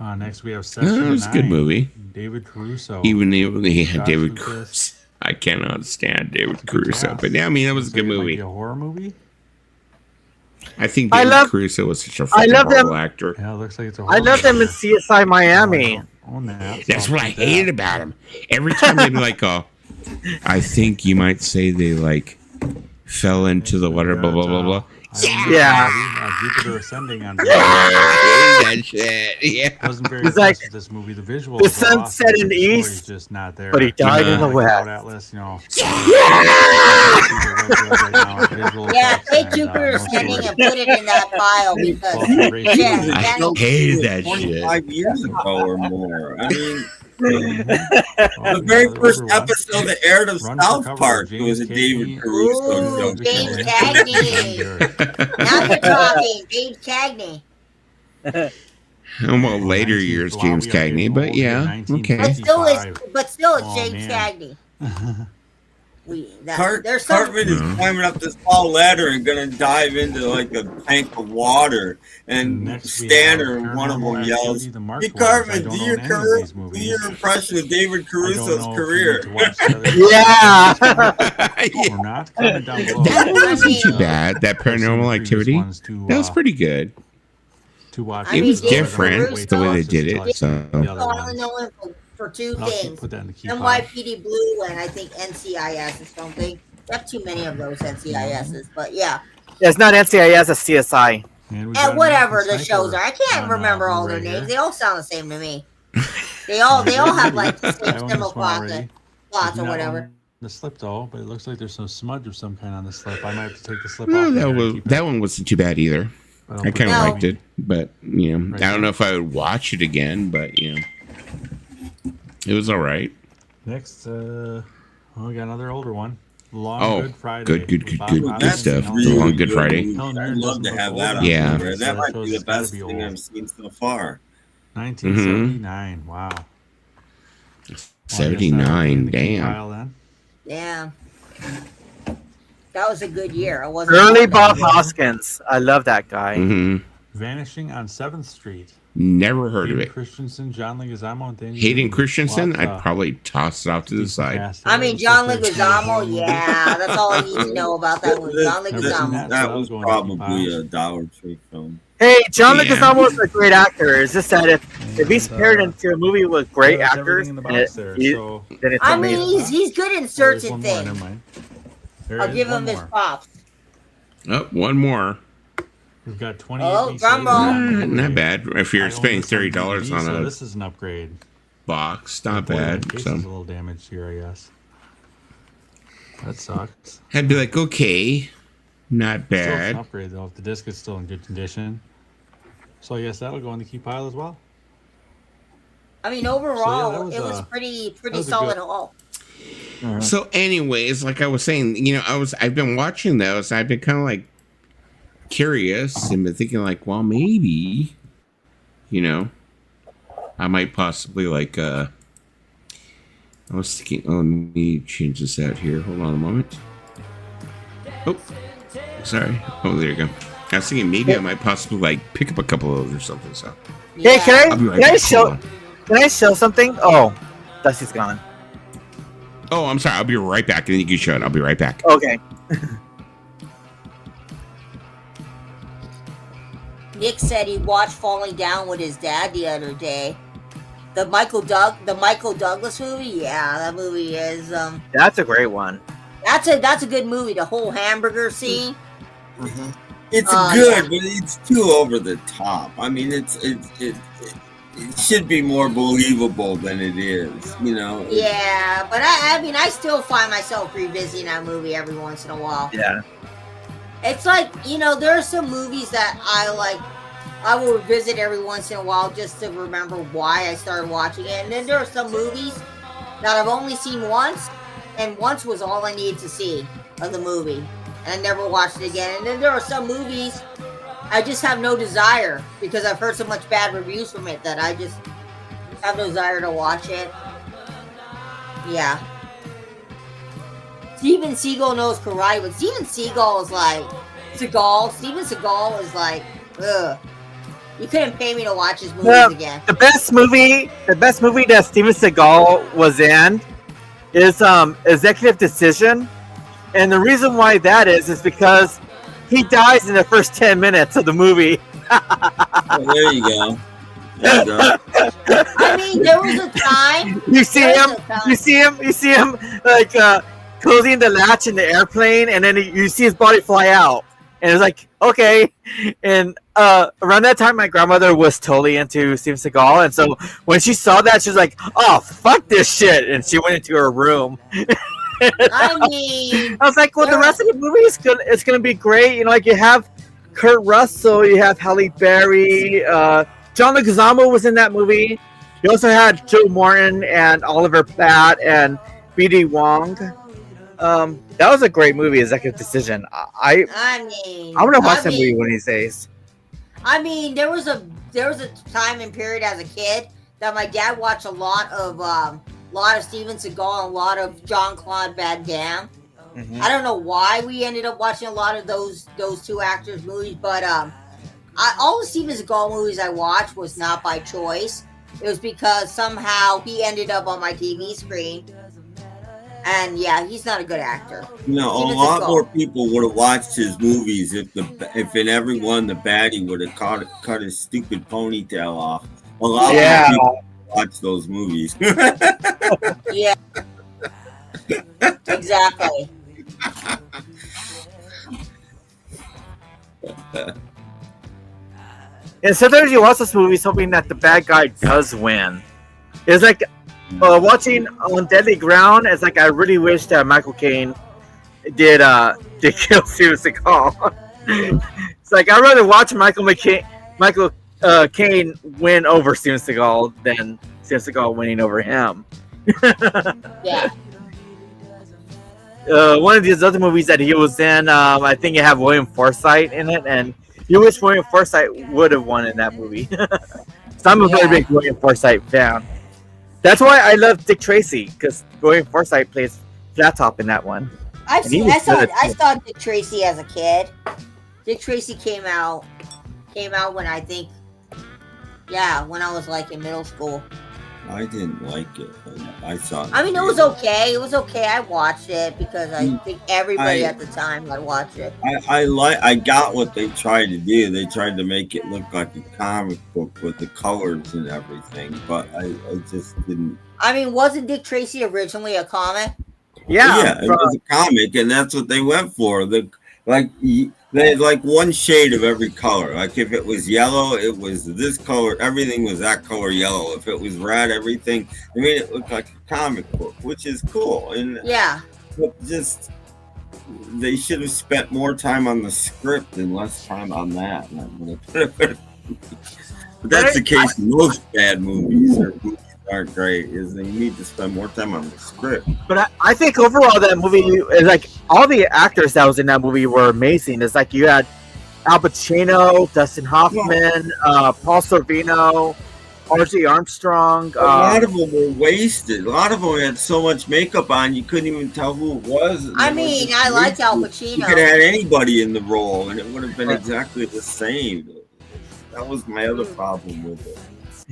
Next we have Session It was a good 9. movie. David Caruso. Even though he had Josh David Lucas. Caruso. I cannot stand David It's a good Caruso. cast. But yeah, I mean, that was a So good it might movie. be a horror movie. I think I David love- Caruso was such a I fucking love horrible them. actor. Yeah, it looks like it's a horror I love them in movie. CSI Miami. Own that. That's so what I keep that. hated about him. Every time they'd be like, oh, I think you might say they like fell into the water, blah, blah, blah, blah. Yeah. Jupiter Ascending on. I hate that shit. Yeah. Wasn't very It's like, impressed with this movie. The visuals. the are sun awesome, set in but the the story's east, just not there. but he died in the Like west. Cloud Atlas, Yeah, take Jupiter Ascending and put it in that file because yeah, I that- hated that shit. 25 years ago or more. I mean, The the very first episode that aired of South Park was a David Caruso Ooh, show. James Cagney. Now we're talking James Cagney. Well, later years, James Cagney, but yeah, okay. But still, it's Oh, James man. Cagney. There's Cartman is climbing up this tall ladder and gonna dive into like a tank of water, and Next we Stanner, have one of them Paranormal yells, Activity, the Marked "Hey Ones." I Cartman, don't do own your any of these do movies. your impression of David I don't Caruso's know if you career." need to watch the other Yeah. or not. Comment down below. That one wasn't mean- too bad. That Paranormal Activity, that was pretty good. To watch. I It mean, was David different Caruso- the way they did it. So The other So I ones. know him for two I'll things: put that in the key file. NYPD Blue and I think NCIS or something. You have too many of those NCISs, but yeah. It's not NCIS, it's CSI. And, got And whatever American the shows Sniper are, I can't on, remember all their Blu-ray names. here. They all sound the same to me. They all have like the I same own symbol this one already. plots I or do not whatever. own the slip though, but it looks like there's some smudge of some kind on the slip. I might have to take the slip well, off. that and was keep it. that one wasn't too bad either. But I'll I put kind of it No. liked it, but Right I don't there. know if I would watch it again. But it was all right. Next, we got another older one. Long Oh, Good Friday. good with Bob good Hoskins stuff. and The Helen Long Mirren. Good Friday. Movie. Helen I'd Mirren love to doesn't have look that old on Yeah. Blu-ray. So That that might shows be the it's gotta best be thing old. I've seen so far. 1979. Wow. Well, I guess that'll be 79, in the key damn. file then. Yeah. That was a good year. I wasn't Early Bob Hoskins. I love that guy. hmm Vanishing on 7th Street. Never heard of Hayden it. Christensen, John Leguizamo, and Daniel Hayden Day-Lewis. Christensen, Lots I'd of probably toss it off to the decent side. cast I there. mean, Looks John like there's a horror Leguizamo, movie. yeah. That's all I need to know about that movie. John Never seen Leguizamo. that. That was probably a Dollar Tree film. Hey, John Yeah. Leguizamo is a great actor. It's just that if he's paired into a movie with great Yeah, that's actors, everything in the then box there, it- so- then it's I amazing. mean, he's good in Oh, there's certain one more, never things. mind. There I'll is give one him his more. props. Oh, one more. We've got 28 Oh, pieces. drum roll. Not bad. If I you're own spending this on $30 DVD, on so a this is an upgrade. box, not Boy, bad. the case is a So little damaged here, I guess. That sucks. I'd be like, okay, not Still it's an bad. upgrade though. If the disc is still in good condition, so I guess that'll go in the key pile as well. I mean, overall, that was, it was that pretty was a solid good- haul. So, anyways, like I was saying, I've been watching those. I've been kind of like curious and been thinking, like, well, maybe, I might possibly like. I was thinking, oh, let me change this out here. Hold on a moment. Oh, sorry. Oh, there you go. I was thinking maybe I might possibly like pick up a couple of those or something. So Hey, can I'll be right can I back. show Hold on. can I show something? Oh, Dusty's gone. Oh, I'm sorry. I'll be right back, and then you can show it. I'll be right back. Okay. Nick said he watched Falling Down with his dad the other day. The Michael Douglas movie. Yeah, that movie is That's a great one. that's a good movie. The whole hamburger scene. It's Oh, good, yeah. but it's too over the top. I mean, it should be more believable than it is. Yeah, but I mean, I still find myself revisiting that movie every once in a while. Yeah. It's like, there are some movies that I will revisit every once in a while just to remember why I started watching it. And then there are some movies that I've only seen once, and once was all I needed to see of the movie, and I never watched it again. And then there are some movies I just have no desire because I've heard so much bad reviews from it that I just have no desire to watch it. Yeah. Steven Seagal knows karate, but Steven Seagal is like Steven Seagal is like, ugh. You couldn't pay me to watch his movies again. The best movie that Steven Seagal was in is Executive Decision, and the reason why that is because he dies in the first 10 minutes of the movie. Oh, there you go. There you go. I mean, there was a time. You see him like closing the latch in the airplane, and then you see his body fly out, and it's like, okay. And around that time, my grandmother was totally into Steven Seagal, and so when she saw that, she was like, "Oh, fuck this shit!" And she went into her room. I mean, I was like, "Well, the rest of the movie is gonna be great." You know, like you have Kurt Russell, you have Halle Berry, John Leguizamo was in that movie. You also had Joe Morton and Oliver Platt and B.D. Wong. That was a great movie, Executive Decision. I want to watch that movie one of these days. I mean, there was a time and period as a kid that my dad watched a lot of Steven Seagal and a lot of Jean-Claude Van Damme. Mm-hmm. I don't know why we ended up watching a lot of those two actors' movies, but all the Steven Seagal movies I watched was not by choice. It was because somehow he ended up on my TV screen. And yeah, he's not a good actor. You know, a lot more people would have watched his movies if in every one the baddie would have cut his stupid ponytail off. A lot more people watch those movies. Yeah, exactly. And sometimes you watch this movie hoping that the bad guy does win. It's like watching on Deadly Ground. It's like I really wish that Michael Caine did kill Steven Seagal. It's like I'd rather watch Michael Caine win over Steven Seagal than Steven Seagal winning over him. Yeah. One of these other movies that he was in, I think it had William Forsythe in it, and you wish William Forsythe would have won in that movie. So I'm a very big William Forsythe fan. That's why I love Dick Tracy, because William Forsythe plays Flat Top in that one. I saw Dick Tracy as a kid. Dick Tracy came out when I think, when I was like in middle school. I didn't like it. I saw it. I mean, it was okay. It was okay. I watched it because I think everybody at the time had watched it. I got what they tried to do. They tried to make it look like a comic book with the colors and everything, but I just didn't. I mean, wasn't Dick Tracy originally a comic? Yeah, it was a comic, and that's what they went for. They had like one shade of every color. Like if it was yellow, it was this color. Everything was that color yellow. If it was red, everything. I mean, it looked like a comic book, which is cool. And but just they should have spent more time on the script and less time on that. But that's the case in most bad movies or movies aren't great. Is they need to spend more time on the script. But I think overall that movie is like all the actors that was in that movie were amazing. It's like you had Al Pacino, Dustin Hoffman, Paul Sorvino, R.J. Armstrong. A lot of them were wasted. A lot of them had so much makeup on you couldn't even tell who it was. I mean, I liked Al Pacino. You could have had anybody in the role, and it would have been exactly the same. That was my other problem with it.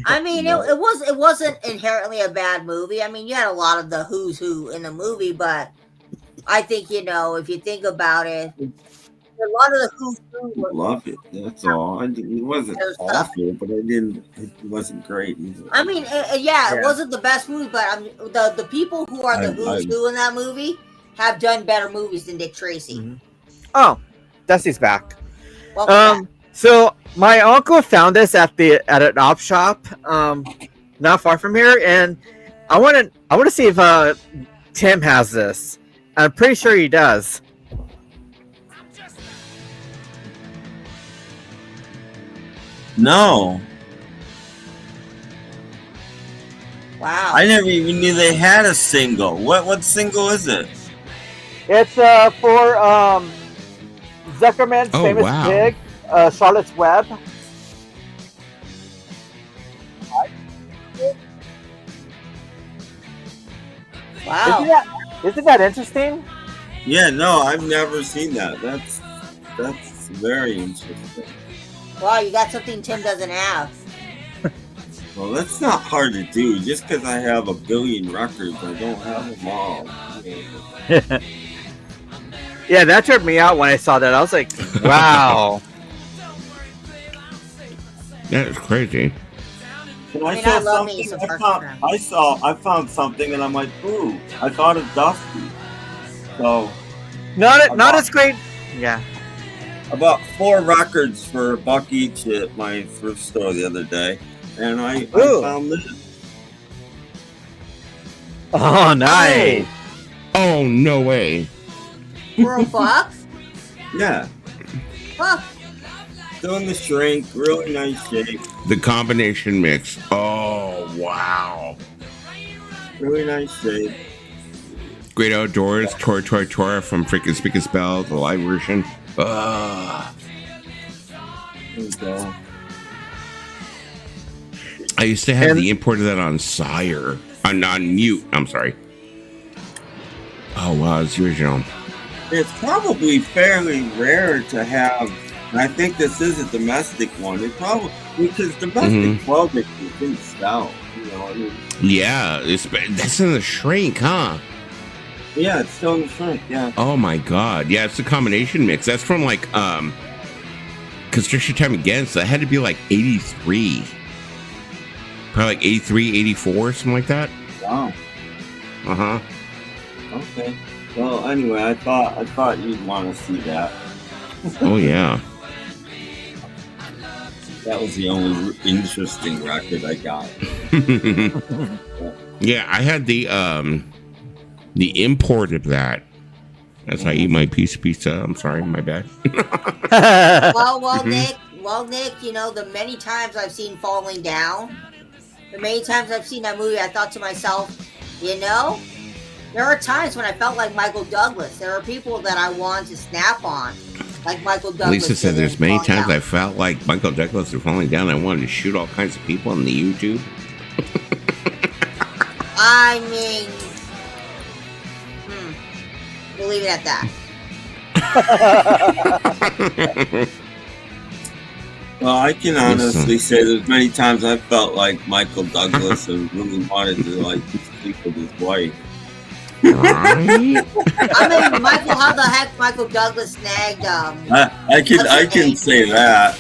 I mean, it wasn't inherently a bad movie. I mean, you had a lot of the who's who in the movie, but I think, if you think about it, a lot of the who's who was... Loved it. That's all. It wasn't awful, but it wasn't great either. I mean, it wasn't the best movie, but the people who are the who's who in that movie have done better movies than Dick Tracy. Mm-hmm. Oh, Dusty's back. Welcome back. So my uncle found this at an op shop, not far from here, and I want to see if Tim has this. I'm pretty sure he does. No. Wow. I never even knew they had a single. What single is it? It's for Zuckerman's famous pig, Charlotte's Web. Wow. Isn't that interesting? Yeah, no, I've never seen that. That's very interesting. Wow, you got something Tim doesn't have. Well, that's not hard to do. Just because I have a billion records, I don't have them all. Yeah, that tripped me out when I saw that. I was like, wow. That is crazy. I love me some I found something and I'm like, ooh, I thought of Dusty. So not as great. Yeah. I bought 4 records for $1 each at my thrift store the other day. And I found this. Oh, nice. Oh, no way. For $1? Yeah. Huh. Still in the shrink, really nice shape. The combination mix. Oh, wow. Really nice shape. Great Outdoors, Tora from freaking Speak and Spell, the live version. There we go. I used to have the import of that on Sire. On mute, I'm sorry. Oh, wow, it's the original. It's probably fairly rare to have, and I think this is a domestic one. It probably, because domestic clothing is stout. You know what I mean? Yeah, that's in the shrink, huh? Yeah, it's still in the shrink, yeah. Oh my god. Yeah, it's a combination mix. That's from like Constriction Time Again, so that had to be like 83. Probably like 83, 84, something like that. Wow. Uh-huh. Okay. Well, anyway, I thought you'd want to see that. Oh yeah. That was the only interesting record I got. Yeah, I had the import of that. That's how I eat my piece of pizza. I'm sorry, my bad. Well, Nick, you know, the many times I've seen Falling Down, the many times I've seen that movie, I thought to myself, you know, there are times when I felt like Michael Douglas. There are people that I want to snap on, like Michael Douglas. Lisa said there's many times I felt like Michael Douglas was falling down. I wanted to shoot all kinds of people on the YouTube. I mean, we'll leave it at that. Well, I can honestly say there's many times I felt like Michael Douglas and really wanted to like sleep with his wife. I mean, Michael, how the heck Michael Douglas snagged? I can say that.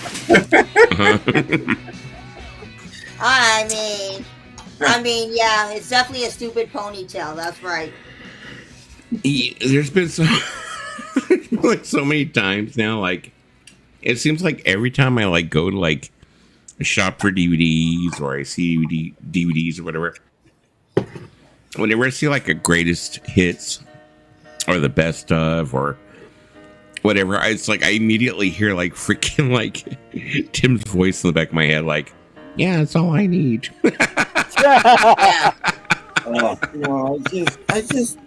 I mean, yeah, it's definitely a stupid ponytail. That's right. There's been like so many times now, like it seems like every time I like go to like a shop for DVDs or I see DVDs or whatever, whenever I see like a greatest hits or the best of or whatever, it's like I immediately hear like freaking like Tim's voice in the back of my head, like, yeah, that's all I need. I just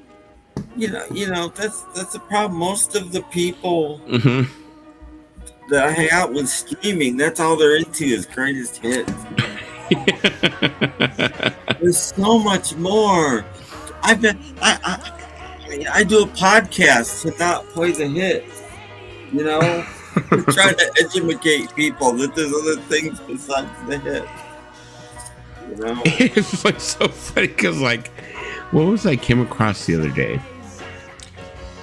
you know that's the problem. Most of the people that I hang out with streaming, that's all they're into is greatest hits. There's so much more. I do a podcast to not play the hits. You know, trying to educate people that there's other things besides the hits. You know, it's like so funny because like, what was I came across the other day?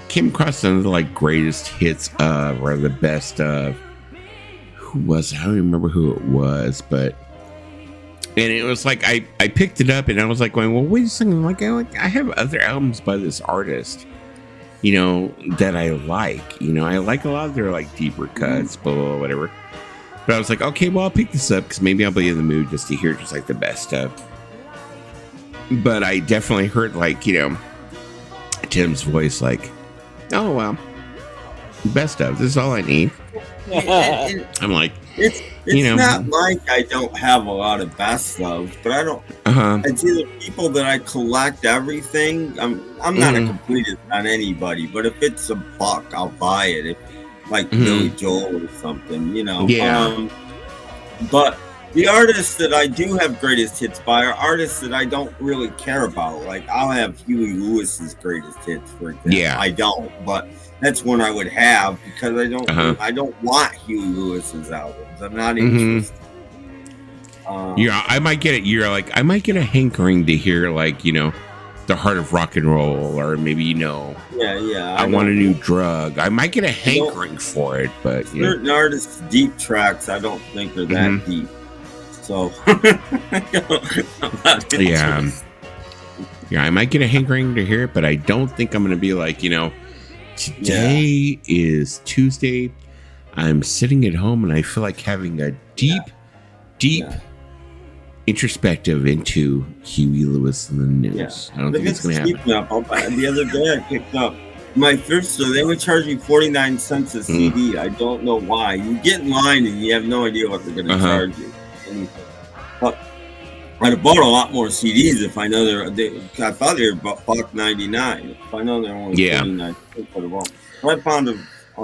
Came across some of the like greatest hits of or the best of. Who was it? I don't remember who it was, but and it was like I picked it up and I was like going, well, wait a second, like I have other albums by this artist, you know, that I like. You know, I like a lot of their like deeper cuts, blah, blah, blah, whatever. But I was like, okay, well, I'll pick this up because maybe I'll be in the mood just to hear just like the best stuff. But I definitely heard like, you know, Tim's voice like, oh, well, Best of. This is all I need. And I'm like, it's not like I don't have a lot of best of, but I don't. It's either people that I collect everything. I'm not a completist on anybody, but if it's $1, I'll buy it. If like Billy Joel or something, Yeah. But the artists that I do have greatest hits by are artists that I don't really care about. Like I'll have Huey Lewis's greatest hits, for example. Yeah. I don't, but that's one I would have because I don't. I don't want Huey Lewis's albums. I'm not interested. Yeah, I might get it. I might get a hankering to hear the heart of rock and roll, or maybe Yeah. I want a new drug. I might get a hankering for it, but certain artists' deep tracks I don't think are that deep. So yeah, I might get a hankering to hear it, but I don't think I'm going to be like, today is Tuesday. I'm sitting at home and I feel like having a deep introspective into Huey Lewis and the news. I don't think it's going to happen. The other day I picked up my thrift store. They would charge you 49 cents a CD. I don't know why. You get in line and you have no idea what they're going to charge you. But I'd have bought a lot more CDs if I know I thought they were $1.99. If I know they're only 49 cents, I found a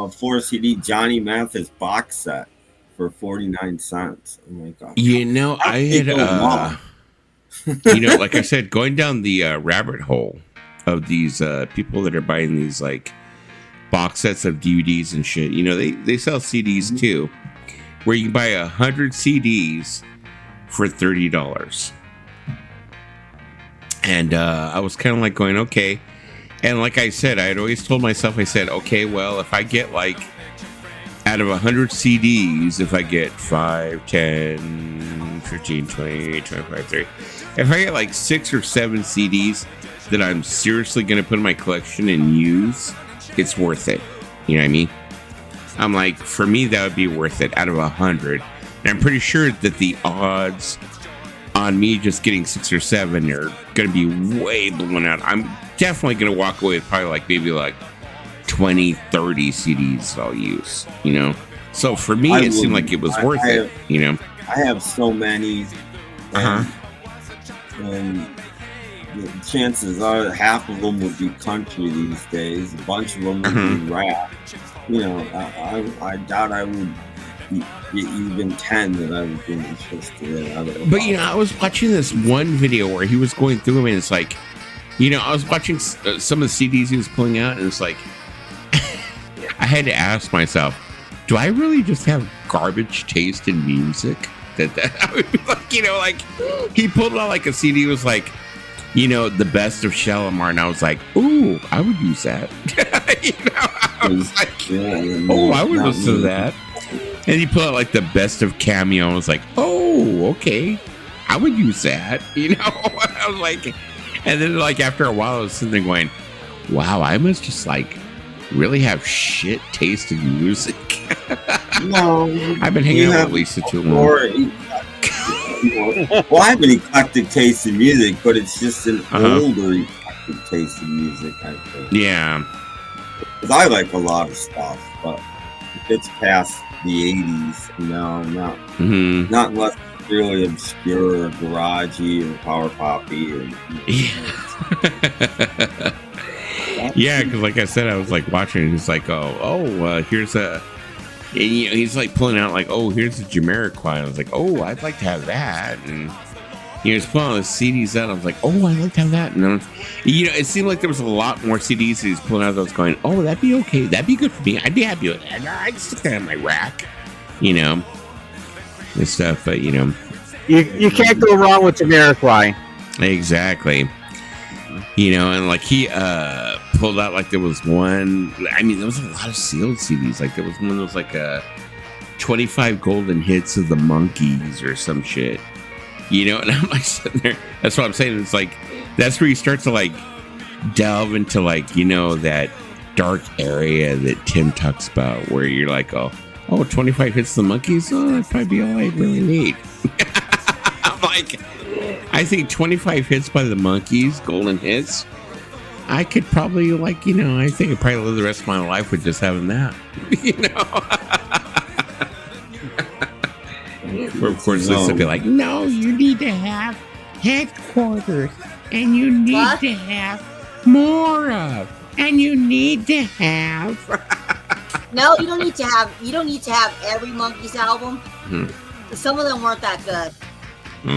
4 CD Johnny Mathis box set for 49 cents. Oh my god! I had like I said, going down the rabbit hole of these people that are buying these like box sets of DVDs and shit. They sell CDs too, where you can buy 100 CDs for $30. And I was kind of like going, okay. And like I said, I had always told myself, I said, okay, well, if I get out of 100 CDs, if I get 5, 10, 15, 20, 25, 30, if I get 6 or 7 CDs that I'm seriously going to put in my collection and use, it's worth it. You know what I mean? I'm like, for me, that would be worth it out of 100. And I'm pretty sure that the odds on me just getting 6 or 7 are going to be way blown out. I'm definitely going to walk away with probably maybe 20, 30 CDs I'll use, So for me, it seemed like it was worth it, I have so many. And the chances are half of them would be country these days. A bunch of them would be rap. I doubt I would even 10 that I would be interested in. But I was watching this one video where he was going through them, and it's like, I was watching some of the CDs he was pulling out, and it's like, I had to ask myself, do I really just have garbage taste in music? That I would be he pulled out a CD, was the best of Shalimar, and I was like, ooh, I would use that. I was like, I would listen to that. And he put out the best of Cameo. I was like, oh, okay, I would use that. I was like, and then after a while, I was sitting there going, wow, I must just really have shit taste in music. No, I've been hanging out with Lisa too long. Well, I have an eclectic taste in music, but it's just an older eclectic taste in music, I think. Yeah. Because I like a lot of stuff, but if it's past the 80s, not unless it's really obscure or garagey or power poppy. Yeah, because like I said, I was watching, and he's like, here's a, and, he's pulling out here's a Jamiroquai. I was like, oh, I'd like to have that. And he was pulling all the CDs out. I was like, oh, I'd like to have that. And it seemed like there was a lot more CDs that he's pulling out. I was going, oh, that'd be okay. That'd be good for me. I'd be happy with that. I'd stick that in my rack, and stuff. But you can't go wrong with Jamiroquai. Exactly. And he pulled out there was one. I mean, there was a lot of sealed CDs. There was one that was 25 golden hits of the Monkees or some shit. And I'm sitting there. That's what I'm saying. It's that's where you start to delve into that dark area that Tim talks about, where you're oh, 25 hits of the Monkees. Oh, that'd probably be all I really need. I'm I think 25 hits by the Monkees, golden hits, I could probably I think I'd probably live the rest of my life with just having that. But of course, Lisa would be like, no, you need to have headquarters, and you need to have more of, and you need to have. No, you don't need to have. You don't need to have every Monkees album. Some of them weren't that good.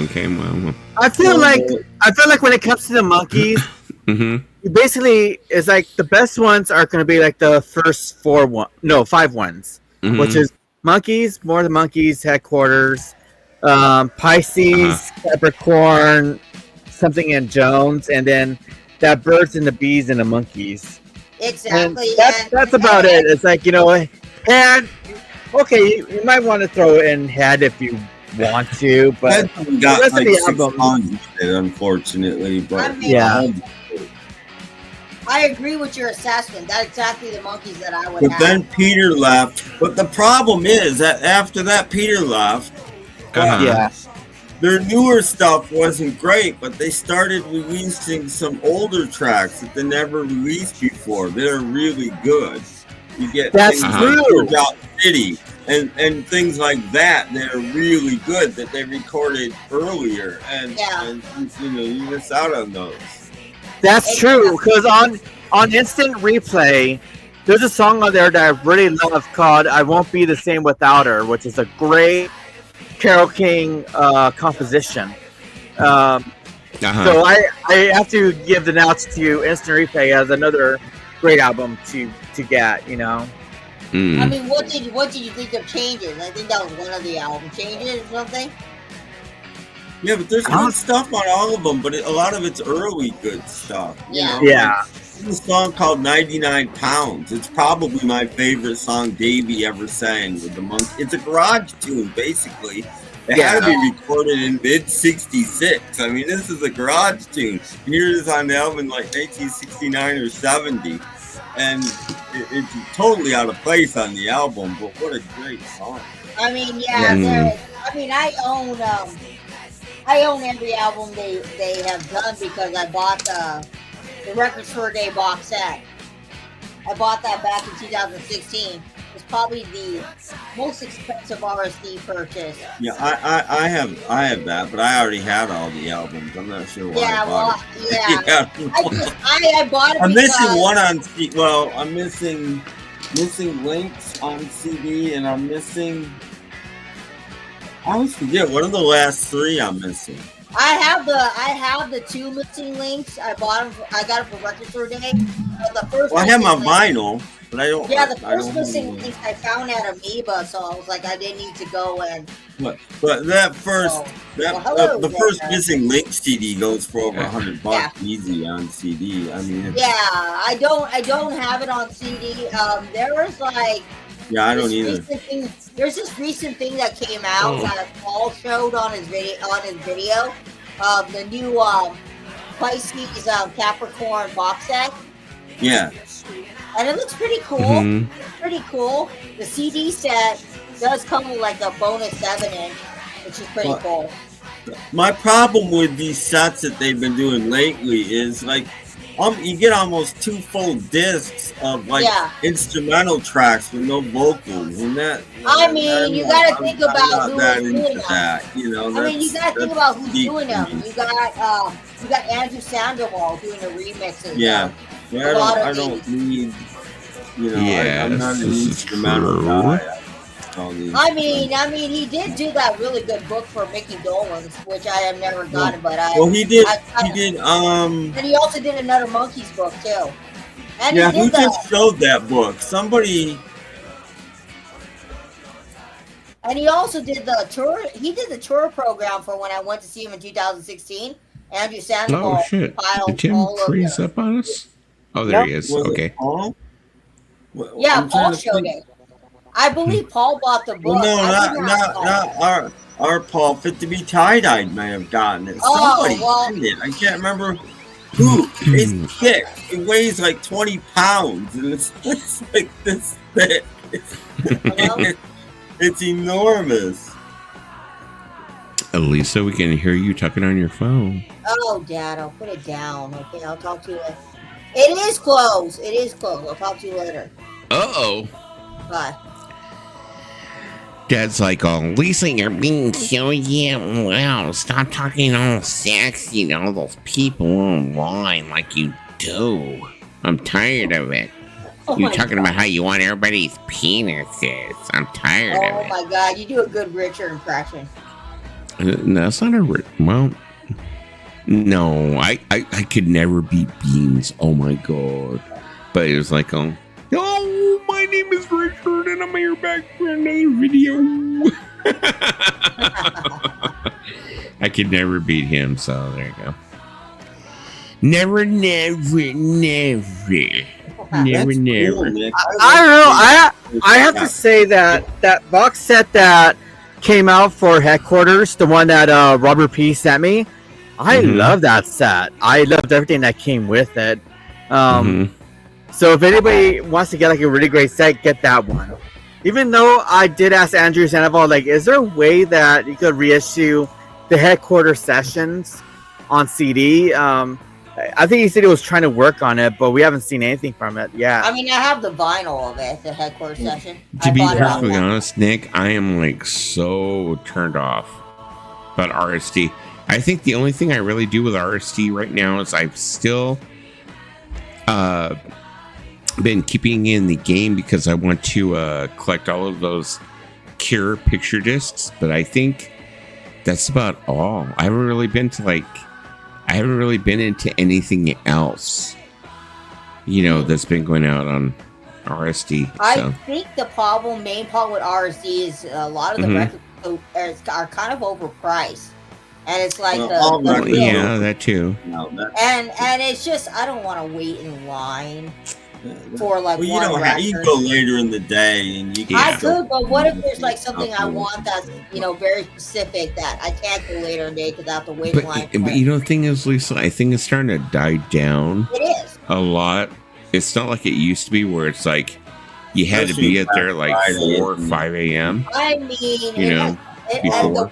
Okay, well. I feel like when it comes to the Monkees, basically it's like the best ones are going to be like the first 5 ones, which is Monkees, More the Monkees, Headquarters, Pisces, Capricorn, something in Jones, and then that Birds and the Bees and the Monkeys. Exactly. And that's about it. It's like, and okay, you might want to throw in Head if you want to, but we got like 6 songs with it, unfortunately. But I agree with your assessment. That's exactly the Monkees that I would have. But then Peter left. But the problem is that after that Peter left, their newer stuff wasn't great, but they started releasing some older tracks that they never released before. They're really good. You get things like Out City and things like that. They're really good that they recorded earlier, and you miss out on those. That's true, because on Instant Replay, there's a song on there that I really love called "I Won't Be the Same Without Her," which is a great Carole King composition. So I have to give the notes to Instant Replay as another great album to get. I mean, what did you think of Changes? I think that was one of the album Changes or something. Yeah, but there's good stuff on all of them, but a lot of it's early good stuff. Yeah. There's a song called 99 Pounds. It's probably my favorite song Davey ever sang with the Monkees. It's a garage tune, basically. It had to be recorded in mid-66. I mean, this is a garage tune. And here it is on the album in like 1969 or 70. And it's totally out of place on the album, but what a great song. I mean, I own every album they have done because I bought the Record Store Day box set. I bought that back in 2016. It's probably the most expensive RSD purchase. Yeah, I have that, but I already had all the albums. I'm not sure why I bought it. I bought it. I'm missing one on CD. Well, I'm missing Links on CD, and I'm missing. I always forget one of the last 3 I'm missing. I have the 2 missing Links. I got them for Record Store Day. The first I have my vinyl, but I don't. Yeah, the first missing Links I found at Amoeba, so I was like, I didn't need to go and. But that first, the first missing Link CD goes for over $100 easy on CD. I mean. I don't have it on CD. There was like. Yeah, I don't either. There's this recent thing that came out that Paul showed on his video. The new Pisces Capricorn box set. Yeah. And it looks pretty cool. Pretty cool. The CD set does come with like a bonus 7-inch, which is pretty cool. My problem with these sets that they've been doing lately is like you get almost 2 full discs of like instrumental tracks with no vocals, and that. I mean, you got to think about who's doing that. You know, you got to think about who's doing them. You got Andrew Sandoval doing the remixes. Yeah, I don't need. You know, I'm not an instrumental guy. I mean, he did do that really good book for Mickey Dolenz, which I have never gotten, but he did. And he also did another Monkees book too. And who just showed that book? Somebody. And he also did the tour. He did the tour program for when I went to see him in 2016. Andrew Sandoval. Oh shit! Did Tim freeze up on us? Oh, there he is. Okay. Paul? Paul showed it. I believe Paul bought the book. Well, not our Paul. Fit to be tie-dyed may have gotten it. Somebody did it. I can't remember who. It's thick. It weighs like 20 pounds, and it's like this thick. It's enormous. Elisa, we can hear you talking on your phone. Oh, Dad, I'll put it down. Okay, I'll talk to you. It is closed. It is closed. I'll talk to you later. Uh-oh. Bye. Dad's like, oh, Lisa, you're being so wow. Stop talking all sexy to all those people online like you do. I'm tired of it. You're talking about how you want everybody's penises. I'm tired of it. Oh my God, you do a good Richard impression. That's not a well. No, I could never beat Beans. Oh my God! But it was like, oh, my name is Richard, and I'm here back for another video. I could never beat him, so there you go. Never. I don't know. I have to say that box set that came out for Headquarters, the one that Robert P sent me, I love that set. I loved everything that came with it. So if anybody wants to get like a really great set, get that one. Even though I did ask Andrew Sandoval, like, is there a way that you could reissue the Headquarters sessions on CD? I think he said he was trying to work on it, but we haven't seen anything from it yet. I mean, I have the vinyl of it, the Headquarters session. To be perfectly honest, Nick, I am like so turned off about RST. I think the only thing I really do with RST right now is I've still been keeping in the game because I want to collect all of those Cure picture discs, but I think that's about all. I haven't really been into anything else, that's been going out on RSD. So. I think the main problem with RSD is a lot of the records are kind of overpriced. And it's like that too. And it's just, I don't want to wait in line for like you don't have, you go later in the day and you can I could, but what if there's like something I want that's very specific that I can't go later in the day because I have to wait in line. But the thing is, Lisa, I think it's starting to die down. It is a lot. It's not like it used to be where it's like you had to be at there like 4 or 5 a.m. I mean, before.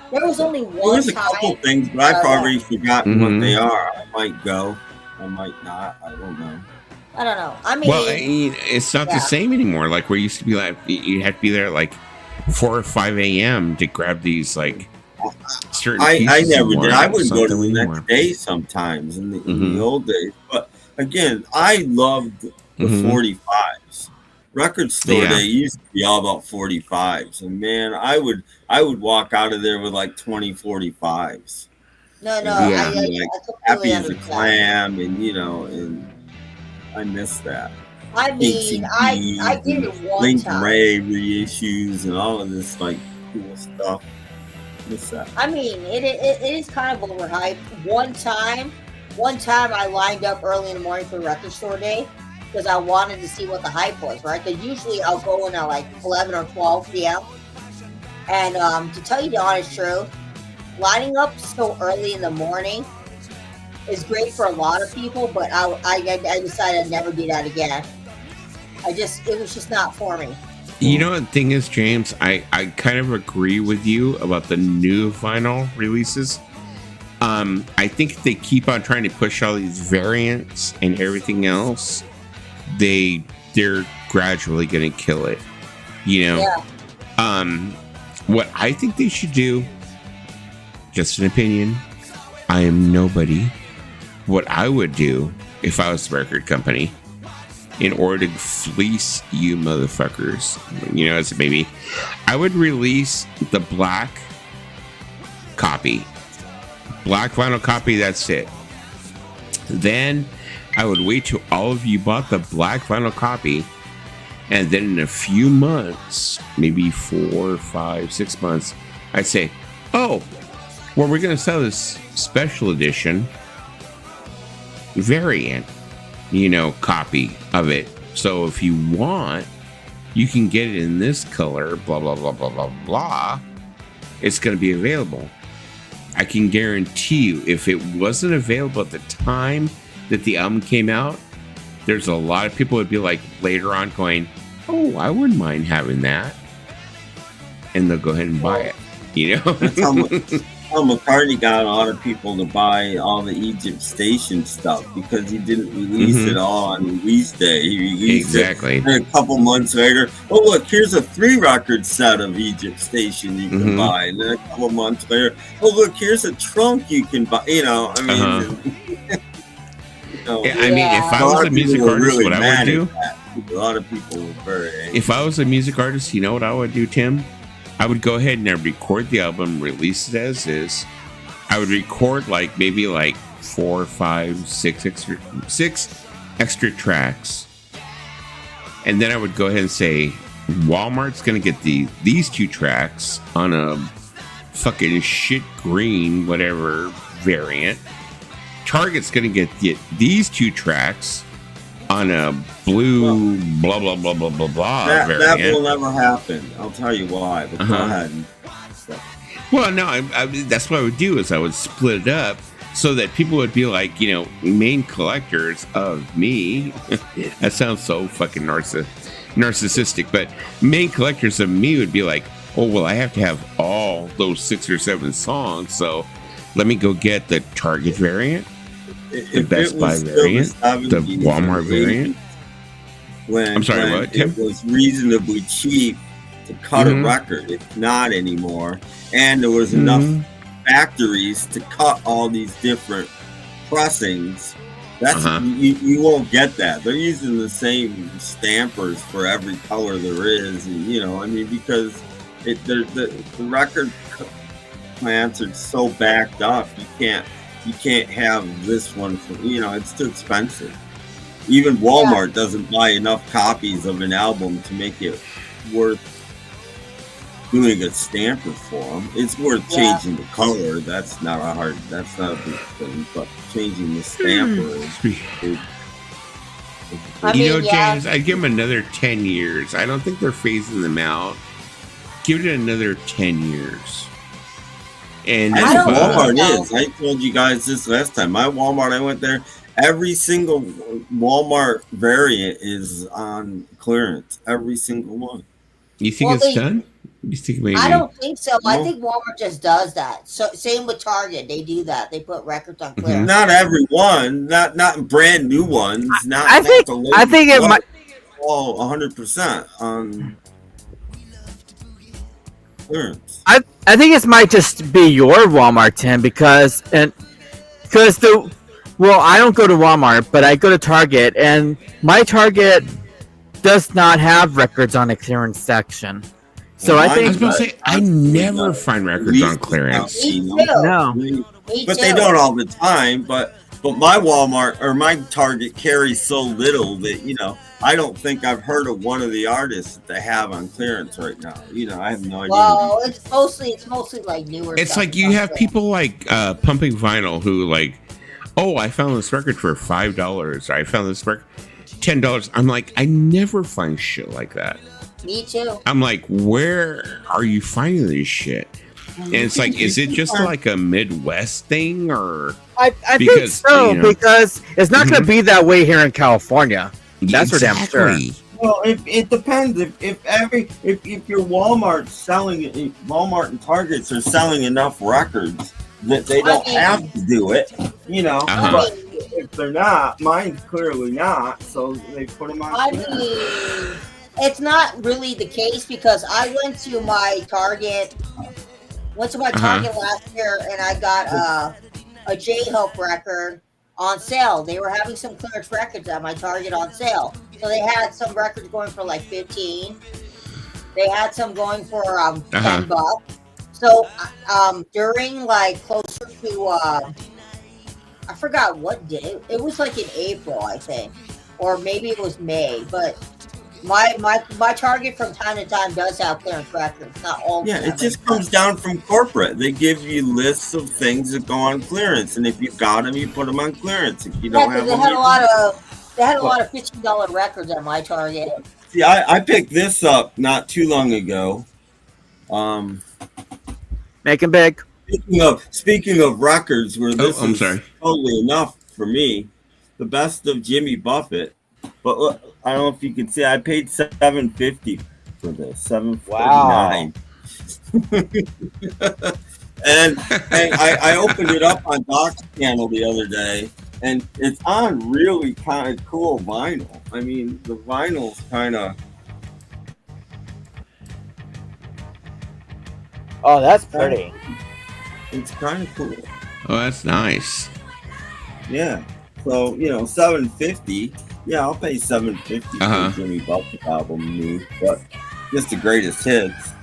There was only one. There's a couple things, but I've already forgotten what they are. I might go, I might not. I don't know. I mean, it's not the same anymore. Like where it used to be, like you had to be there like 4 or 5 a.m. to grab these like certain. I never did. I would go to the next day sometimes in the old days. But again, I loved the 45s. Record store day used to be all about 45s, and man, I would walk out of there with like 20 45s. No, I happy as a clam, and and I miss that. I mean, I did it one Link time. Ray reissues and all of this like cool stuff. Miss that. I mean, it is kind of overhyped. One time I lined up early in the morning for record store day because I wanted to see what the hype was, right? Because usually I'll go in at like 11 or 12 p.m. And to tell you the honest truth, lining up so early in the morning is great for a lot of people, but I decided I'd never do that again. It was just not for me. You know what the thing is, James? I kind of agree with you about the new vinyl releases. I think they keep on trying to push all these variants and everything else. They're gradually going to kill it. What I think they should do, just an opinion, I am nobody. What I would do if I was the record company, in order to fleece you motherfuckers, as a baby, I would release the black vinyl copy. That's it. Then I would wait till all of you bought the black vinyl copy, and then in a few months, maybe 4, 5, 6 months, I'd say, we're going to sell this special edition variant, copy of it. So if you want, you can get it in this color, blah, blah, blah, blah, blah, blah. It's going to be available. I can guarantee you, if it wasn't available at the time that the album came out, there's a lot of people would be like later on going, I wouldn't mind having that. And they'll go ahead and buy it, That's how much, Paul McCartney got a lot of people to buy all the Egypt Station stuff because he didn't release it all on release day. He released it, and a couple months later, oh look, here's a 3-record set of Egypt Station you can buy, and then a couple months later, oh look, here's a trunk you can buy. You know, I mean, I mean, if I was a music artist, what I would do? A lot of people were very angry. If I was a music artist, you know what I would do, Tim? I would go ahead and record the album, release it as is. I would record maybe 4, 5, 6 extra tracks. And then I would go ahead and say, Walmart's going to get these 2 tracks on a fucking shit green, whatever variant. Target's going to get these 2 tracks on a blue blah blah blah blah blah blah variant. That will never happen. I'll tell you why. But go ahead. Well, no, I that's what I would do is I would split it up so that people would be like, main collectors of me. That sounds so fucking narcissistic, but main collectors of me would be like, oh well, I have to have all those 6 or 7 songs, so let me go get the Target variant. The Best Buy variant, the Walmart variant. I'm sorry, what? Tim? It was reasonably cheap to cut a record. It's not anymore, and there was enough factories to cut all these different pressings. That's you won't get that. They're using the same stampers for every color there is, and because the record plants are so backed up, you can't have this one for, it's too expensive. Even Walmart doesn't buy enough copies of an album to make it worth doing a stamper for them. It's worth changing the color. That's not a big thing, but changing the stamper is big. James, I'd give them another 10 years. I don't think they're phasing them out. Give it another 10 years. And Walmart is. I told you guys this last time. My Walmart, I went there. Every single Walmart variant is on clearance. Every single one. You think it's done? You think maybe? I don't think so. I think Walmart just does that. So same with Target. They do that. They put records on clearance. Not every one. Not brand new ones. I think it might. all 100% on clearance. I think it might just be your Walmart, Tim, because I don't go to Walmart, but I go to Target, and my Target does not have records on the clearance section. So Well, I think I was going to say, I never find records on clearance. no. But they don't all the time. But my Walmart or my Target carries so little that I don't think I've heard of one of the artists that they have on clearance right now. I have no idea. Well, it's mostly like newer. It's stuff, like you have people like pumping vinyl who like, oh, I found this record for $5. I found this record $10. I'm like, I never find shit like that. Me too. I'm like, where are you finding this shit? And it's like, is it just like a Midwest thing, or I think so, because it's not going to be that way here in California. That's for damn sure. Well, it depends. If your Walmart and Targets are selling enough records that they don't have to do it, But if they're not, mine's clearly not. So they put them on. It's not really the case, because I went to my Target last year, and I got a J-Hope record on sale. They were having some clearance records at my Target on sale. So they had some records going for like $15. They had some going for $10. So during like closer to I forgot what day. It was like in April, I think, or maybe it was May. But my Target from time to time does have clearance records. Not all. Yeah, it just comes down from corporate. They give you lists of things that go on clearance, and if you got them, you put them on clearance. If you don't have them, they had a lot of $15 records at my Target. See, I picked this up not too long ago. Making big. Speaking of records, where this I'm is sorry. totally enough for me, the best of Jimmy Buffett. But look, I don't know if you can see, I paid $7.50 for this. $7.49. Wow. And and I opened it up on Doc's channel the other day, and it's on really kind of cool vinyl. I mean, the vinyl's kind of. Oh, that's pretty. It's kind of cool. Oh, that's nice. Yeah. So, $750. Yeah, I'll pay $750 for Jimmy Buffett album new, but just the greatest hits.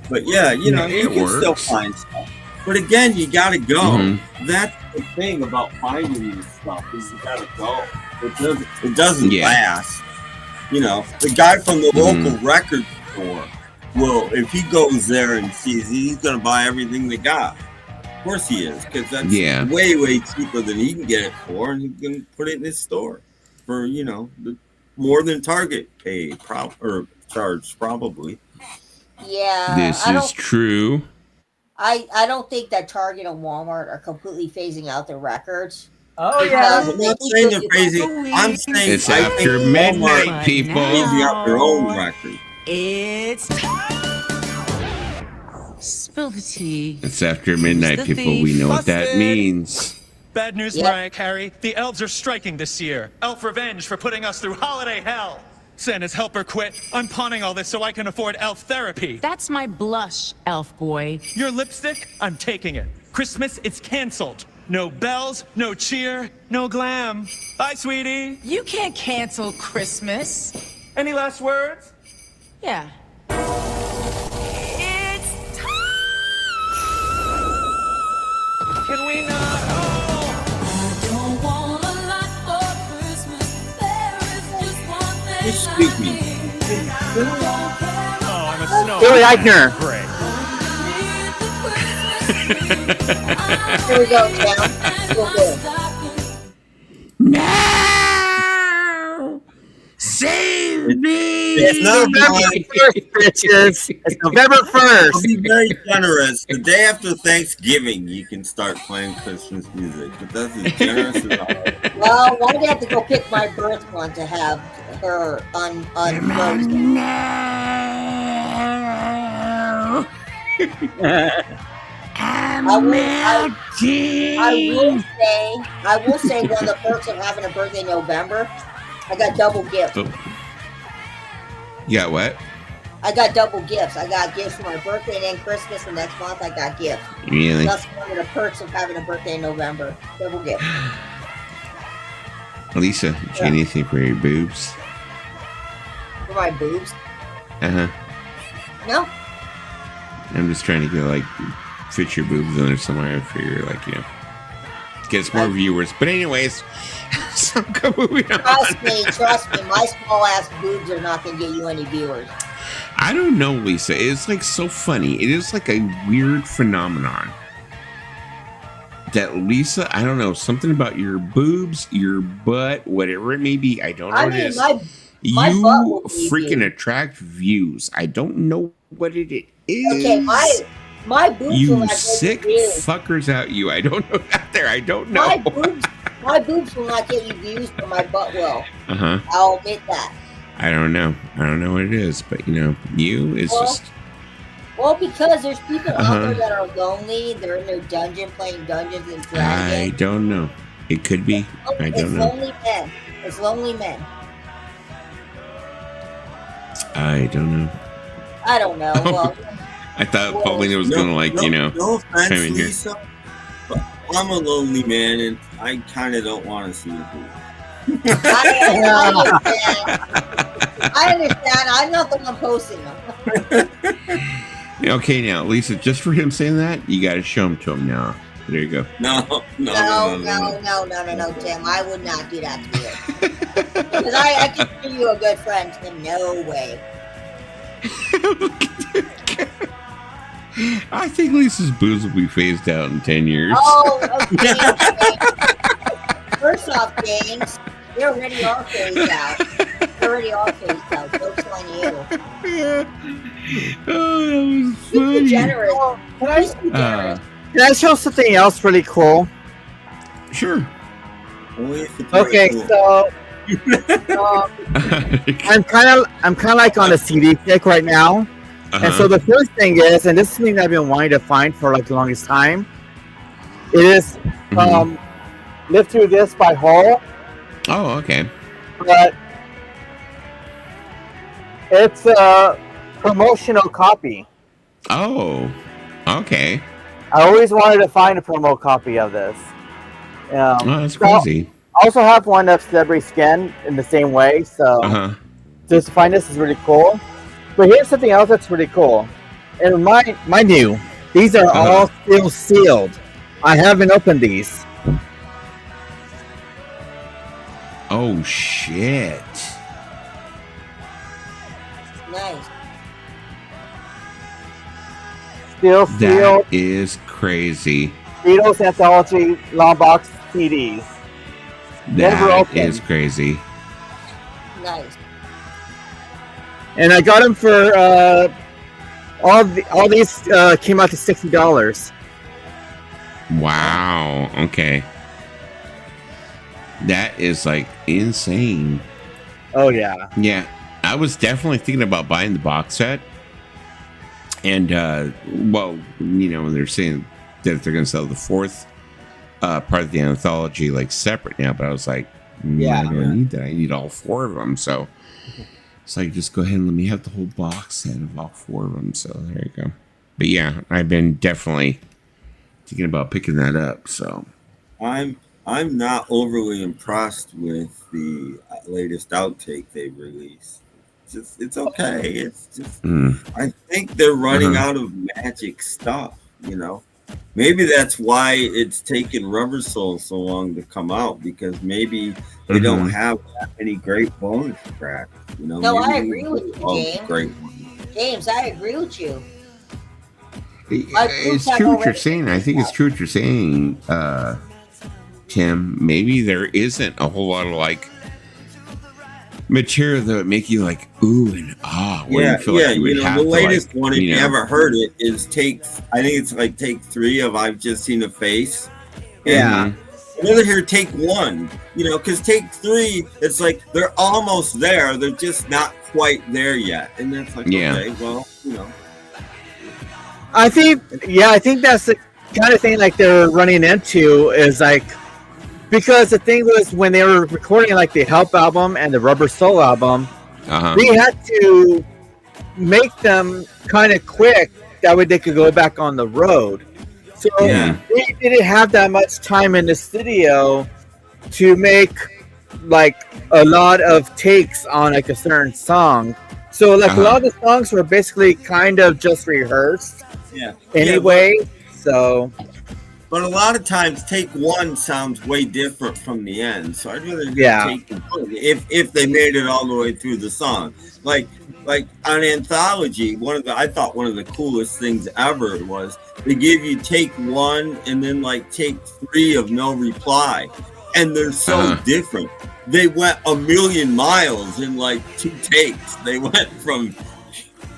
But yeah, you can still find stuff. But again, you gotta go. Mm-hmm. That's the thing about finding this stuff is you gotta go. It doesn't last. The guy from the local record store will, if he goes there and sees, he's gonna buy everything they got. Of course he is, because that's way, way cheaper than he can get it for, and he can put it in his store for, more than Target paid or charged probably. Yeah, this is true. I don't think that Target and Walmart are completely phasing out their records. Oh yeah, I'm not saying they're phasing. I'm saying it's after midnight. People phasing out their own records. It's time. Spill the tea. It's after midnight, people. We know what that means. Bad news, Mariah Carey. The elves are striking this year. Elf revenge for putting us through holiday hell. Santa's helper quit. I'm pawning all this so I can afford elf therapy. That's my blush, elf boy. Your lipstick? I'm taking it. Christmas, it's canceled. No bells, no cheer, no glam. Bye, sweetie. You can't cancel Christmas. Any last words? Yeah. It's time. Can we not? Excuse me. Oh, I'm a snow. Billy Eichner. Great. Here we go, Tim. We'll do. No! Save me! It's November 1st, bitches. It's November 1st. I'll be very generous. The day after Thanksgiving, you can start playing Christmas music. But that's as generous as I. Well, why do I have to go pick my birth one to have her unfrozen? No! I will say one of the perks of having a birthday in November, I got double gifts. Oh. You got what? I got double gifts. I got gifts for my birthday and then Christmas, and next month I got gifts. Really? That's one of the perks of having a birthday in November. Double gifts. Lisa, did you get anything for your boobs? For my boobs? Uh-huh. No. I'm just trying to get, fit your boobs on there somewhere for your, gets more viewers. But anyways, so moving on. Trust me, my small ass boobs are not going to get you any viewers. I don't know, Lisa. It's so funny. It is like a weird phenomenon that Lisa, I don't know, something about your boobs, your butt, whatever it may be. I don't know what it is. My you freaking attract views. I don't know what it is. Okay, my boobs you will not sick get you views. Fuckers out you. I don't know out there. I don't know. My boobs will not get you views, but my butt will. Uh-huh. I'll admit that. I don't know. I don't know what it is, but you is just. Well, because there's people out there that are lonely. They're in their dungeon playing Dungeons and Dragons. I don't know. It could be. I don't know. It's lonely men. It's lonely men. I don't know. I don't know. Well, I thought Paulina was gonna no offense, chime in here. Lisa, but I'm a lonely man, and I kind of don't want to see you. I understand. I'm not the one posting them. Okay, now, Lisa, just for him saying that, you got to show him to him now. There you go. No, Tim. I would not do that to you. Because I consider you a good friend, Tim. No way. I think Lisa's boobs will be phased out in 10 years. Oh, okay. First off, James, they already are phased out. They already are phased out. Joke's on you. Oh, that was funny. Be generous. Please be generous. Can I show something else really cool? Sure. Okay, so I'm kind of like on a CD kick right now. And so the first thing is, and this is something that I've been wanting to find for like the longest time, it is Live Through This by Hall. Oh, okay. But it's a promotional copy. Oh, okay. I always wanted to find a promo copy of this. Oh, that's crazy. I also have one of Celebrity Skin in the same way, so just to find this is really cool. But here's something else that's really cool. And mind you, these are all still sealed. I haven't opened these. Oh, shit. Nice. Still sealed. That is crazy. Beatles Anthology long box CDs. Never That opened. is crazy. Nice. And I got them for all these came out to $60. Wow. Okay. That is like insane. Oh yeah. Yeah. I was definitely thinking about buying the box set. And well, you know, they're saying that they're going to sell the fourth part of the anthology like separate now, but I was like, I don't need that. I need all four of them. So it's like, just go ahead and let me have the whole box set of all four of them. So there you go. But yeah, I've been definitely thinking about picking that up. So I'm not overly impressed with the latest outtake they released. It's okay. It's just I think they're running out of magic stuff, you know. Maybe that's why it's taken Rubber Soul so long to come out, because maybe they don't have that many great bonus tracks, you know. No, maybe I agree with you, James. Great James, I agree with you. it's true what you're saying. I think it's true what you're saying, Tim. Maybe there isn't a whole lot of like material that would make you like ooh and ah. Yeah, the latest one, if you haven't heard it, is I think it's like take 3 of I've Just Seen a Face. Yeah. Another here, take 1, you know, because take 3, it's like they're almost there, they're just not quite there yet, and that's like, okay, well, you know. I think that's the kind of thing like they're running into is like, because the thing was when they were recording like the Help album and the Rubber Soul album, they had to make them kind of quick that way they could go back on the road. So they didn't have that much time in the studio to make like a lot of takes on like a certain song. So like a lot of the songs were basically kind of just rehearsed. Anyway, so. But a lot of times, take 1 sounds way different from the end. So I'd rather take 1 if they made it all the way through the song. Like on Anthology, I thought one of the coolest things ever was they give you take 1 and then like take 3 of No Reply, and they're so different. They went a million miles in like 2 takes. They went from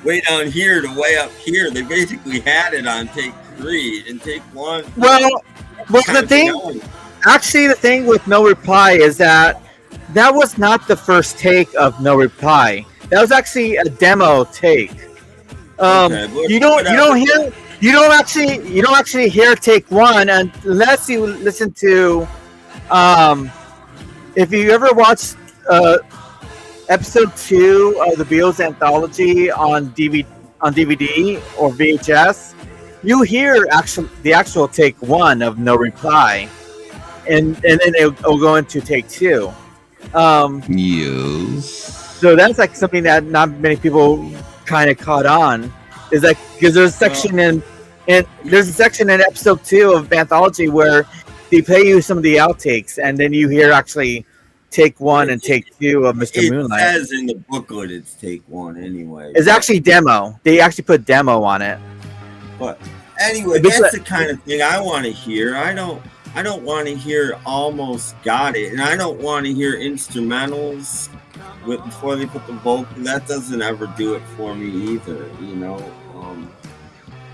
way down here to way up here. They basically had it on take 3 and take 1. Well, the thing with No Reply is that was not the first take of No Reply. That was actually a demo take. You don't actually hear take 1 unless you listen to if you ever watched episode 2 of the Beatles Anthology on DVD or VHS. You hear the actual take 1 of No Reply, and then it'll go into take 2. Yes. So that's like something that not many people kind of caught on. Is like because there's a section in episode 2 of Anthology where they play you some of the outtakes, and then you hear actually take 1 and take 2 of Mr. Moonlight. It says in the booklet it's take 1 anyway. It's actually demo. They actually put demo on it. But anyway, that's the kind of thing I want to hear. I don't want to hear Almost Got It, and I don't want to hear instrumentals before they put the vocal. That doesn't ever do it for me either, you know.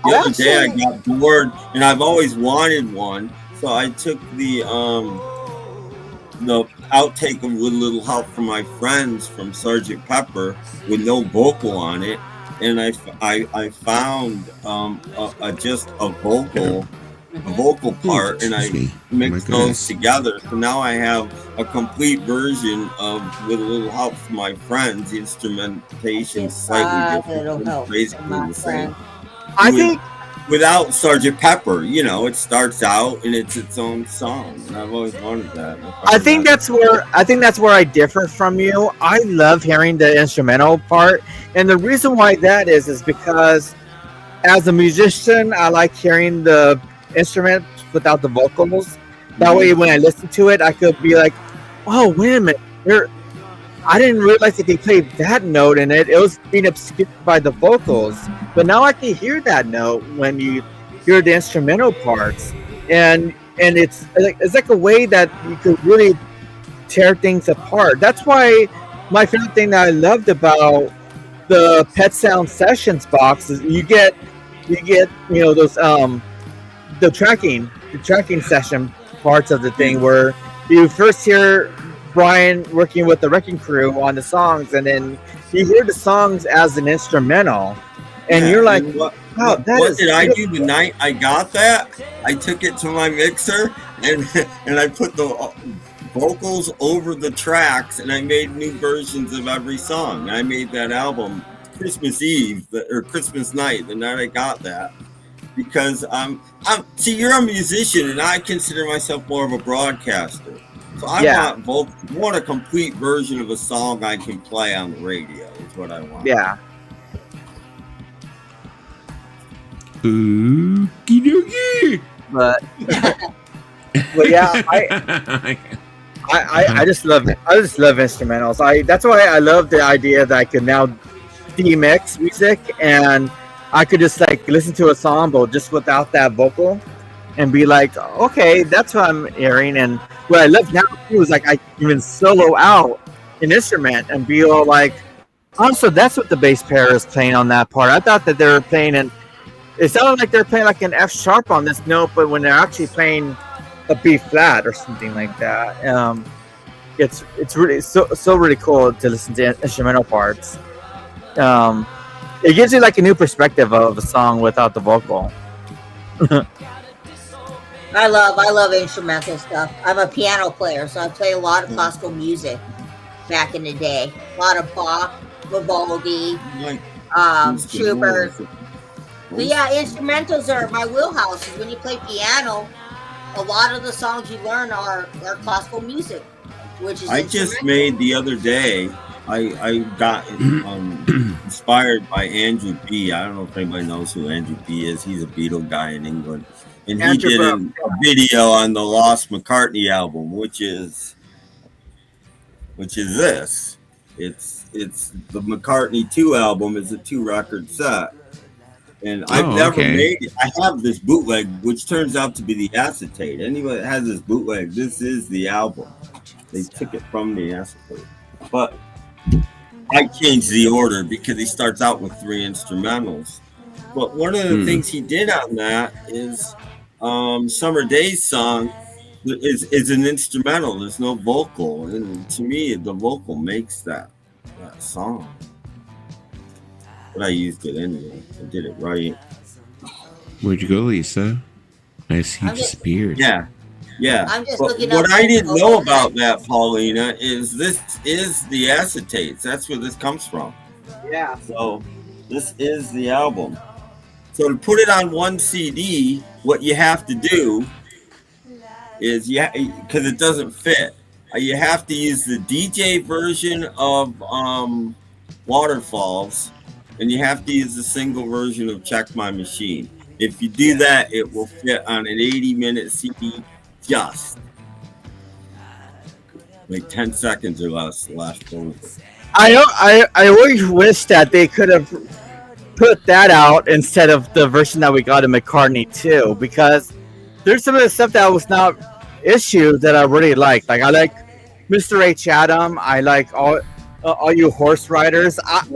The other day I got bored, and I've always wanted one, so I took the outtake of With a Little Help from My Friends from Sgt. Pepper with no vocal on it, and I found just a vocal part, and I mixed those together. So now I have a complete version of, with a little help from my friends, the instrumentation slightly different, basically the same. I think without Sergeant Pepper, it starts out and it's its own song, and I've always wanted that. I think that's where I differ from you. I love hearing the instrumental part, and the reason why that is because as a musician, I like hearing the instrument without the vocals. That way, when I listen to it, I could be like, "Oh, wait a minute! I didn't realize that they played that note in it. It was being obscured by the vocals." But now I can hear that note when you hear the instrumental parts, and it's like a way that you could really tear things apart. That's why my favorite thing that I loved about the Pet Sound Sessions box is you get those the tracking session parts of the thing where you first hear Brian working with the Wrecking Crew on the songs, and then you hear the songs as an instrumental, and you're like, what did I do the night I got that? I took it to my mixer and I put the vocals over the tracks, and I made new versions of every song. I made that album Christmas Eve or Christmas night, the night I got that. Because see, you're a musician, and I consider myself more of a broadcaster. So I want a complete version of a song I can play on the radio. Is what I want. Yeah. Ookie dookie. But yeah, I just love it. I just love instrumentals. That's why I love the idea that I could now demix music, and I could just like listen to a song but just without that vocal, and be like, okay, that's what I'm hearing. And what I love now too is like I can even solo out an instrument and be all like, oh, so that's what the bass player is playing on that part. I thought that they were playing, and it sounded like they're playing like an F sharp on this note, but when they're actually playing a B flat or something like that, it's really so really cool to listen to instrumental parts. It gives you like a new perspective of a song without the vocal. I love instrumental stuff. I'm a piano player, so I play a lot of classical music back in the day. A lot of Bach, Vivaldi, Schubert. So yeah, instrumentals are my wheelhouse. When you play piano, a lot of the songs you learn are classical music, which is I just made the other day. I got inspired by Andrew B. I don't know if anybody knows who Andrew B. is. He's a Beatle guy in England, and he did a video on the Lost McCartney album, which is this. It's the McCartney 2 album. Is a 2-record set, and I've never made it. I have this bootleg, which turns out to be the acetate. Anybody that has this bootleg, this is the album. They took it from the acetate, but I changed the order because he starts out with 3 instrumentals. But one of the things he did on that is Summer Days song is an instrumental. There's no vocal. And to me, the vocal makes that song. But I used it anyway. I did it right. Where'd you go, Lisa? I see you disappeared. Yeah. I'm just but what I didn't know about that, Paulina, is this is the acetates. That's where this comes from. Yeah. So this is the album. So to put it on one CD, what you have to do is because it doesn't fit, you have to use the DJ version of Waterfalls, and you have to use the single version of Check My Machine. If you do that, it will fit on an 80-minute CD. Just like 10 seconds or less left over. I always wish that they could have put that out instead of the version that we got in McCartney 2, because there's some of the stuff that was not issued that I really liked. Like I like Mr. H. Adam. I like all you horse riders. I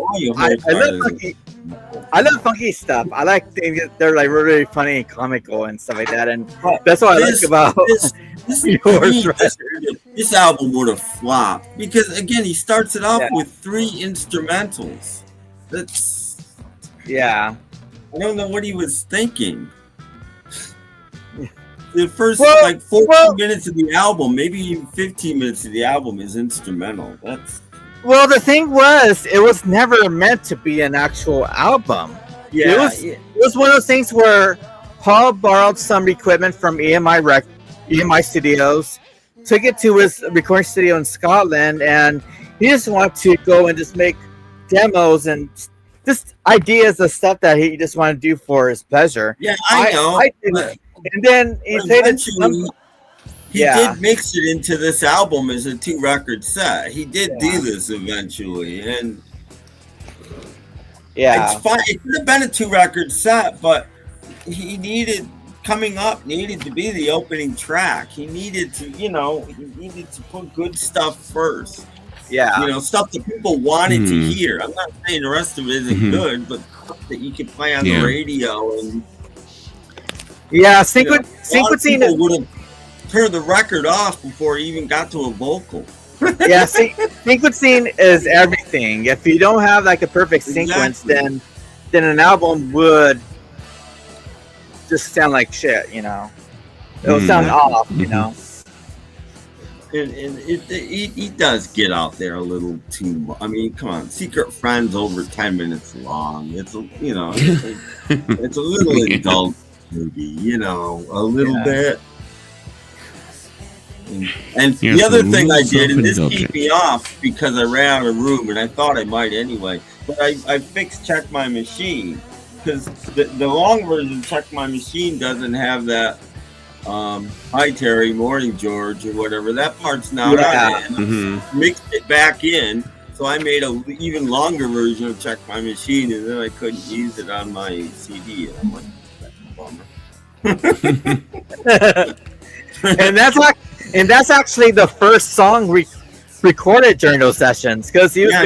love funky stuff. I like things that they're like really funny and comical and stuff like that, and that's what I like about this album would have flopped because again he starts it off with 3 instrumentals. That's Yeah. I don't know what he was thinking. The first 14 minutes of the album, maybe even 15 minutes of the album is instrumental. Well, the thing was, it was never meant to be an actual album. Yeah, it was one of those things where Paul borrowed some equipment from EMI Studios, took it to his recording studio in Scotland, and he just wanted to go and just make demos and just ideas of stuff that he just wanted to do for his pleasure. Yeah, I know. And then he played it. He did mix it into this album as a 2-record set. He did do this eventually, and it's fine. It could have been a 2-record set, but he needed to be the opening track. He needed to, put good stuff first. Yeah, stuff that people wanted to hear. I'm not saying the rest of it isn't good, but stuff that you could play on the radio and. Yeah, Synchrony would have turned the record off before he even got to a vocal. Yeah, sequencing is everything. If you don't have like a perfect sequence, then an album would just sound like shit. It'll sound off. And he does get out there a little too much. I mean, come on, Secret Friends over 10 minutes long. It's it's a little indulgent. Maybe a little bit, and the other thing I did, and this kept me off because I ran out of room, and I thought I might anyway. But I fixed Check My Machine because the long version of Check My Machine doesn't have that Hi Terry, Morning George, or whatever. That part's not on it. And mixed it back in, so I made an even longer version of Check My Machine, and then I couldn't use it on my CD. And I'm like, and that's actually the first song recorded during those sessions because he was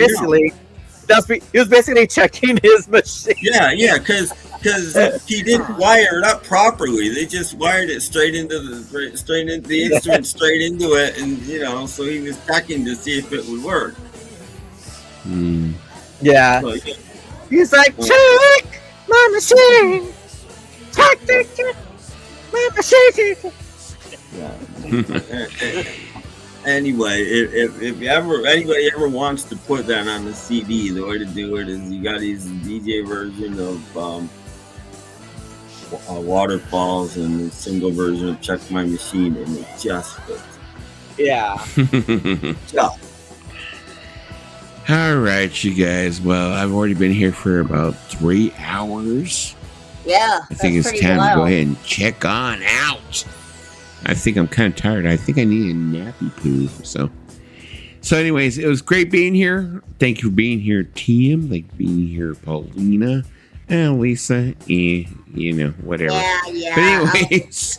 basically checking his machine. Yeah, because he didn't wire it up properly. They just wired it straight into the instrument, straight into it, and so he was checking to see if it would work. Yeah. So, he's like, check my machine. Check my machine. Anyway, if anybody ever wants to put that on the CD, the way to do it is you got his DJ version of Waterfalls and the single version of Check My Machine, and it just fits. Yeah. All right, you guys. Well, I've already been here for about 3 hours. Yeah. I think it's time to go ahead and check on out. I think I'm kind of tired. I think I need a nappy poo. So anyways, it was great being here. Thank you for being here, Tim. Thank you for being here, Paulina and Lisa. Whatever. Yeah. But anyways,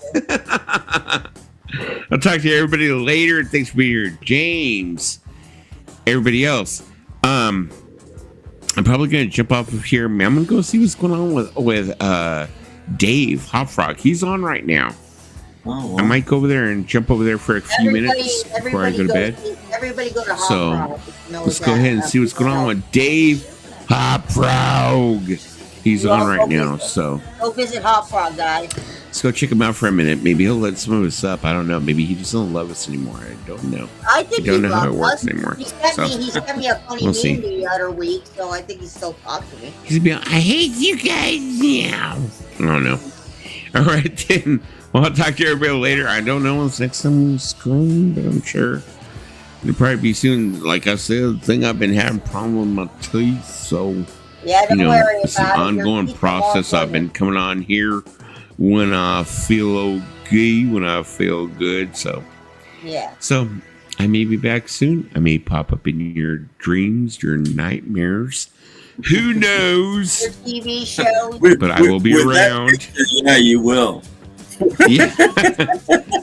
I'll talk to everybody later. Thanks for being here, James. Everybody else. I'm probably gonna jump off of here. I'm gonna go see what's going on with Dave Hop Frog. He's on right now. Oh, wow. I might go over there and jump over there for a few minutes before I go to bed. Everybody go to Hop Frog. Let's go ahead and see what's going on with Dave Hop Frog. He's on right now, so go visit Hop Frog, guys. Let's go check him out for a minute. Maybe he'll let some of us up. I don't know. Maybe he just don't love us anymore. I don't know. I think I don't know how it works anymore. He sent me a funny meme the other week, so I think he's still talking to me. He's gonna be like, I hate you guys now. I don't know. All right, then. Well, I'll talk to everybody later. I don't know when the next time we'll stream, but I'm sure it'll probably be soon. Like I said, the thing I've been having problem with my teeth, so don't worry about it's an ongoing process. I've been coming on here when I feel okay, when I feel good. So So I may be back soon. I may pop up in your dreams, your nightmares. Who knows? Your TV show. But I will be around. Yeah, you will. Yeah.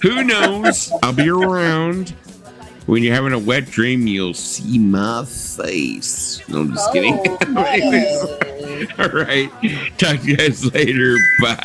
Who knows? I'll be around. When you're having a wet dream, you'll see my face. No, I'm just kidding. Hey. All right. Talk to you guys later. Bye.